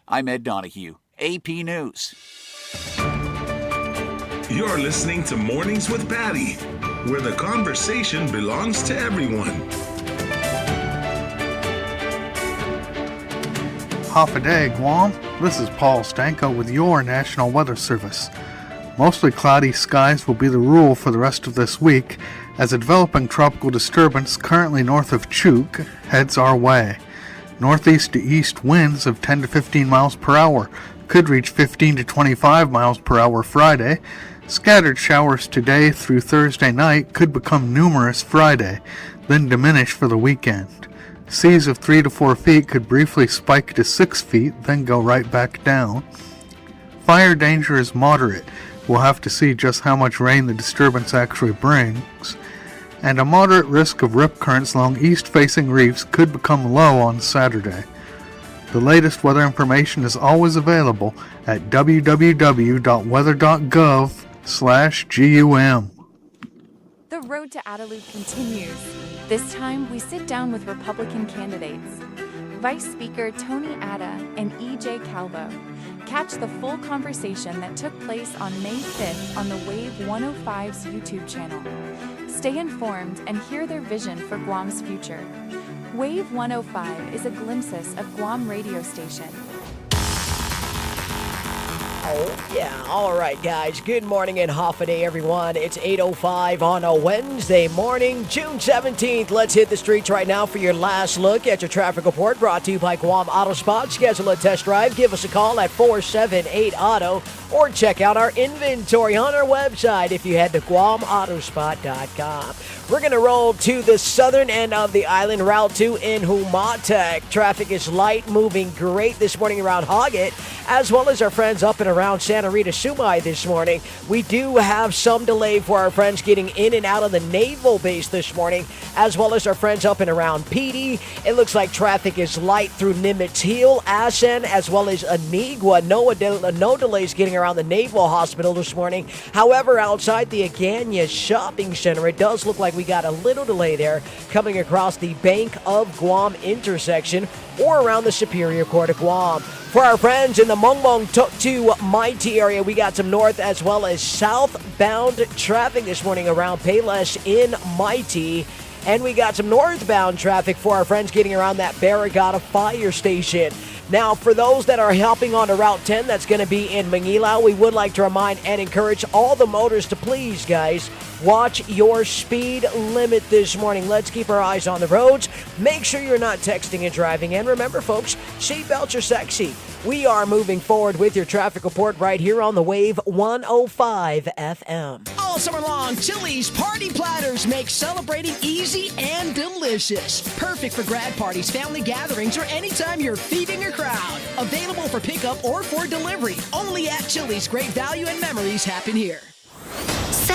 I'm Ed Donahue, AP News. You're listening to Mornings with Patti, where the conversation belongs to everyone. Half a day, Guam. This is Paul Stanko with your National Weather Service. Mostly cloudy skies will be the rule for the rest of this week as a developing tropical disturbance currently north of Chuuk heads our way. Northeast to east winds of 10 to 15 miles per hour could reach 15 to 25 miles per hour Friday. Scattered showers today through Thursday night could become numerous Friday, then diminish for the weekend. Seas of 3 to 4 feet could briefly spike to 6 feet, then go right back down. Fire danger is moderate. We'll have to see just how much rain the disturbance actually brings. And a moderate risk of rip currents along east-facing reefs could become low on Saturday. The latest weather information is always available at www.weather.gov/GUM. The road to Adelude continues. This time, we sit down with Republican candidates. Vice Speaker Tony Atta and E.J. Calvo. Catch the full conversation that took place on May 5th on the Wave 105's YouTube channel. Stay informed and hear their vision for Guam's future. Wave 105 is a glimpse of Guam radio station. Oh, yeah. All right, guys. Good morning and half a day, everyone. It's 8:05 on a Wednesday morning, June 17th. Let's hit the streets right now for your last look at your traffic report, brought to you by Guam Auto Spot. Schedule a test drive. Give us a call at 478-AUTO or check out our inventory on our website if you head to GuamAutospot.com. We're going to roll to the southern end of the island, Route 2 in Humatec. Traffic is light, moving great this morning around Hoggett, as well as our friends up and around Santa Rita Sumai this morning. We do have some delay for our friends getting in and out of the Naval Base this morning, as well as our friends up and around PD. It looks like traffic is light through Nimitz Hill, Asen, as well as Anigua. No delays getting around the Naval Hospital this morning. However, outside the Agania Shopping Center, it does look like we got a little delay there coming across the Bank of Guam intersection or around the Superior Court of Guam. For our friends in the Mongmong to Mighty area, we got some north as well as southbound traffic this morning around Payless in Mighty. And we got some northbound traffic for our friends getting around that Barragata fire station. Now, for those that are hopping onto Route 10, that's going to be in Manila, we would like to remind and encourage all the motorists to please, guys, watch your speed limit this morning. Let's keep our eyes on the roads. Make sure you're not texting and driving. And remember, folks, seatbelts are sexy. We are moving forward with your traffic report right here on the Wave 105 FM. All summer long, Chili's Party Platters make celebrating easy and delicious. Perfect for grad parties, family gatherings, or anytime you're feeding a crowd. Available for pickup or for delivery. Only at Chili's. Great value and memories happen here.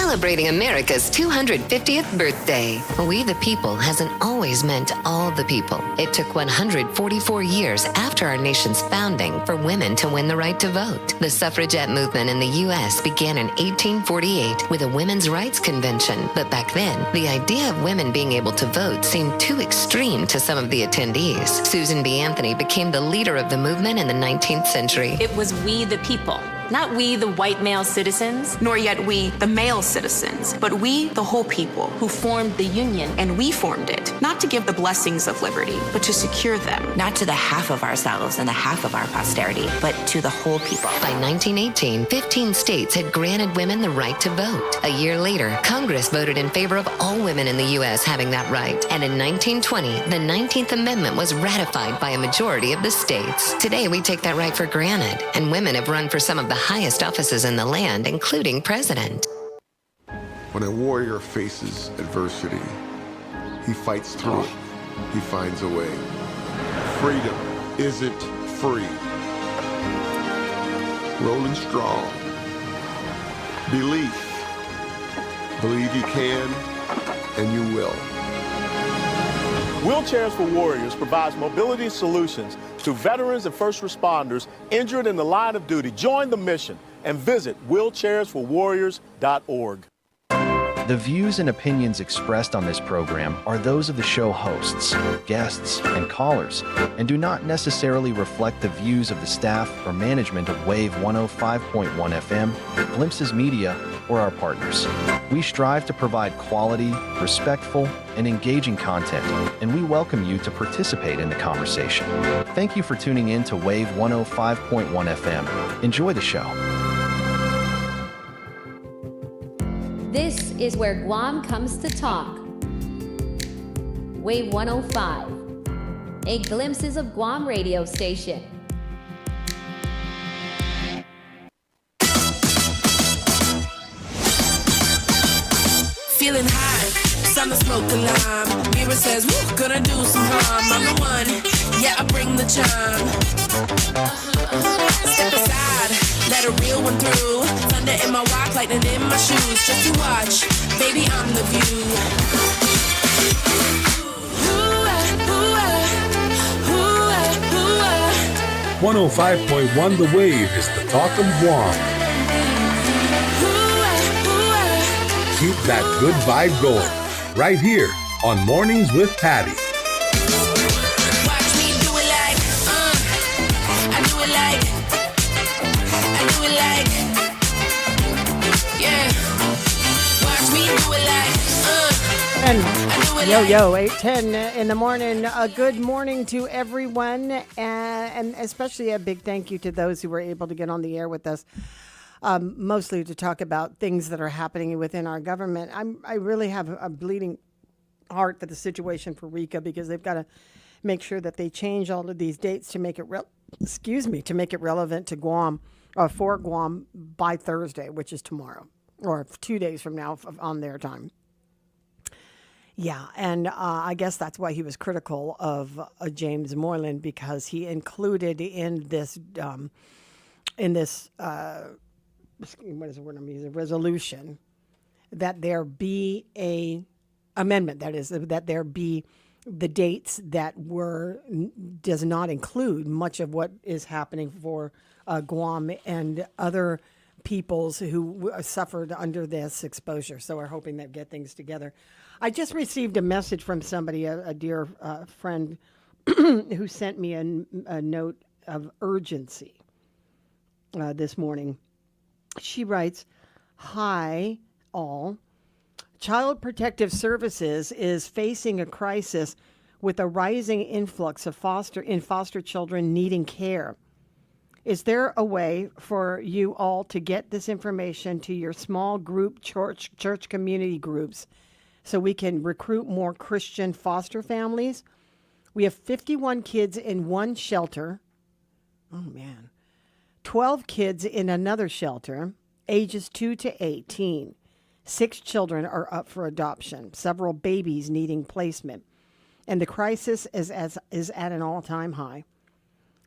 celebrating America's 250th birthday. We the People hasn't always meant all the people. It took 144 years after our nation's founding for women to win the right to vote. The suffragette movement in the U.S. began in 1848 with a women's rights convention. But back then, the idea of women being able to vote seemed too extreme to some of the attendees. Susan B. Anthony became the leader of the movement in the 19th century. It was we the people. Not we, the white male citizens, nor yet we, the male citizens, but we, the whole people, who formed the Union, and we formed it, not to give the blessings of liberty, but to secure them. Not to the half of ourselves and the half of our posterity, but to the whole people. By 1918, 15 states had granted women the right to vote. A year later, Congress voted in favor of all women in the U.S. having that right. And in 1920, the 19th Amendment was ratified by a majority of the states. Today, we take that right for granted, and women have run for some of the highest offices in the land, including president. When a warrior faces adversity, he fights through it. He finds a way. Freedom isn't free. Rolling strong. Belief. Believe you can, and you will. Wheelchairs for Warriors provides mobility solutions to veterans and first responders injured in the line of duty. Join the mission and visit wheelchairsforwarriors.org. The views and opinions expressed on this program are those of the show hosts, guests, and callers, and do not necessarily reflect the views of the staff or management of Wave 105.1 FM, Glimpses Media, or our partners. We strive to provide quality, respectful, and engaging content, and we welcome you to participate in the conversation. Thank you for tuning in to Wave 105.1 FM. Enjoy the show. This is where Guam comes to talk. Wave 105, a Glimpses of Guam radio station. Feeling high, summer smoke a lime. Mirror says, woo, gonna do some harm. I'm the one, yeah, I bring the charm. Step aside, let a real one through. Thunder in my walk, lightning in my shoes. Just to watch, baby, I'm the view. 105.1 The Wave is the talk of Guam. Keep that good vibe going right here on Mornings with Patti. Watch me do it like, I do it like, I do it like, yeah. Watch me do it like, I do it Yo, like. yo, 8:10 in the morning. A good morning to everyone, and especially a big thank you to those who were able to get on the air with us. Mostly to talk about things that are happening within our government. I really have a bleeding heart for the situation for Rika, because they've got to make sure that they change all of these dates to make it to make it relevant to Guam, or for Guam by Thursday, which is tomorrow, or 2 days from now on their time. Yeah, and I guess that's why he was critical of James Moylan, because he included in this what is the word I'm using? Resolution, that there be a amendment. That is, that there be the dates that does not include much of what is happening for Guam and other peoples who suffered under this exposure. So we're hoping that get things together. I just received a message from somebody, a dear friend, who sent me a note of urgency this morning. She writes, "Hi, all. Child Protective Services is facing a crisis with a rising influx of foster children needing care. Is there a way for you all to get this information to your small group church community groups so we can recruit more Christian foster families? We have 51 kids in one shelter. Oh, man. 12 kids in another shelter, ages 2 to 18. 6 children are up for adoption, several babies needing placement, and the crisis is at an all-time high.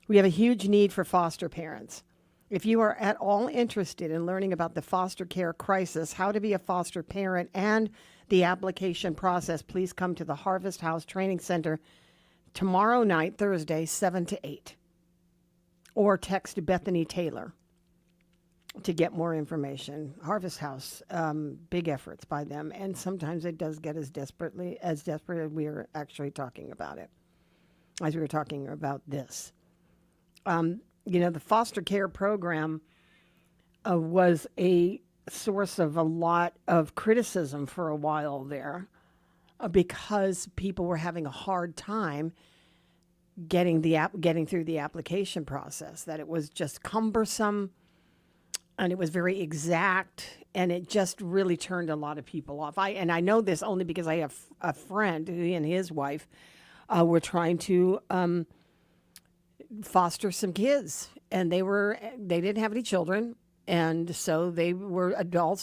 We have a huge need for foster parents. If you are at all interested in learning about the foster care crisis, how to be a foster parent, and the application process, please come to the Harvest House Training Center tomorrow night, Thursday, 7 to 8. Or text Bethany Taylor to get more information. Harvest House, big efforts by them. And sometimes it does get as desperate as we are actually talking about it, as we were talking about this. The foster care program was a source of a lot of criticism for a while there because people were having a hard time getting through the application process, that it was just cumbersome and it was very exact, and it just really turned a lot of people off. I know this only because I have a friend who and his wife were trying to foster some kids, and they didn't have any children, and so they were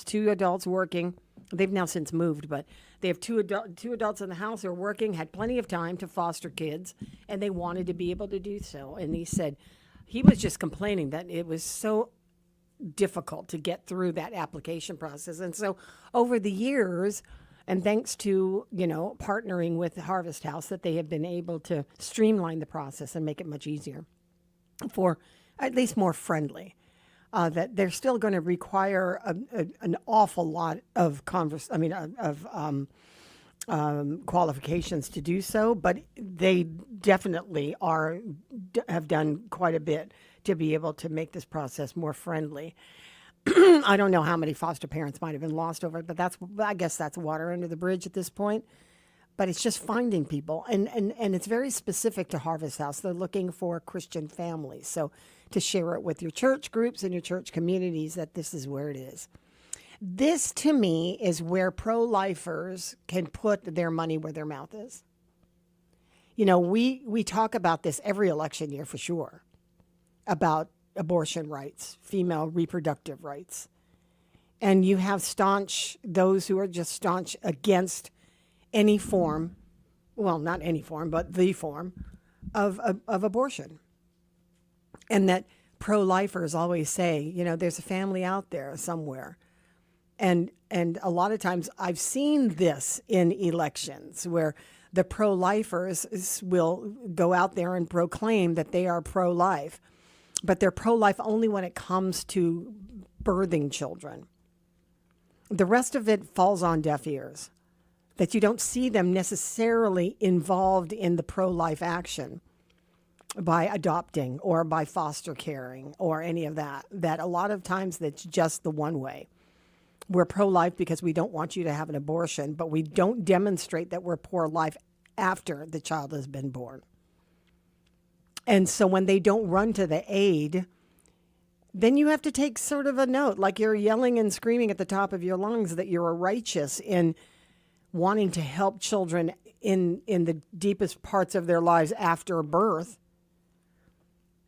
two adults working. They've now since moved, but they have two adults in the house who are working, had plenty of time to foster kids, and they wanted to be able to do so. And he was just complaining that it was so difficult to get through that application process. And so over the years, and thanks to, partnering with the Harvest House, that they have been able to streamline the process and make it much easier, for at least more friendly. That they're still going to require an awful lot of qualifications to do so, but they definitely have done quite a bit to be able to make this process more friendly. I don't know how many foster parents might have been lost over it, but I guess that's water under the bridge at this point. But it's just finding people, and it's very specific to Harvest House. They're looking for Christian families, so to share it with your church groups and your church communities that this is where it is. This, to me, is where pro-lifers can put their money where their mouth is. We talk about this every election year for sure, about abortion rights, female reproductive rights. And you have those who are just staunch against any form, well, not any form, but the form of abortion. And that pro-lifers always say, there's a family out there somewhere. And a lot of times I've seen this in elections where the pro-lifers will go out there and proclaim that they are pro-life, but they're pro-life only when it comes to birthing children. The rest of it falls on deaf ears, that you don't see them necessarily involved in the pro-life action by adopting or by foster caring or any of that, that a lot of times that's just the one way. We're pro-life because we don't want you to have an abortion, but we don't demonstrate that we're pro-life after the child has been born. And so when they don't run to the aid, then you have to take sort of a note, like you're yelling and screaming at the top of your lungs that you're righteous in wanting to help children in the deepest parts of their lives after birth.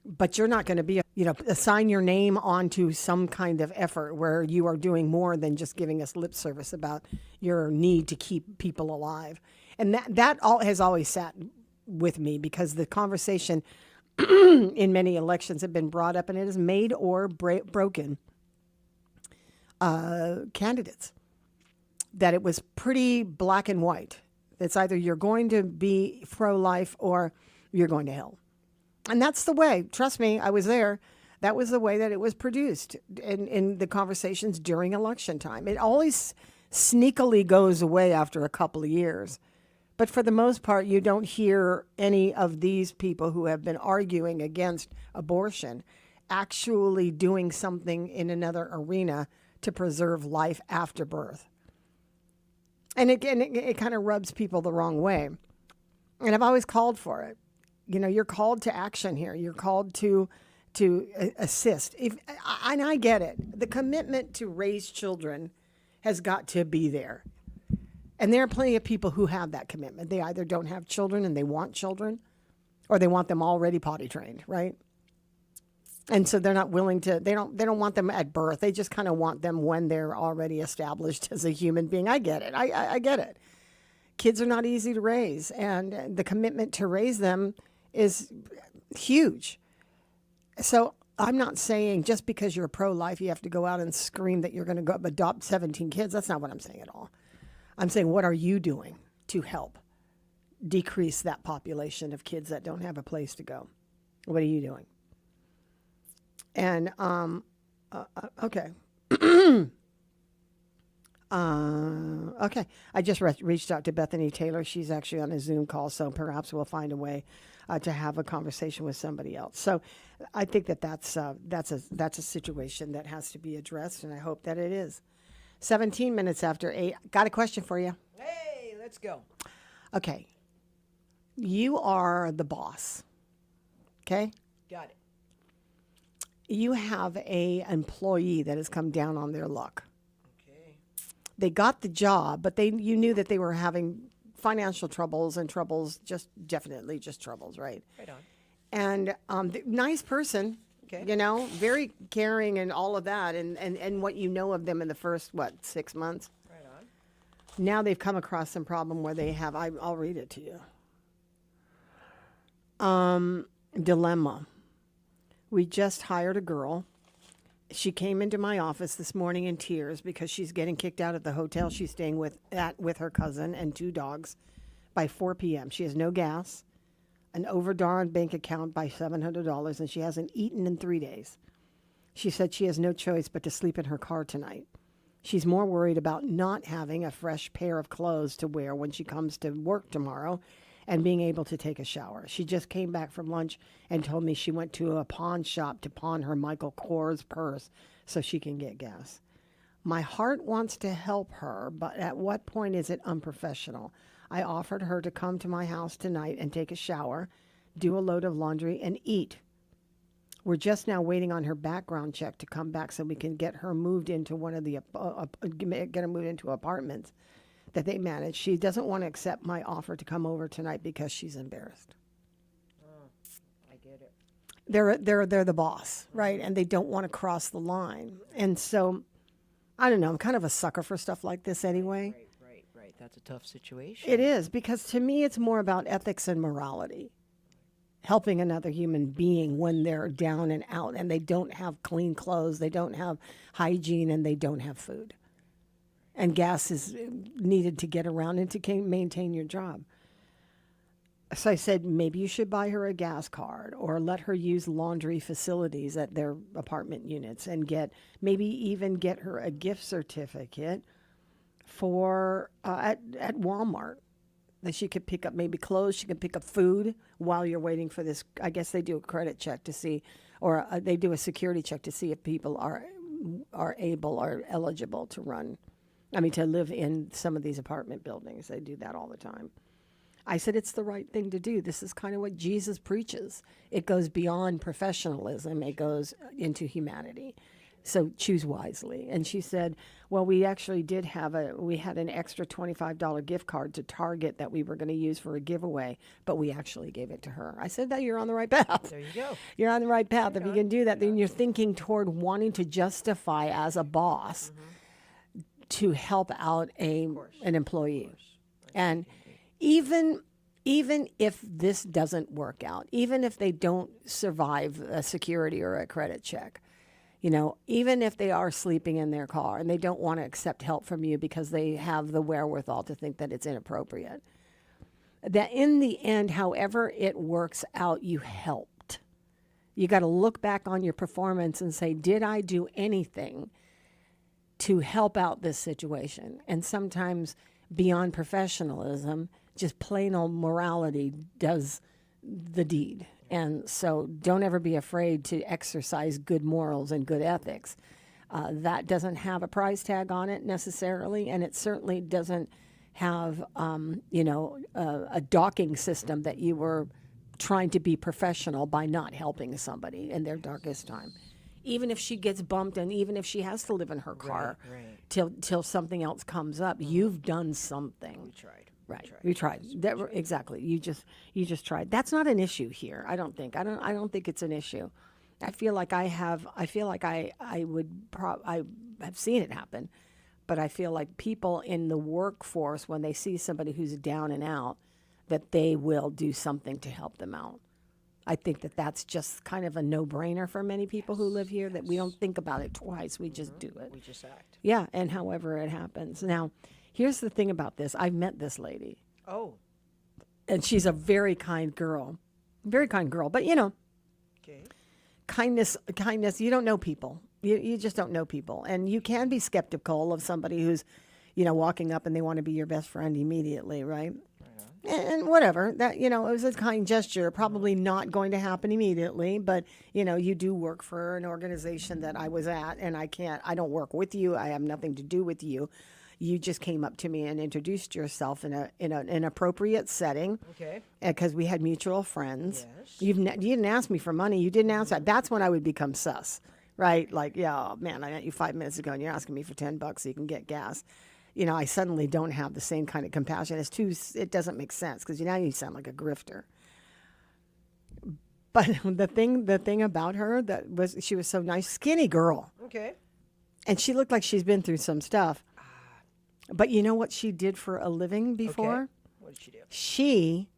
But you're not going to be, assign your name onto some kind of effort where you are doing more than just giving us lip service about your need to keep people alive. And that all has always sat with me, because the conversation in many elections have been brought up, and it has made or broken candidates. That it was pretty black and white. It's either you're going to be pro-life or you're going to hell. And that's the way, trust me, I was there. That was the way that it was produced in the conversations during election time. It always sneakily goes away after a couple of years. But for the most part, you don't hear any of these people who have been arguing against abortion actually doing something in another arena to preserve life after birth. And again, it kind of rubs people the wrong way. And I've always called for it. You're called to action here. You're called to assist. And I get it. The commitment to raise children has got to be there. And there are plenty of people who have that commitment. They either don't have children and they want children, or they want them already potty trained, right? And so they're not willing to, they don't want them at birth. They just kind of want them when they're already established as a human being. I get it. I get it. Kids are not easy to raise, and the commitment to raise them is huge. So I'm not saying just because you're pro-life, you have to go out and scream that you're going to go adopt 17 kids. That's not what I'm saying at all. I'm saying, what are you doing to help decrease that population of kids that don't have a place to go? What are you doing? And, okay. Okay. I just reached out to Bethany Taylor. She's actually on a Zoom call, so perhaps we'll find a way to have a conversation with somebody else. So I think that's a situation that has to be addressed, and I hope that it is. 17 minutes after 8. Got a question for you. Hey, let's go. Okay. You are the boss. Okay? Got it. You have a employee that has come down on their luck. They got the job, but you knew that they were having financial troubles and troubles, definitely troubles, right? Right on. And nice person, Okay. very caring and all of that, and what you know of them in the first, 6 months? Right on. Now they've come across some problem where they have, I'll read it to you. Dilemma. We just hired a girl. She came into my office this morning in tears because she's getting kicked out of the hotel she's staying with her cousin and 2 dogs by 4 p.m. She has no gas, an overdrawn bank account by $700, and she hasn't eaten in 3 days. She said she has no choice but to sleep in her car tonight. She's more worried about not having a fresh pair of clothes to wear when she comes to work tomorrow and being able to take a shower. She just came back from lunch and told me she went to a pawn shop to pawn her Michael Kors purse so she can get gas. My heart wants to help her, but at what point is it unprofessional? I offered her to come to my house tonight and take a shower, do a load of laundry, and eat. We're just now waiting on her background check to come back so we can get her moved into one of the get her moved into apartments that they manage. She doesn't want to accept my offer to come over tonight because she's embarrassed. I get it. They're the boss, right? And they don't want to cross the line. And so, I don't know. I'm kind of a sucker for stuff like this anyway. Right. That's a tough situation. It is, because to me, it's more about ethics and morality. Helping another human being when they're down and out and they don't have clean clothes, they don't have hygiene, and they don't have food. And gas is needed to get around and to maintain your job. So I said, maybe you should buy her a gas card or let her use laundry facilities at their apartment units and maybe even get her a gift certificate for at Walmart that she could pick up maybe clothes, she could pick up food while you're waiting for this. I guess they do a credit check to see, or they do a security check to see if people are able or eligible to to live in some of these apartment buildings. They do that all the time. I said, it's the right thing to do. This is kind of what Jesus preaches. It goes beyond professionalism. It goes into humanity. So choose wisely. And she said, well, we actually we had an extra $25 gift card to Target that we were going to use for a giveaway, but we actually gave it to her. I said that you're on the right path. There you go. You're on the right path. If you can do that, then you're thinking toward wanting to justify as a boss to help out an employee. And even if this doesn't work out, even if they don't survive a security or a credit check, even if they are sleeping in their car and they don't want to accept help from you because they have the wherewithal to think that it's inappropriate, that in the end, however it works out, you helped. You got to look back on your performance and say, did I do anything to help out this situation? And sometimes beyond professionalism, just plain old morality does the deed. And so don't ever be afraid to exercise good morals and good ethics. That doesn't have a price tag on it necessarily, and it certainly doesn't have, a docking system that you were trying to be professional by not helping somebody in their darkest time. Even if she gets bumped and even if she has to live in her car till something else comes up, you've done something. We tried. Right. You tried. Exactly. You just tried. That's not an issue here. I don't think. I don't think it's an issue. I feel like I have seen it happen, but I feel like people in the workforce, when they see somebody who's down and out, that they will do something to help them out. I think that that's just kind of a no-brainer for many people who live here, that we don't think about it twice. We just do it. We just act. Yeah, and however it happens. Now, here's the thing about this. I've met this lady. Oh. And she's a very kind girl. Very kind girl. But, you know, kindness, you don't know people. You just don't know people. And you can be skeptical of somebody who's, you know, walking up and they want to be your best friend immediately, right? And whatever, that, you know, it was a kind gesture, probably not going to happen immediately, but, you know, you do work for an organization that I was at, and I don't work with you. I have nothing to do with you. You just came up to me and introduced yourself in an appropriate setting. Okay. Because we had mutual friends. Yes. You didn't ask me for money. You didn't ask that. That's when I would become sus, right? Like, yeah, oh, man, I met you 5 minutes ago, and you're asking me for $10 so you can get gas. You know, I suddenly don't have the same kind of compassion. It doesn't make sense, because now you sound like a grifter. But the thing about her she was so nice, skinny girl. Okay. And she looked like she's been through some stuff. But you know what she did for a living before? Okay. What did she do? She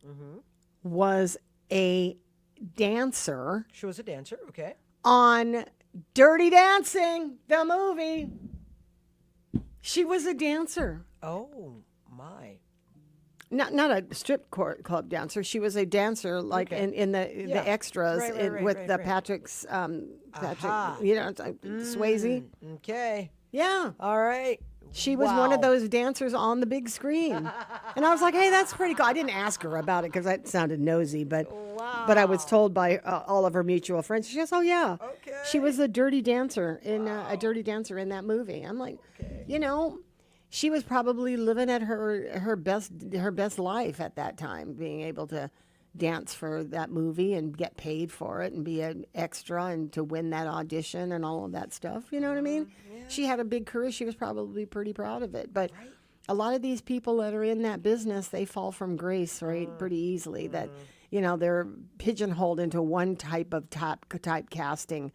was a dancer. She was a dancer, okay. On Dirty Dancing, the movie. She was a dancer. Oh, my. Not a strip club dancer. She was a dancer, like in the extras with Patrick's Patrick, you know, Swayze. Okay. Yeah. All right. She was one of those dancers on the big screen. And I was like, hey, that's pretty cool. I didn't ask her about it because that sounded nosy, but I was told by all of her mutual friends. She goes, oh, yeah. Okay. She was a dirty dancer in that movie. I'm like, you know, she was probably living at her best life at that time, being able to dance for that movie and get paid for it and be an extra and to win that audition and all of that stuff. You know what I mean? Yeah. She had a big career. She was probably pretty proud of it. But a lot of these people that are in that business, they fall from grace, right, pretty easily. That, you know, they're pigeonholed into one type of typecasting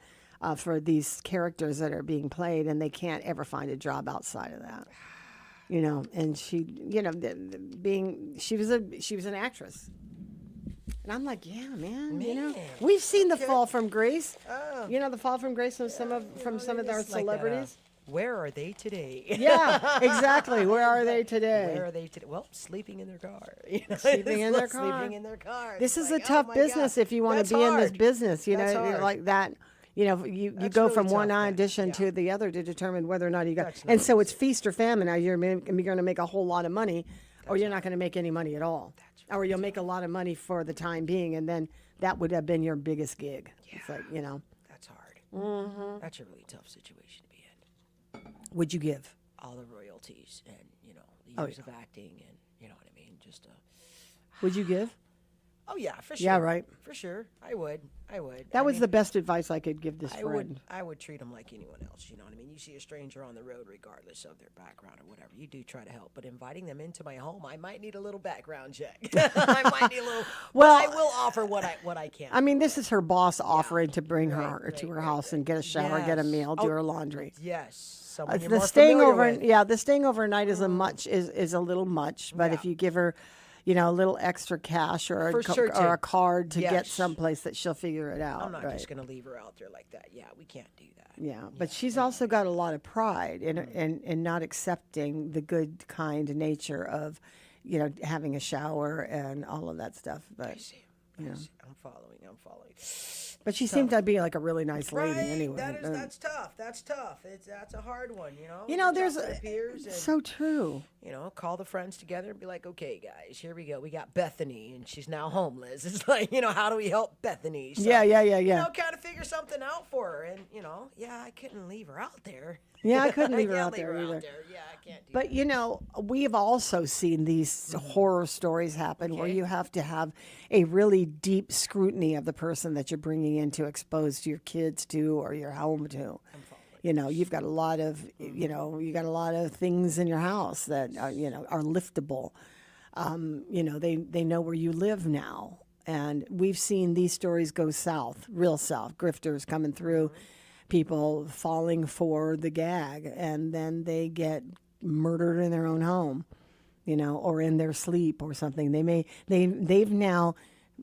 for these characters that are being played, and they can't ever find a job outside of that. You know, and she, you know, she was an actress. And I'm like, yeah, man, you know, we've seen the fall from grace. Oh. You know, the fall from grace of some of our celebrities. Where are they today? Yeah, exactly. Where are they today? Where are they today? Well, sleeping in their car. You know, sleeping in their car. Sleeping in their car. This is a tough business if you want to be in this business. You know, like that. You know, you go from one audition to the other to determine whether or not you got. And so it's feast or famine. Now you're going to make a whole lot of money, or you're not going to make any money at all. Or you'll make a lot of money for the time being, and then that would have been your biggest gig. Yeah. It's like, you know. That's hard. Mm-hmm. That's a really tough situation to be in. Would you give? All the royalties and, you know, the years of acting and, you know what I mean, just Would you give? Oh, yeah, for sure. Yeah, right. For sure. I would. That was the best advice I could give this friend. I would treat them like anyone else, you know what I mean? You see a stranger on the road, regardless of their background or whatever, you do try to help. But inviting them into my home, I might need a little background check. I might need a little. Well, I will offer what I can. I mean, this is her boss offering to bring her to her house and get a shower, get a meal, do her laundry. Yes. The staying overnight is a little much, but if you give her, you know, a little extra cash or a card to get someplace that she'll figure it out. I'm not just going to leave her out there like that. Yeah, we can't do that. Yeah, but she's also got a lot of pride in not accepting the good, kind nature of, you know, having a shower and all of that stuff. But I see. I'm following. But she seemed to be like a really nice lady anyway. That's tough. That's a hard one, you know. You know, there's peers and, so true. You know, call the friends together and be like, okay, guys, here we go. We got Bethany, and she's now homeless. It's like, you know, how do we help Bethany? So, yeah. You know, kind of figure something out for her, and you know, I couldn't leave her out there. Yeah, I couldn't leave her out there either. Yeah, I can't. But you know, we've also seen these horror stories happen where you have to have a really deep scrutiny of the person that you're bringing in to expose to your kids to or your home to. You know, you've got a lot of, things in your house that are liftable. You know, they know where you live now, and we've seen these stories go south, real south. Grifters coming through. People falling for the gag, and then they get murdered in their own home, you know, or in their sleep or something. They've now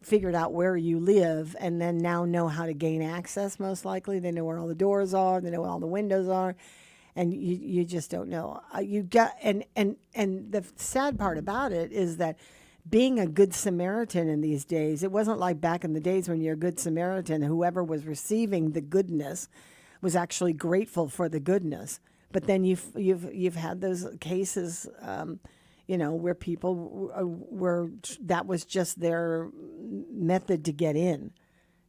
figured out where you live and then now know how to gain access. Most likely, they know where all the doors are, they know where all the windows are, and you just don't know. You got and the sad part about it is that being a good Samaritan in these days, it wasn't like back in the days when you're a good Samaritan, whoever was receiving the goodness was actually grateful for the goodness. But then you've had those cases, where people were that was just their method to get in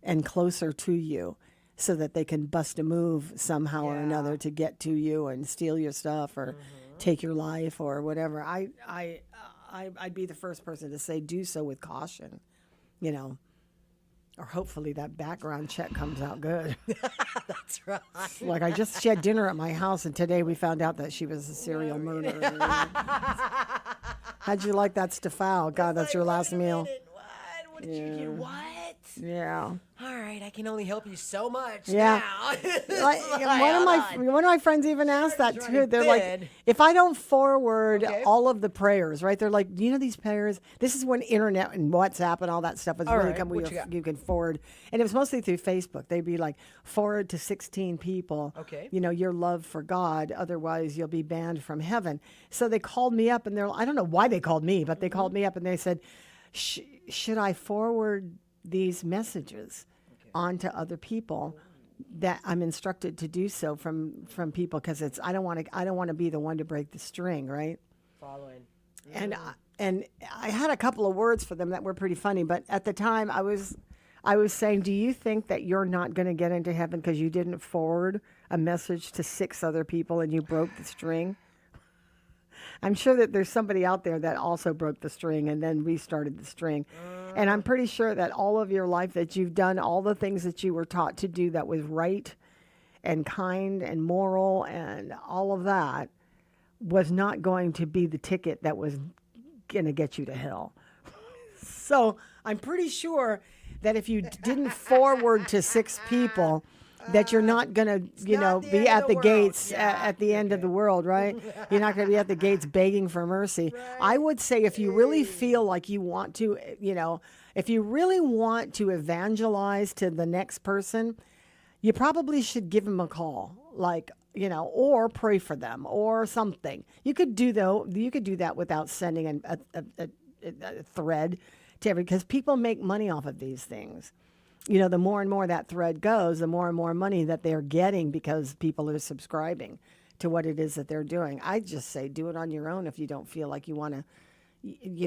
and closer to you, so that they can bust a move somehow or another to get to you and steal your stuff or take your life or whatever. I'd be the first person to say do so with caution, or hopefully that background check comes out good. That's right. Like she had dinner at my house, and today we found out that she was a serial murderer. How'd you like that stafal? God, that's your last meal. What did you get? What? Yeah. All right, I can only help you so much Yeah. now. One of my friends even asked that too. They're like, if I don't forward all of the prayers, right? They're like, these prayers? This is when internet and WhatsApp and all that stuff was really coming. You can forward, and it was mostly through Facebook. They'd be like, forward to 16 people. Okay. Your love for God. Otherwise, you'll be banned from heaven. So they called me up, and I don't know why they called me, but they called me up and they said, should I forward these messages onto other people? That I'm instructed to do so from people, because I don't want to be the one to break the string, right? Following. And I had a couple of words for them that were pretty funny, but at the time I was saying, do you think that you're not going to get into heaven because you didn't forward a message to 6 other people and you broke the string? I'm sure that there's somebody out there that also broke the string and then restarted the string. And I'm pretty sure that all of your life that you've done all the things that you were taught to do that was right and kind and moral and all of that was not going to be the ticket that was going to get you to hell. So I'm pretty sure that if you didn't forward to 6 people, that you're not going to, be at the gates at the end of the world, right? You're not going to be at the gates begging for mercy. Right. I would say if you really feel like you want to, if you really want to evangelize to the next person, you probably should give them a call, or pray for them or something. You could do that without sending a thread to because people make money off of these things. The more and more that thread goes, the more and more money that they're getting because people are subscribing to what it is that they're doing. I just say do it on your own if you don't feel like you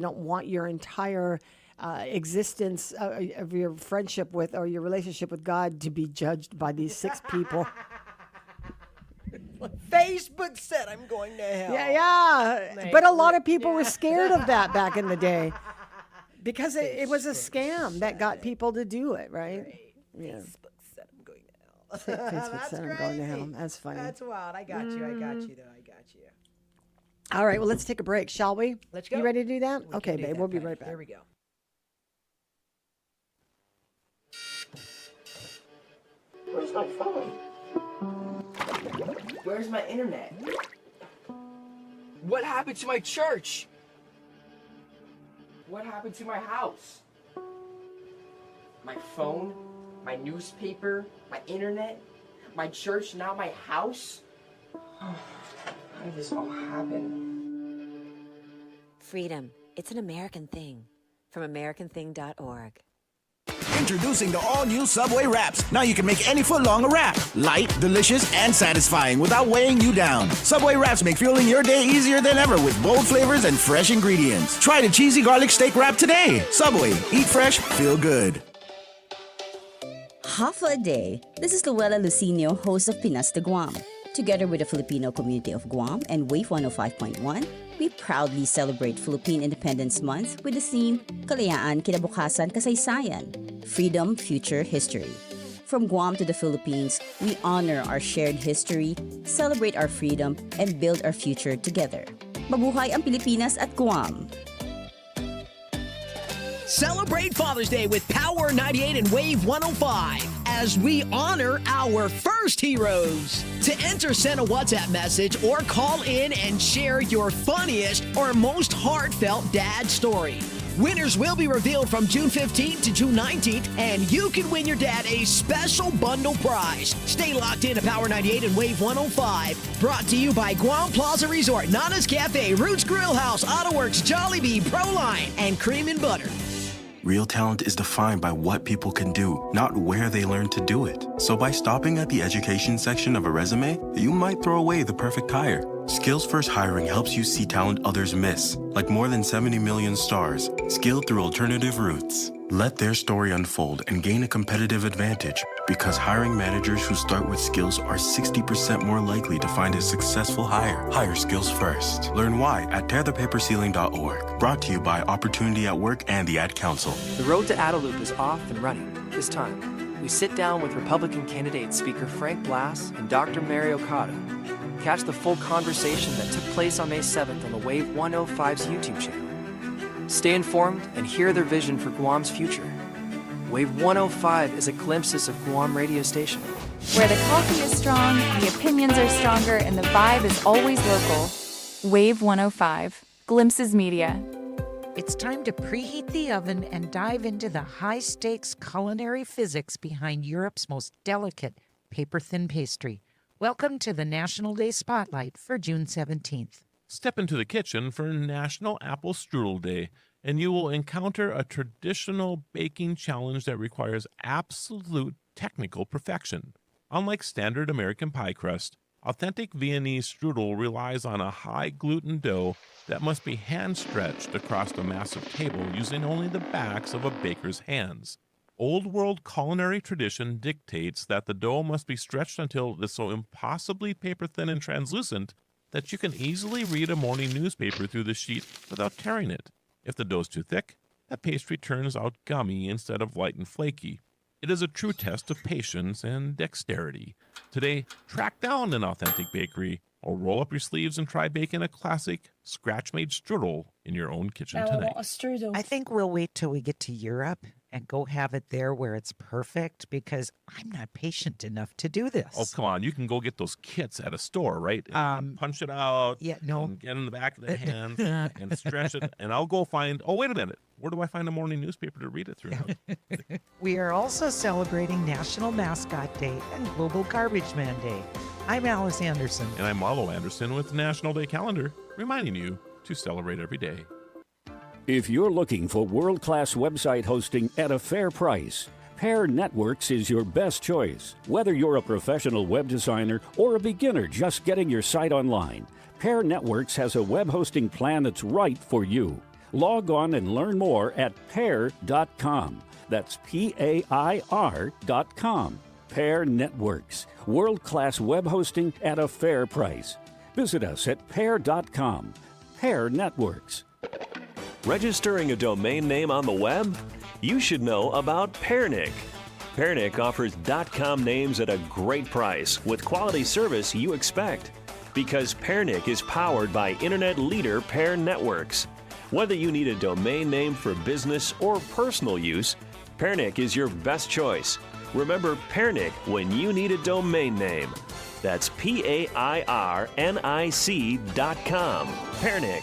don't want your entire existence of your friendship with or your relationship with God to be judged by these 6 people. Facebook said I'm going to hell. Yeah. But a lot of people were scared of that back in the day. Because it was a scam that got people to do it, right? Yeah. Facebook said I'm going to hell. Facebook said I'm going to hell. That's funny. That's wild. I got you. I got you. All right. Well, let's take a break, shall we? Let's go. You ready to do that? Okay, babe. We'll be right back. Here we go. Where's my phone? Where's my internet? What happened to my church? What happened to my house? My phone, my newspaper, my internet, my church, now my house? How did this all happen? Freedom. It's an American thing. From AmericanThing.org. Introducing the all-new Subway Wraps. Now you can make any footlong a wrap. Light, delicious, and satisfying without weighing you down. Subway Wraps make fueling your day easier than ever with bold flavors and fresh ingredients. Try the cheesy garlic steak wrap today. Subway. Eat fresh, feel good. Half a day. This is Luella Lucinio, host of Pinas de Guam. Together with the Filipino community of Guam and Wave 105.1, we proudly celebrate Philippine Independence Month with the theme Kalayaan, Kinabukasan, Kasaysayan, Freedom, Future, History. From Guam to the Philippines, we honor our shared history, celebrate our freedom, and build our future together. Mabuhay ang Pilipinas at Guam! Celebrate Father's Day with Power 98 and Wave 105 as we honor our first heroes. To enter, send a WhatsApp message or call in and share your funniest or most heartfelt dad story. Winners will be revealed from June 15th to June 19th, and you can win your dad a special bundle prize. Stay locked in to Power 98 and Wave 105. Brought to you by Guam Plaza Resort, Nana's Cafe, Roots Grill House, AutoWorks, Jollibee, Proline, and Cream and Butter. Real talent is defined by what people can do, not where they learn to do it. So by stopping at the education section of a resume, you might throw away the perfect hire. Skills First Hiring helps you see talent others miss, like more than 70 million stars, skilled through alternative routes. Let their story unfold and gain a competitive advantage, because hiring managers who start with skills are 60% more likely to find a successful hire. Hire skills first. Learn why at tearthepaperceiling.org. Brought to you by Opportunity at Work and the Ad Council. The road to Adelup is off and running. This time, we sit down with Republican candidate Speaker Frank Blass and Dr. Mary Okada. Catch the full conversation that took place on May 7th on the Wave 105's YouTube channel. Stay informed and hear their vision for Guam's future. Wave 105 is a glimpse of Guam radio station. Where the coffee is strong, the opinions are stronger, and the vibe is always local. Wave 105, Glimpses Media. It's time to preheat the oven and dive into the high-stakes culinary physics behind Europe's most delicate paper-thin pastry. Welcome to the National Day Spotlight for June 17th. Step into the kitchen for National Apple Strudel Day, and you will encounter a traditional baking challenge that requires absolute technical perfection. Unlike standard American pie crust, authentic Viennese strudel relies on a high-gluten dough that must be hand-stretched across a massive table using only the backs of a baker's hands. Old-world culinary tradition dictates that the dough must be stretched until it is so impossibly paper-thin and translucent that you can easily read a morning newspaper through the sheet without tearing it. If the dough's too thick, the pastry turns out gummy instead of light and flaky. It is a true test of patience and dexterity. Today, track down an authentic bakery or roll up your sleeves and try baking a classic scratch-made strudel in your own kitchen tonight. I want a strudel. I think we'll wait till we get to Europe and go have it there where it's perfect, because I'm not patient enough to do this. Oh, come on. You can go get those kits at a store, right? Punch it out. Yeah, no. And get in the back of the hand and stretch it. And I'll go find, oh, wait a minute. Where do I find a morning newspaper to read it through? We are also celebrating National Mascot Day and Global Garbage Man Day. I'm Alice Anderson. And I'm Marlo Anderson with National Day Calendar, reminding you to celebrate every day. If you're looking for world-class website hosting at a fair price, Pair Networks is your best choice. Whether you're a professional web designer or a beginner just getting your site online, Pair Networks has a web hosting plan that's right for you. Log on and learn more at pair.com. That's PAIR.com. Pair Networks, world-class web hosting at a fair price. Visit us at pair.com. Pair Networks. Registering a domain name on the web? You should know about Pairnick. Pairnick offers .com names at a great price with quality service you expect. Because Pairnick is powered by internet leader Pair Networks. Whether you need a domain name for business or personal use, Pairnick is your best choice. Remember Pairnick when you need a domain name. That's PAIRNIC.com. Pairnick.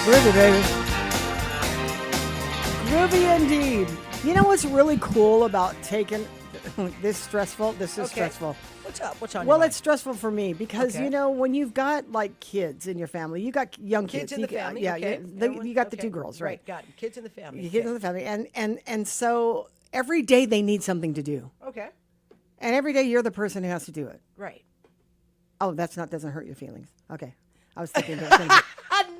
Groovy, baby. Groovy indeed. You know what's really cool about taking this stressful? This is stressful. What's up? What's on your Well, mind? it's stressful for me because, you know, when you've got like kids in your family, you got young kids. Kids in the family. Yeah, okay. you got the two girls, right? Got it. Kids in the family. Kids in the family. And so every day they need something to do. Okay. And every day you're the person who has to do it. Right. Oh, doesn't hurt your feelings. Okay. I was thinking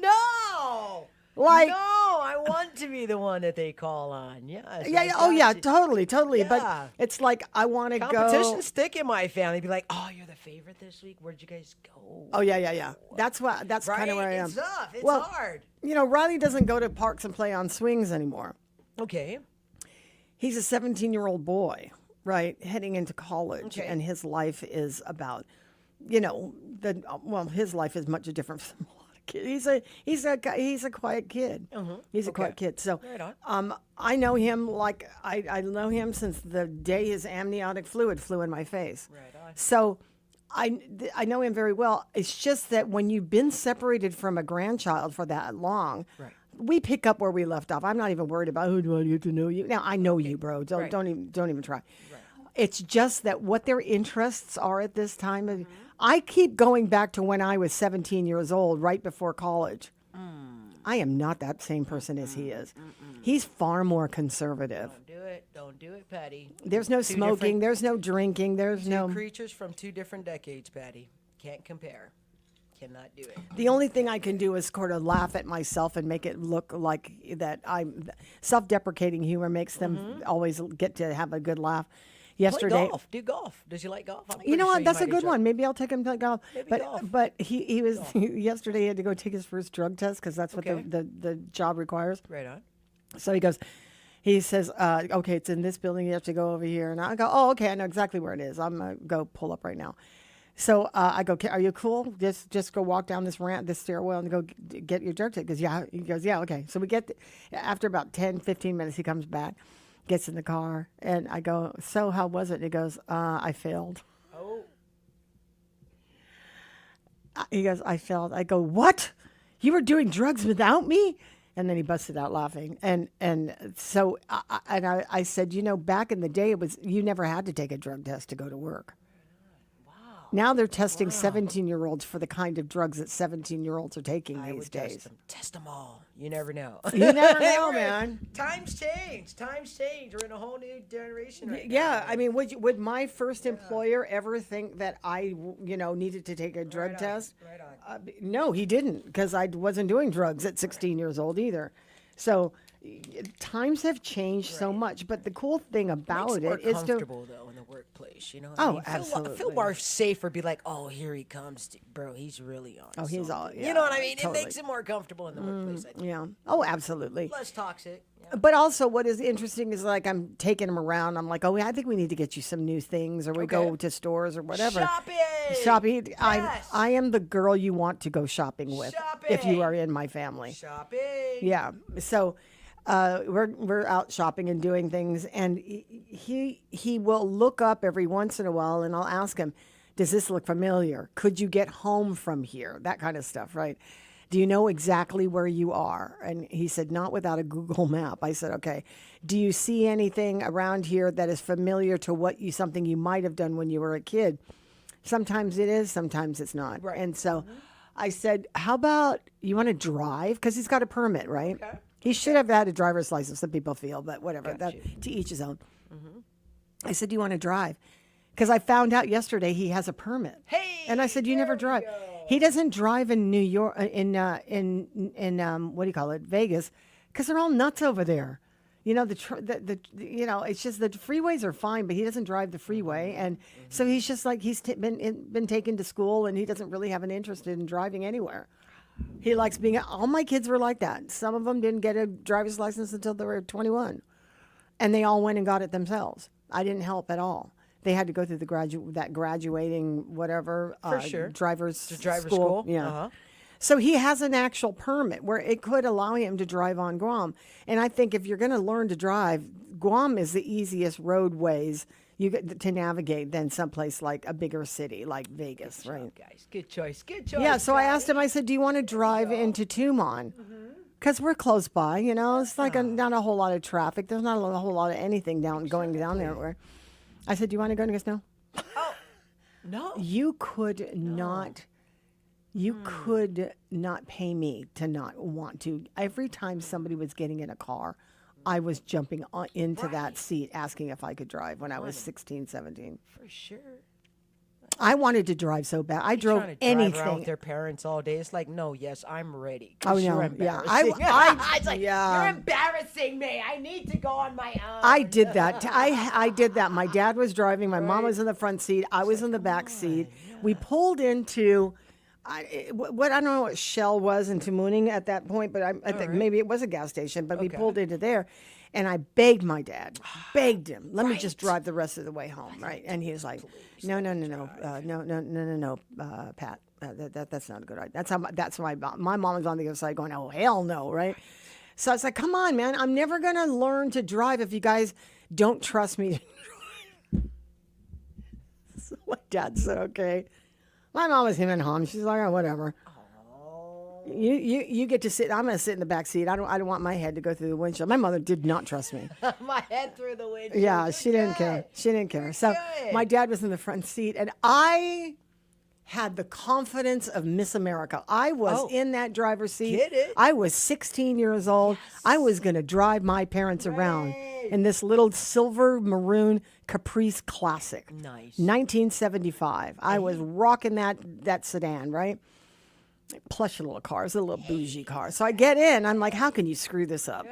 No. like No, I want to be the one that they call on. Yes. Yeah. Oh, yeah. Totally. Yeah. But it's like I want to go. Competition's thick in my family. Be like, oh, you're the favorite this week. Where'd you guys go? Oh yeah. That's kind of where I am. It's tough. It's well, hard. You know, Riley doesn't go to parks and play on swings anymore. Okay. He's a 17-year-old boy, right, heading into college, Okay. and his life is about, you know, his life is much different from a lot of kids. He's a quiet kid. He's a quiet kid. So, Right on. I know him like I know him since the day his amniotic fluid flew in my face. Right on. So. I know him very well. It's just that when you've been separated from a grandchild for that long, Right. we pick up where we left off. I'm not even worried about who do I get to know you. Now I know you, bro. Right. Don't even try. It's just that what their interests are at this time. I keep going back to when I was 17 years old, right before college. I am not that same person as he is. He's far more conservative. Don't do it, Patty. There's no Two smoking. different- There's no drinking. There's Two no. creatures from two different decades, Patty. Can't compare. Cannot do it. The only thing I can do is sort of laugh at myself and make it look like that I'm self-deprecating humor makes them always get to have a good laugh. Yesterday, Play golf. Do golf. Does he like golf? I'm you know pretty what? sure That's he a might good enjoy- one. Maybe I'll take him to golf. Maybe but golf. but he was yesterday. He had to go take his first drug test because that's what Okay. the job requires. Right on. So he says, okay, it's in this building. You have to go over here. And I go, oh, okay, I know exactly where it is. I'm going to go pull up right now. So I go, are you cool? Just go walk down this stairwell and go get your drug test. He goes, yeah, okay. So we after about 10, 15 minutes, he comes back, gets in the car. And I go, so how was it? And he goes, I failed. Oh. He goes, I failed. I go, what? You were doing drugs without me? And then he busted out laughing. And so I said, you know, back in the day, you never had to take a drug test to go to work. Wow. Now they're testing 17-year-olds for the kind of drugs that 17-year-olds are taking these days. Test them all. You never know. You never know, man. Times change. We're in a whole new generation right now. Yeah, I mean, would my first employer ever think that I, needed to take a drug test? Right on. No, he didn't, because I wasn't doing drugs at 16 years old either. So times have changed so much, but the cool thing about Makes it is more comfortable though in the workplace, you know. Absolutely. Feel more safer. Be like, oh, here he comes, bro. He's really on. Oh, he's all. You know what I mean? Totally. It makes it more comfortable in the workplace. I think. Yeah. Oh, absolutely. Less toxic. Yeah. But also, what is interesting is like I'm taking him around. I'm like, oh, I think we need to get you some new things, or we go to stores or whatever. Shopping. Yes. I am the girl you want to go shopping with if you are in my family. Shopping. Yeah. So we're out shopping and doing things, and he will look up every once in a while, and I'll ask him, does this look familiar? Could you get home from here? That kind of stuff, right? Do you know exactly where you are? And he said, not without a Google map. I said, okay. Do you see anything around here that is familiar to something you might have done when you were a kid? Sometimes it is, sometimes it's not. Right. And so I said, how about you want to drive? Because he's got a permit, right? Okay. He should have had a driver's license, some people feel, but whatever. To each his own. Mm-hmm. I said, do you want to drive? Because I found out yesterday he has a permit. Hey, and I said, you never drive. He doesn't drive in New York, in what do you call it, Vegas, because they're all nuts over there. You know, it's just the freeways are fine, but he doesn't drive the freeway. And so he's just like, he's been taken to school, and he doesn't really have an interest in driving anywhere. He likes all my kids were like that. Some of them didn't get a driver's license until they were 21. And they all went and got it themselves. I didn't help at all. They had to go through that graduating whatever For sure. driver's school. Yeah. Uh-huh. So he has an actual permit where it could allow him to drive on Guam. And I think if you're going to learn to drive, Guam is the easiest roadways you get to navigate than someplace like a bigger city like Vegas, right? Guys, good choice. Good choice. Yeah. So I asked him. I said, "Do you want to drive into Tumon? Because we're close by. You know, it's like not a whole lot of traffic. There's not a whole lot of anything going down there. Where I said, "Do you want to go?" And he goes, "No." Oh, no. You could not. You could not pay me to not want to. Every time somebody was getting in a car, I was jumping into that seat asking if I could drive when I was 16, 17. For sure. I wanted to drive so bad. I drove Trying to drive around with anything. their parents all day. It's like, no, yes, I'm ready. Oh, You're no, embarrassing. It's like, yeah. you're embarrassing me. I need to go on my own. I did that. I did that. My dad was driving. My mom was in the front seat. I was in the back seat. We pulled into, I don't know what Shell was in Tamuning at that point, but I think maybe it was a gas station. But we pulled into there, and I begged my dad, begged him, let me just drive the rest of the way home, right? And he was like, no, Pat. That's not a good idea. That's why my mom was on the other side going, oh, hell no, right? So I was like, come on, man. I'm never going to learn to drive if you guys don't trust me to drive. So my dad said, okay. My mom was him and hum. She's like, oh, whatever. You get to sit. I'm going to sit in the back seat. I don't want my head to go through the windshield. My mother did not trust me. My head through the windshield. Yeah, she didn't care. She didn't care. So my dad was in the front seat, and I had the confidence of Miss America. I was in that driver's seat. Get it? I was 16 years old. Yes. I was going to drive my parents around in this little silver maroon Caprice Classic. Nice. 1975. I was rocking that sedan, right? Plush little car. It's a little bougie car. So I get in. I'm like, how can you screw this up?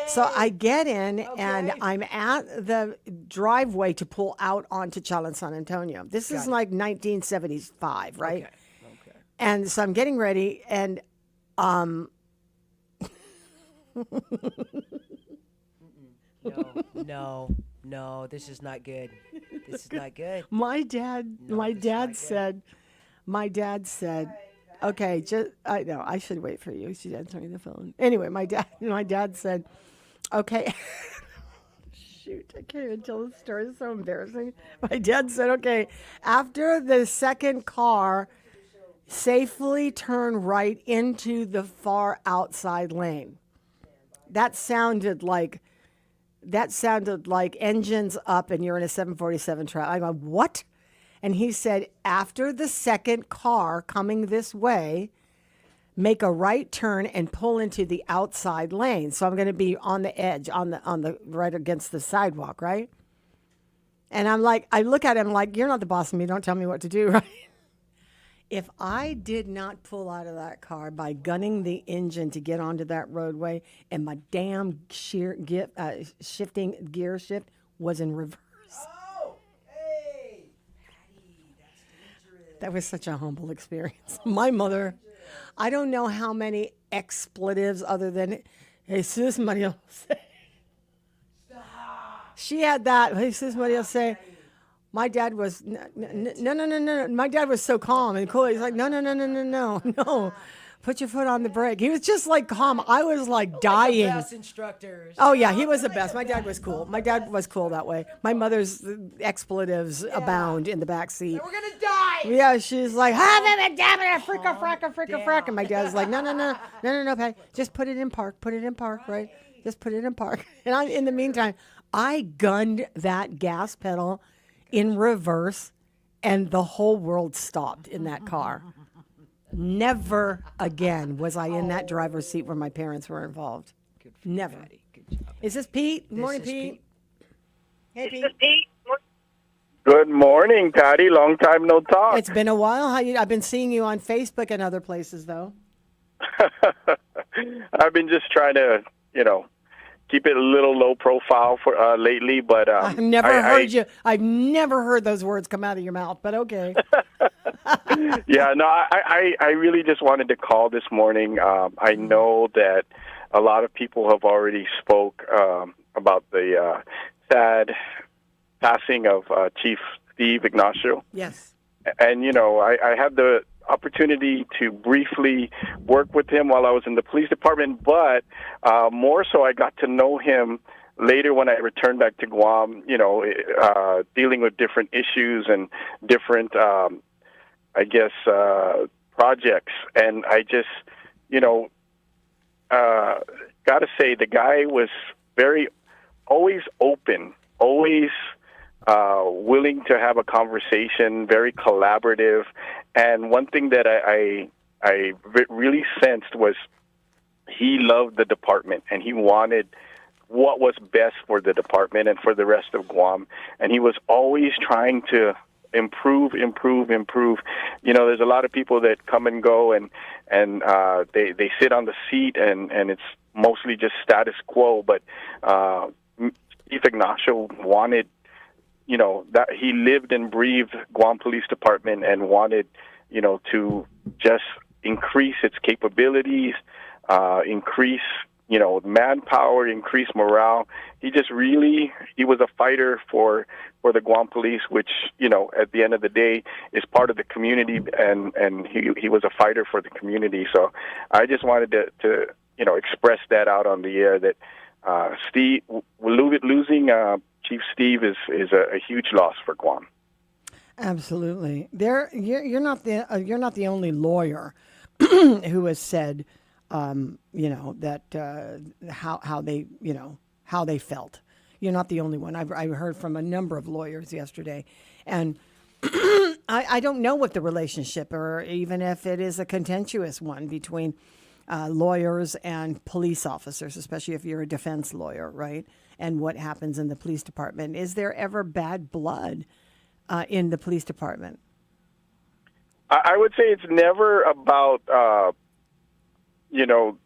So I get in, and I'm at the driveway to pull out onto Chala San Antonio. This is like 1975, right? Okay. And so I'm getting ready, and No, this is not good. This is not good. My dad said, okay, I should wait for you. She's answering the phone. Anyway, my dad said, okay. Shoot, I can't even tell the story. It's so embarrassing. My dad said, okay, after the second car, safely turn right into the far outside lane. That sounded like engines up and you're in a 747 truck. I go, what? And he said, after the second car coming this way, make a right turn and pull into the outside lane. So I'm going to be on the edge, on the right against the sidewalk, right? And I'm like, I look at him like, you're not the boss of me. Don't tell me what to do, right? If I did not pull out of that car by gunning the engine to get onto that roadway, and my damn shifting gear shift was in reverse. That was such a humble experience. My mother, I don't know how many expletives other than Jesus Maria say. She had that. Jesus Maria say. My dad was no. My dad was so calm and cool. He's like, no. Put your foot on the brake. He was just like calm. I was like dying. Like the best instructors. Oh yeah, he was the best. My dad was cool. My dad was cool that way. My mother's expletives abound in the back seat. We're gonna die. Yeah, she's like, fricka. And my dad's like, no, Patty. Just put it in park. Right? Just put it in park. And in the meantime, I gunned that gas pedal in reverse, and the whole world stopped in that car. Never again was I in that driver's seat where my parents were involved. Never. Good job. Is this Pete? Good morning, Pete. Hey, Pete. Good morning, Patti. Long time no talk. It's been a while. I've been seeing you on Facebook and other places, though. I've been just trying to, keep it a little low profile for lately, but I've never heard you. I've never heard those words come out of your mouth, but okay. Yeah, no, I really just wanted to call this morning. I know that a lot of people have already spoke about the sad passing of Chief Steve Ignacio. Yes. And, I had the opportunity to briefly work with him while I was in the police department, but more so I got to know him later when I returned back to Guam, dealing with different issues and different, projects. And I just, got to say the guy was always open, always willing to have a conversation, very collaborative. And one thing that I really sensed was he loved the department, and he wanted what was best for the department and for the rest of Guam. And he was always trying to improve. You know, there's a lot of people that come and go, and they sit on the seat, and it's mostly just status quo. But Chief Ignacio wanted, you know, that he lived and breathed Guam Police Department and wanted, you know, to just increase its capabilities, increase, you know, manpower, increase morale. He was a fighter for the Guam Police, which, you know, at the end of the day is part of the community, and he was a fighter for the community. So I just wanted to you know, express that out on the air, that Steve, losing Chief Steve is a huge loss for Guam. Absolutely. You're not the only lawyer who has said, you know, that how they felt. You're not the only one. I heard from a number of lawyers yesterday, and I don't know what the relationship, or even if it is a contentious one between lawyers and police officers, especially if you're a defense lawyer, right? And what happens in the police department. Is there ever bad blood in the police department? I would say it's never about, you know,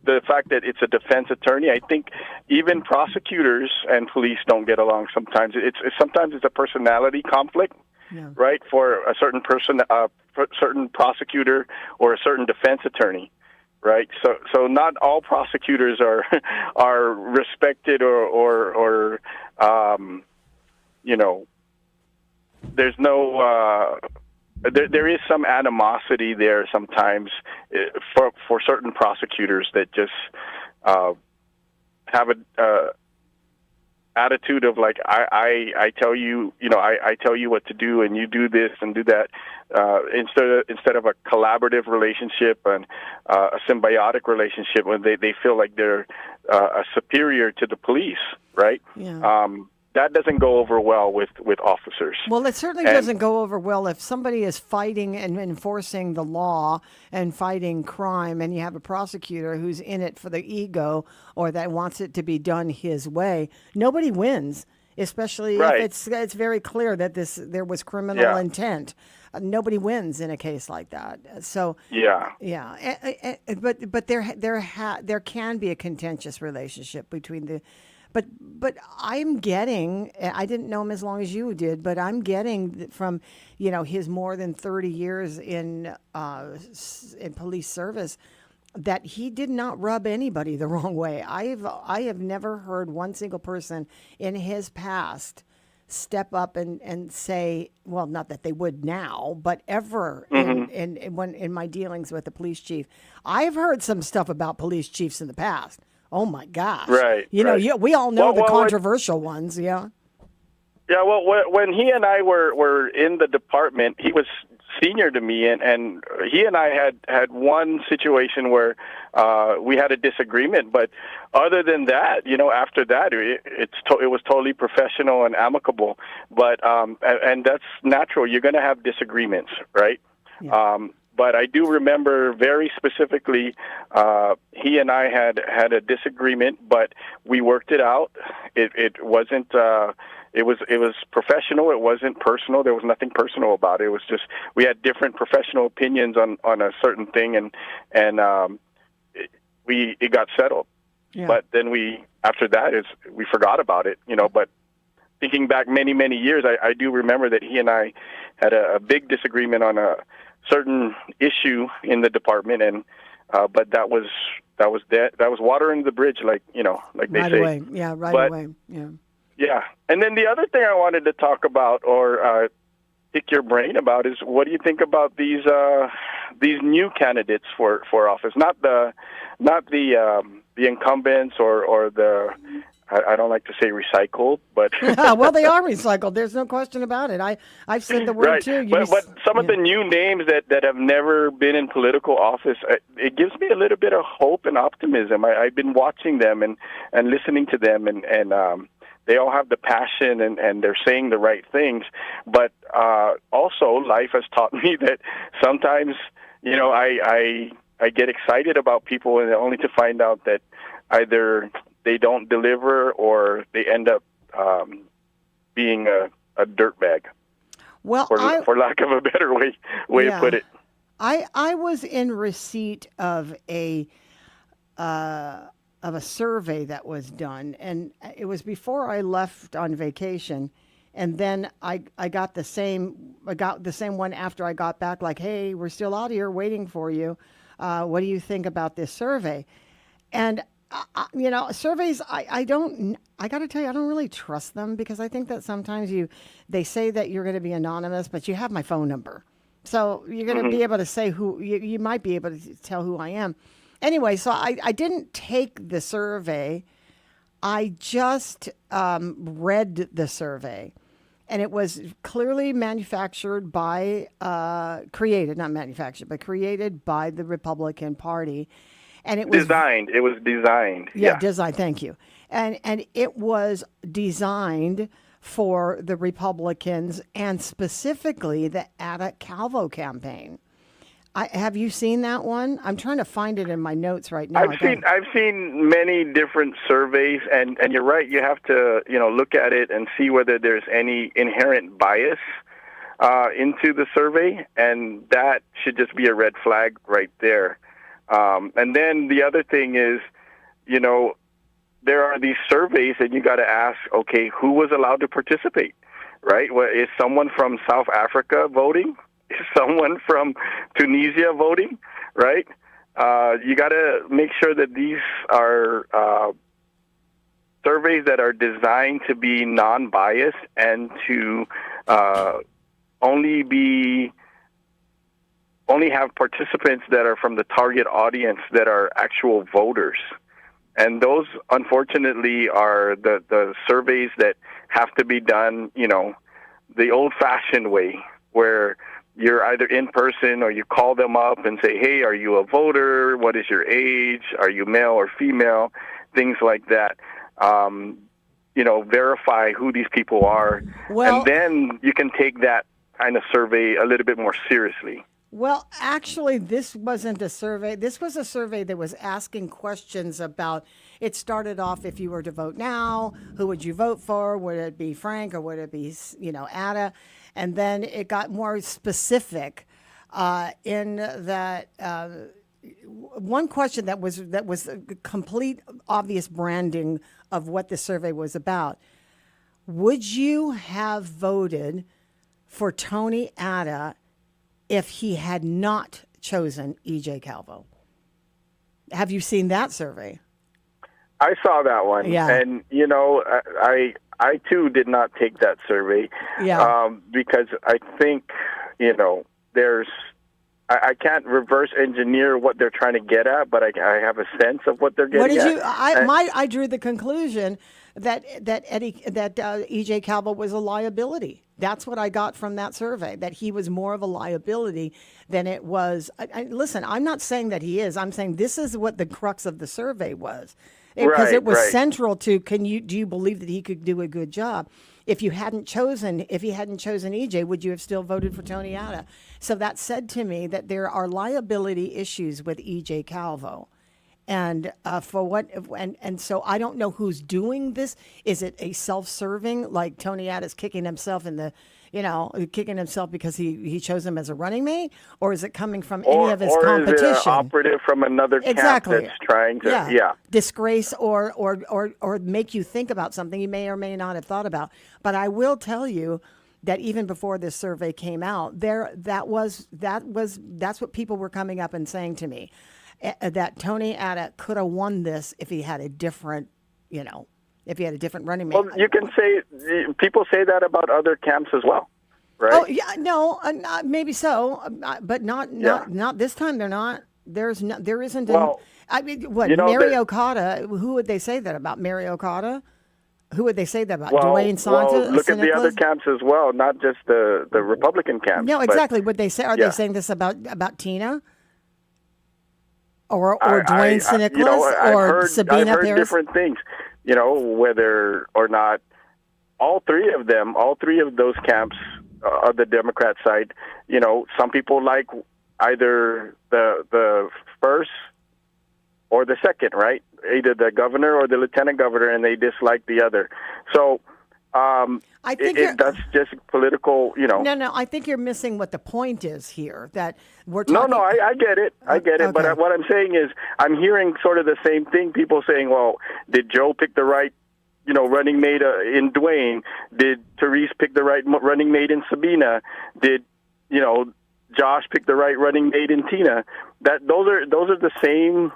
the fact that it's a defense attorney. I think even prosecutors and police don't get along sometimes. Sometimes it's a personality conflict, right, for a certain person, certain prosecutor or a certain defense attorney, right? So not all prosecutors are respected or you know, there's no there is some animosity there sometimes for certain prosecutors that just have a attitude of like, I tell you, you know, I tell you what to do, and you do this and do that, instead of a collaborative relationship and a symbiotic relationship when they feel like they're a superior to the police, right? Yeah. That doesn't go over well with officers. Well, it certainly doesn't go over well if somebody is fighting and enforcing the law and fighting crime, and you have a prosecutor who's in it for the ego or that wants it to be done his way. Nobody wins, especially if it's very clear that there was criminal intent. Nobody wins in a case like that. So but there can be a contentious relationship between the. But I'm getting, I didn't know him as long as you did, but I'm getting from, you know, his more than 30 years in police service that he did not rub anybody the wrong way. I have never heard one single person in his past step up and say, well, not that they would now, but ever in my dealings with the police chief. I've heard some stuff about police chiefs in the past. Oh my gosh! Right. You know, we all know the controversial ones. Yeah. Yeah. Well, when he and I were in the department, he was senior to me, and he and I had one situation where we had a disagreement. But other than that, you know, after that, it was totally professional and amicable. But and that's natural. You're going to have disagreements, right? Yeah. But I do remember very specifically, he and I had a disagreement, but we worked it out. It wasn't. It was professional. It wasn't personal. There was nothing personal about it. It was just we had different professional opinions on a certain thing, and it got settled. Yeah. But then after that we forgot about it, you know. But thinking back many years, I do remember that he and I had a big disagreement on a certain issue in the department, and but that was water under the bridge, like, you know, like they say. Away. Yeah, right away. Yeah. Yeah. And then the other thing I wanted to talk about or pick your brain about is, what do you think about these new candidates for office? Not the incumbents or the I don't like to say recycled, but well, they are recycled. There's no question about it. I've said the word too. But some of the new names that have never been in political office, it gives me a little bit of hope and optimism. I've been watching them and listening to them, and they all have the passion and they're saying the right things. But also, life has taught me that sometimes, you know, I get excited about people, and only to find out that either they don't deliver or they end up being a dirtbag. Well, for lack of a better way to put it. I was in receipt of a survey that was done, and it was before I left on vacation. And then I got the same one after I got back, like, hey, we're still out here waiting for you. What do you think about this survey? And surveys, I got to tell you, I don't really trust them, because I think that sometimes they say that you're going to be anonymous, but you have my phone number. So you're going to be able to say who, you might be able to tell who I am. Anyway, so I didn't take the survey. I just read the survey. And it was clearly manufactured by, created by the Republican Party. And it was designed. It was designed. Yeah, designed. Thank you. And it was designed for the Republicans, and specifically the Ada Calvo campaign. Have you seen that one? I'm trying to find it in my notes right now. I've seen many different surveys, and you're right. You have to look at it and see whether there's any inherent bias into the survey, and that should just be a red flag right there. And then the other thing is, there are these surveys, and you got to ask, okay, who was allowed to participate, right? Well, is someone from South Africa voting? Is someone from Tunisia voting, right? You got to make sure that these are surveys that are designed to be non-biased and to only have participants that are from the target audience that are actual voters. And those, unfortunately, are the surveys that have to be done, the old-fashioned way, where you're either in person or you call them up and say, hey, are you a voter? What is your age? Are you male or female? Things like that. Verify who these people are. Well, and then you can take that kind of survey a little bit more seriously. Well, actually, this wasn't a survey. This was a survey that was asking questions about, it started off, if you were to vote now, who would you vote for? Would it be Frank or would it be, Ada? And then it got more specific in that one question that was a complete obvious branding of what the survey was about. Would you have voted for Tony Ada if he had not chosen E.J. Calvo? Have you seen that survey? I saw that one. Yeah. And, I too did not take that survey. Yeah. Because I think, I can't reverse engineer what they're trying to get at, but I have a sense of what they're getting at. I drew the conclusion that E.J. Calvo was a liability. That's what I got from that survey, that he was more of a liability than it was. Listen, I'm not saying that he is. I'm saying this is what the crux of the survey was. Because it was central to, do you believe that he could do a good job? If he hadn't chosen EJ, would you have still voted for Tony Ada? So that said to me that there are liability issues with EJ Calvo. And so I don't know who's doing this. Is it a self-serving, like Tony Ada's kicking himself because he chose him as a running mate, or is it coming from any of his competition? Or is it an operative from another camp that's trying to, disgrace or make you think about something you may or may not have thought about? But I will tell you that even before this survey came out, that's what people were coming up and saying to me, that Tony Ada could have won this if he had a different, if he had a different running mate. Well, you can say, people say that about other camps as well, right? Oh, yeah, no, maybe so, but not this time. They're not. There isn't. Mary Okada? Who would they say that about? Mary Okada? Who would they say that about? Dwayne Santos? Well, look at the other camps as well, not just the Republican camps. No, exactly. Would they say? Are they saying this about Tina? Or Dwayne St. Nicholas, or Sabina I've heard Paris? Different things, whether or not all three of those camps of the Democrat side, some people like either the first or the second, right? Either the governor or the lieutenant governor, and they dislike the other. So I think that's just political, No, I think you're missing what the point is here. That we're talking. No, I get it. I get it. Okay. But what I'm saying is, I'm hearing sort of the same thing. People saying, "Well, did Joe pick the right, running mate in Dwayne? Did Therese pick the right running mate in Sabina? Did Josh pick the right running mate in Tina?" Those are the same,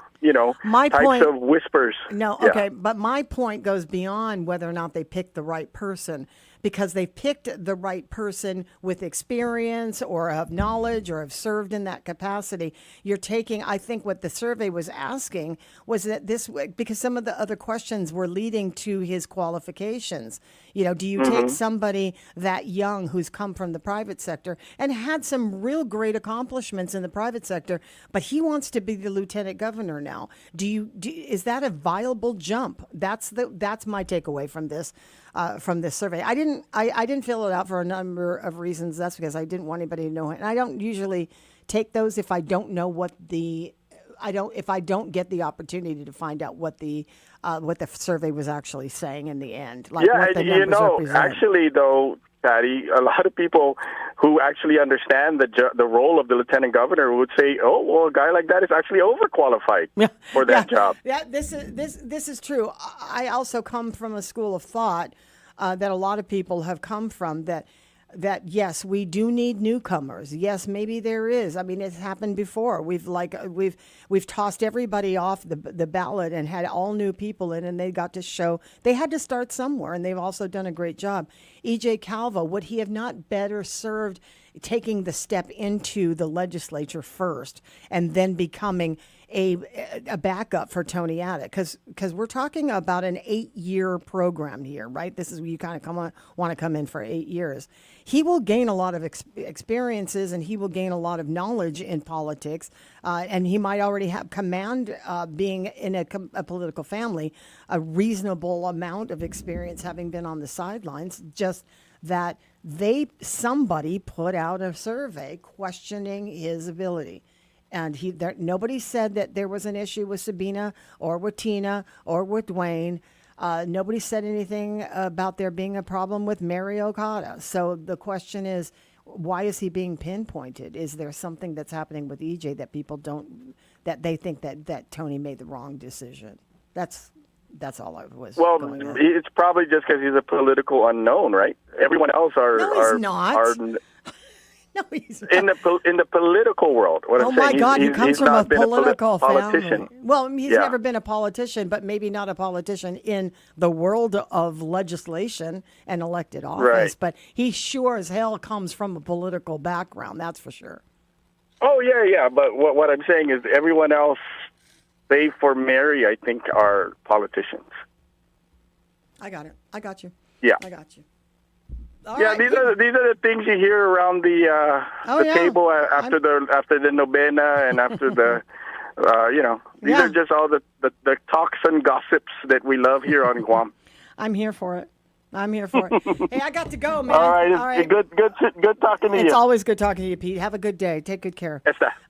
types of whispers. No, Yeah. okay, but my point goes beyond whether or not they picked the right person, because they picked the right person with experience or of knowledge or have served in that capacity. You're taking, I think what the survey was asking was that because some of the other questions were leading to his qualifications. Do you take somebody that young who's come from the private sector and had some real great accomplishments in the private sector, but he wants to be the lieutenant governor now? Is that a viable jump? That's my takeaway from this survey. I didn't fill it out for a number of reasons. That's because I didn't want anybody to know it. And I don't usually take those if I don't know if I don't get the opportunity to find out what the survey was actually saying in the end. Like what the numbers represent. Actually though, Patti, a lot of people who actually understand the role of the lieutenant governor would say, "Oh, well, a guy like that is actually overqualified for that job." Yeah, this is true. I also come from a school of thought that a lot of people have come from that yes, we do need newcomers. Yes, maybe there is. I mean, it's happened before. We've tossed everybody off the ballot and had all new people in, and they got to show they had to start somewhere, and they've also done a great job. E.J. Calvo, would he have not better served taking the step into the legislature first and then becoming a backup for Tony Atta? Because we're talking about an 8-year program here, right? This is where you kind of want to come in for 8 years. He will gain a lot of experiences, and he will gain a lot of knowledge in politics, and he might already have command, being in a political family, a reasonable amount of experience having been on the sidelines. Just that somebody put out a survey questioning his ability. And nobody said that there was an issue with Sabina or with Tina or with Dwayne. Nobody said anything about there being a problem with Mary Okada. So the question is, why is he being pinpointed? Is there something that's happening with EJ that people that they think that Tony made the wrong decision? That's all I was. Well, going on. it's probably just because he's a political unknown, right? Everyone else are he's not. No, he's not. In the political world. Oh my God, he comes from a political politician. family. Well, he's never been a politician, but maybe not a politician in the world of legislation and elected office. Right. But he sure as hell comes from a political background, that's for sure. Oh, yeah. But what I'm saying is everyone else, save for Mary, I think, are politicians. I got it. I got you. Yeah. I got you. These are the things you hear around the table after the novena and after the these are just all the talks and gossips that we love here on Guam. I'm here for it. Hey, I got to go, man. All right. Good talking to you. It's always good talking to you, Pete. Have a good day. Take good care.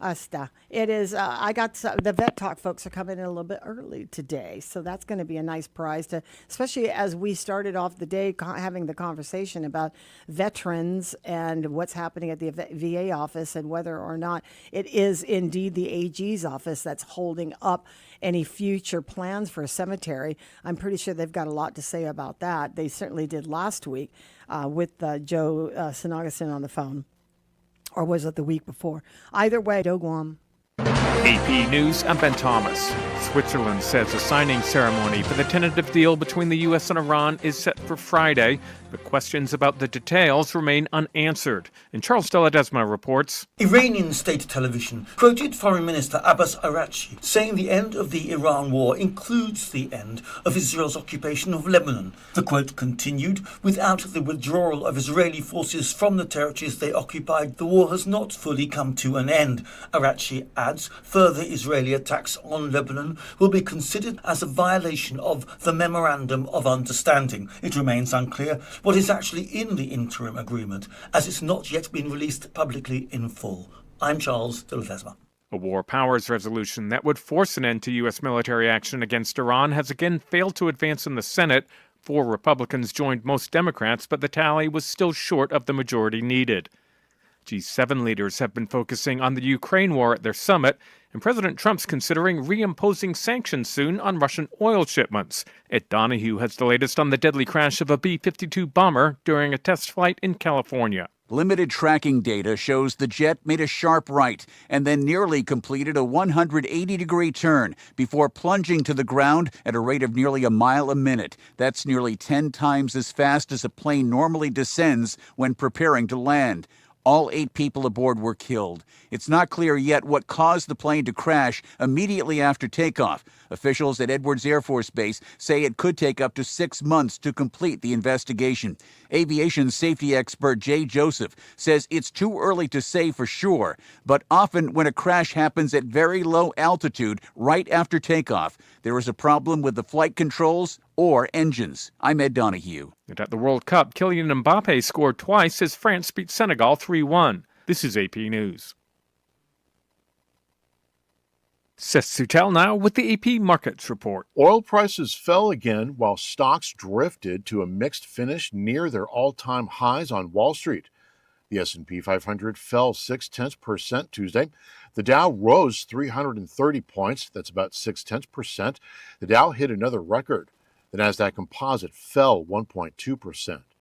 Esta. It is. I got the Vet Talk folks are coming in a little bit early today, so that's going to be a nice prize especially as we started off the day having the conversation about veterans and what's happening at the VA office and whether or not it is indeed the AG's office that's holding up any future plans for a cemetery. I'm pretty sure they've got a lot to say about that. They certainly did last week with Joe Sinagasson on the phone. Or was it the week before? Either way, Go Guam. AP News, I'm Ben Thomas. Switzerland says a signing ceremony for the tentative deal between the U.S. and Iran is set for Friday, but questions about the details remain unanswered. And Charles Deladesma reports. Iranian state television quoted Foreign Minister Abbas Araghchi saying the end of the Iran war includes the end of Israel's occupation of Lebanon. The quote continued, without the withdrawal of Israeli forces from the territories they occupied, the war has not fully come to an end. Araghchi adds further Israeli attacks on Lebanon will be considered as a violation of the Memorandum of Understanding. It remains unclear what is actually in the interim agreement, as it's not yet been released publicly in full. I'm Charles de Ledesma. A war powers resolution that would force an end to U.S. military action against Iran has again failed to advance in the Senate. 4 Republicans joined most Democrats, but the tally was still short of the majority needed. G7 leaders have been focusing on the Ukraine war at their summit, and President Trump's considering reimposing sanctions soon on Russian oil shipments. Ed Donahue has the latest on the deadly crash of a B-52 bomber during a test flight in California. Limited tracking data shows the jet made a sharp right and then nearly completed a 180-degree turn before plunging to the ground at a rate of nearly a mile a minute. That's nearly 10 times as fast as a plane normally descends when preparing to land. All 8 people aboard were killed. It's not clear yet what caused the plane to crash immediately after takeoff. Officials at Edwards Air Force Base say it could take up to 6 months to complete the investigation. Aviation safety expert Jay Joseph says it's too early to say for sure, but often when a crash happens at very low altitude right after takeoff, there is a problem with the flight controls or engines. I'm Ed Donahue. And at the World Cup, Kylian Mbappe scored twice as France beat Senegal 3-1. This is AP News. Seth Sutel now with the AP Markets Report. Oil prices fell again while stocks drifted to a mixed finish near their all-time highs on Wall Street. The S&P 500 fell 0.6% Tuesday. The Dow rose 330 points. That's about 0.6%. The Dow hit another record. The Nasdaq Composite fell 1.2%.